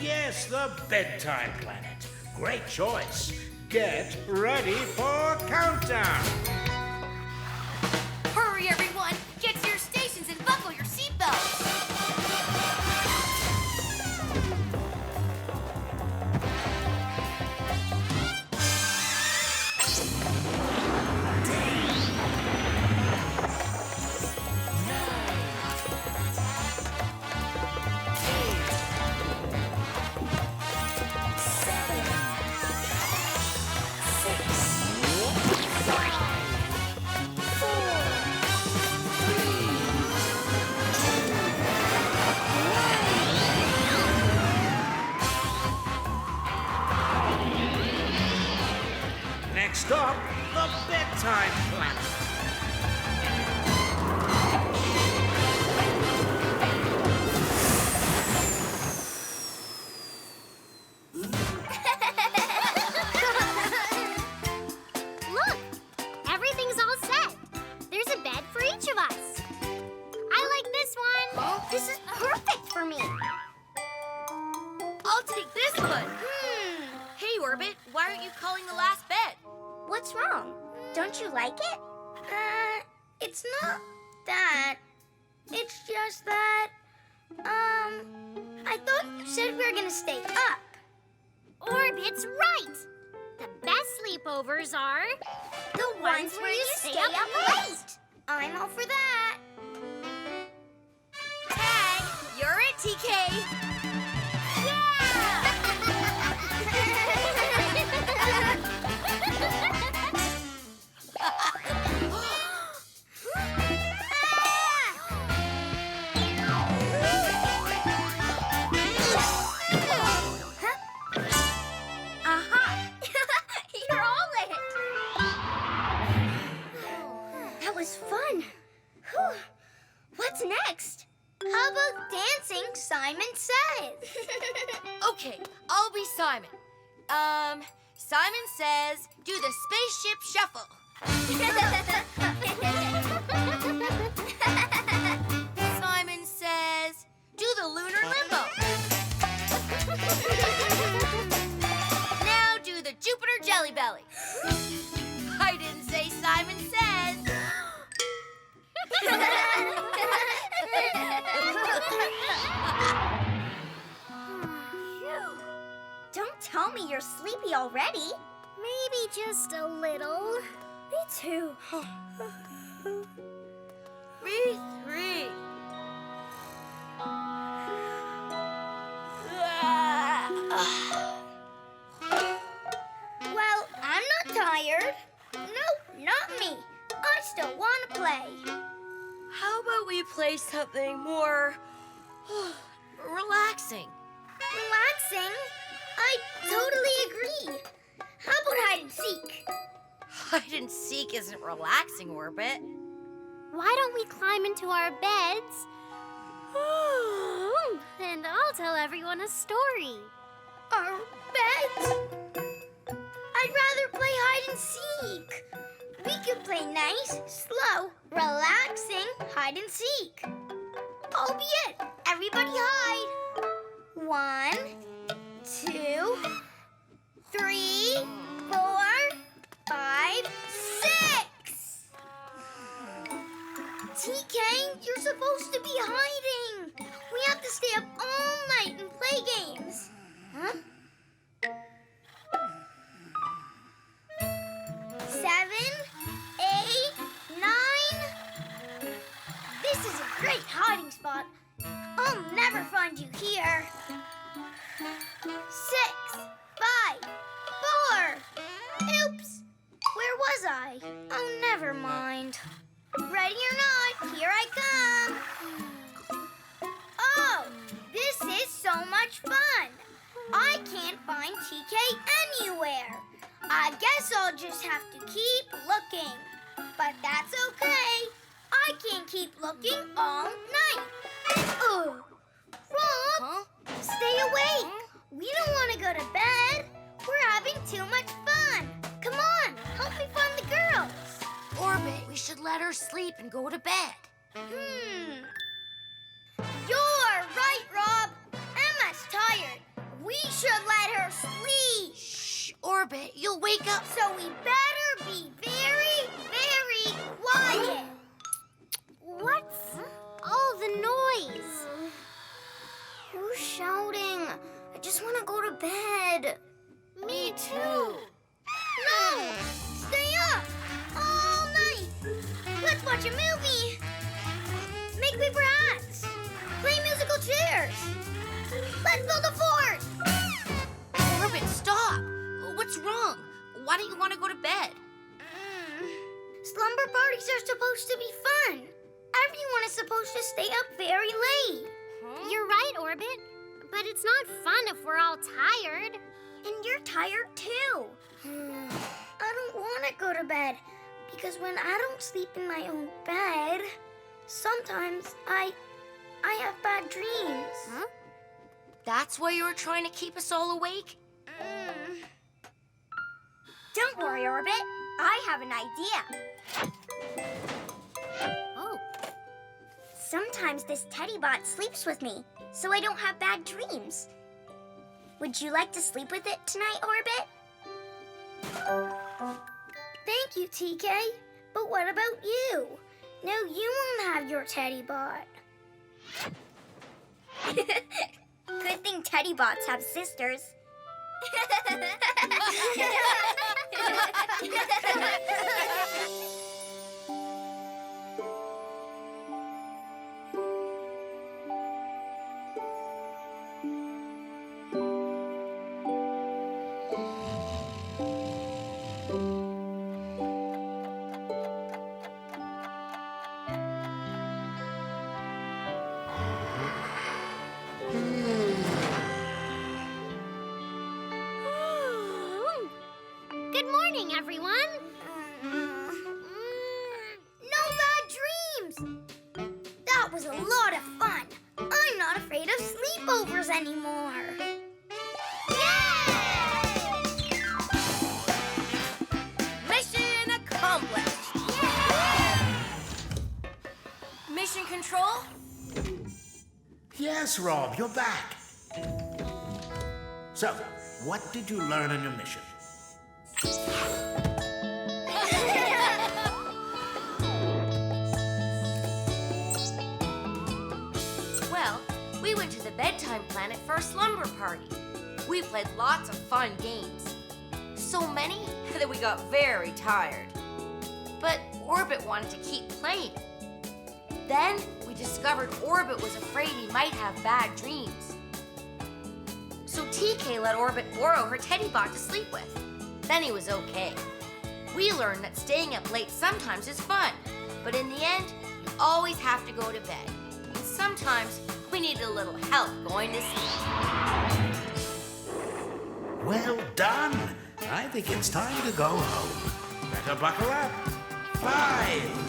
Yes, the bedtime planet. Great choice. Get ready for countdown. Hurry, everyone! Get to your stations and buckle your seatbelts! Next up, the bedtime planet. Look, everything's all set. There's a bed for each of us. I like this one. Oh, this is perfect for me. I'll take this one. Hey, Orbit, why aren't you calling the last bed? What's wrong? Don't you like it? It's not that. It's just that, I thought you said we were gonna stay up. Orbit's right. The best sleepovers are The ones where you stay up late. I'm all for that. Tag, you're it, TK. Simon says. Okay, I'll be Simon. Simon says, do the spaceship shuffle. Simon says, do the lunar limbo. Now do the Jupiter jelly belly. I didn't say Simon says. Don't tell me you're sleepy already. Maybe just a little. Me too. Me three. Well, I'm not tired. Nope, not me. I still want to play. How about we play something more relaxing? Relaxing? I totally agree. How about hide and seek? Hide and seek isn't relaxing, Orbit. Why don't we climb into our beds? And I'll tell everyone a story. Our beds? I'd rather play hide and seek. We could play nice, slow, relaxing hide and seek. Albeit, everybody hide. 1, 2, 3, 4, 5, 6. TK, you're supposed to be hiding. We have to stay up all night and play games. Huh? 7, 8, 9. This is a great hiding spot. I'll never find you here. 6, 5, 4. Oops. Where was I? Oh, never mind. Ready or not, here I come. Oh, this is so much fun. I can't find TK anywhere. I guess I'll just have to keep looking. But that's okay. I can keep looking all night. Rob, Huh? stay awake. We don't want to go to bed. We're having too much fun. Come on, help me find the girls. Orbit, we should let her sleep and go to bed. You're right, Rob. Emma's tired. We should let her sleep. Shh, Orbit, you'll wake up. So we better be very, very quiet. What's all the noise? Who's shouting? I just want to go to bed. Me too. No! Stay up all night. Let's watch a movie. Make paper hats. Play musical chairs. Let's build a fort. Orbit, stop. What's wrong? Why don't you want to go to bed? Slumber parties are supposed to be fun. Everyone is supposed to stay up very late. You're right, Orbit. But it's not fun if we're all tired. And you're tired too. I don't want to go to bed because when I don't sleep in my own bed, sometimes I have bad dreams. Huh? That's why you were trying to keep us all awake? Don't worry, Orbit. I have an idea. Oh. Sometimes this teddy bot sleeps with me, so I don't have bad dreams. Would you like to sleep with it tonight, Orbit? Thank you, TK. But what about you? No, you won't have your teddy bot. Good thing teddy bots have sisters. Good morning, everyone. No bad dreams! That was a lot of fun. I'm not afraid of sleep Patrol? Yes, Rob, you're back. So, what did you learn on your mission? Well, we went to the bedtime planet for a slumber party. We played lots of fun games. So many that we got very tired. But Orbit wanted to keep playing. Then we discovered Orbit was afraid he might have bad dreams. So TK let Orbit borrow her teddy bot to sleep with. Then he was okay. We learned that staying up late sometimes is fun, but in the end, you always have to go to bed. And sometimes we need a little help going to sleep. Well done. I think it's time to go home. Better buckle up. 5,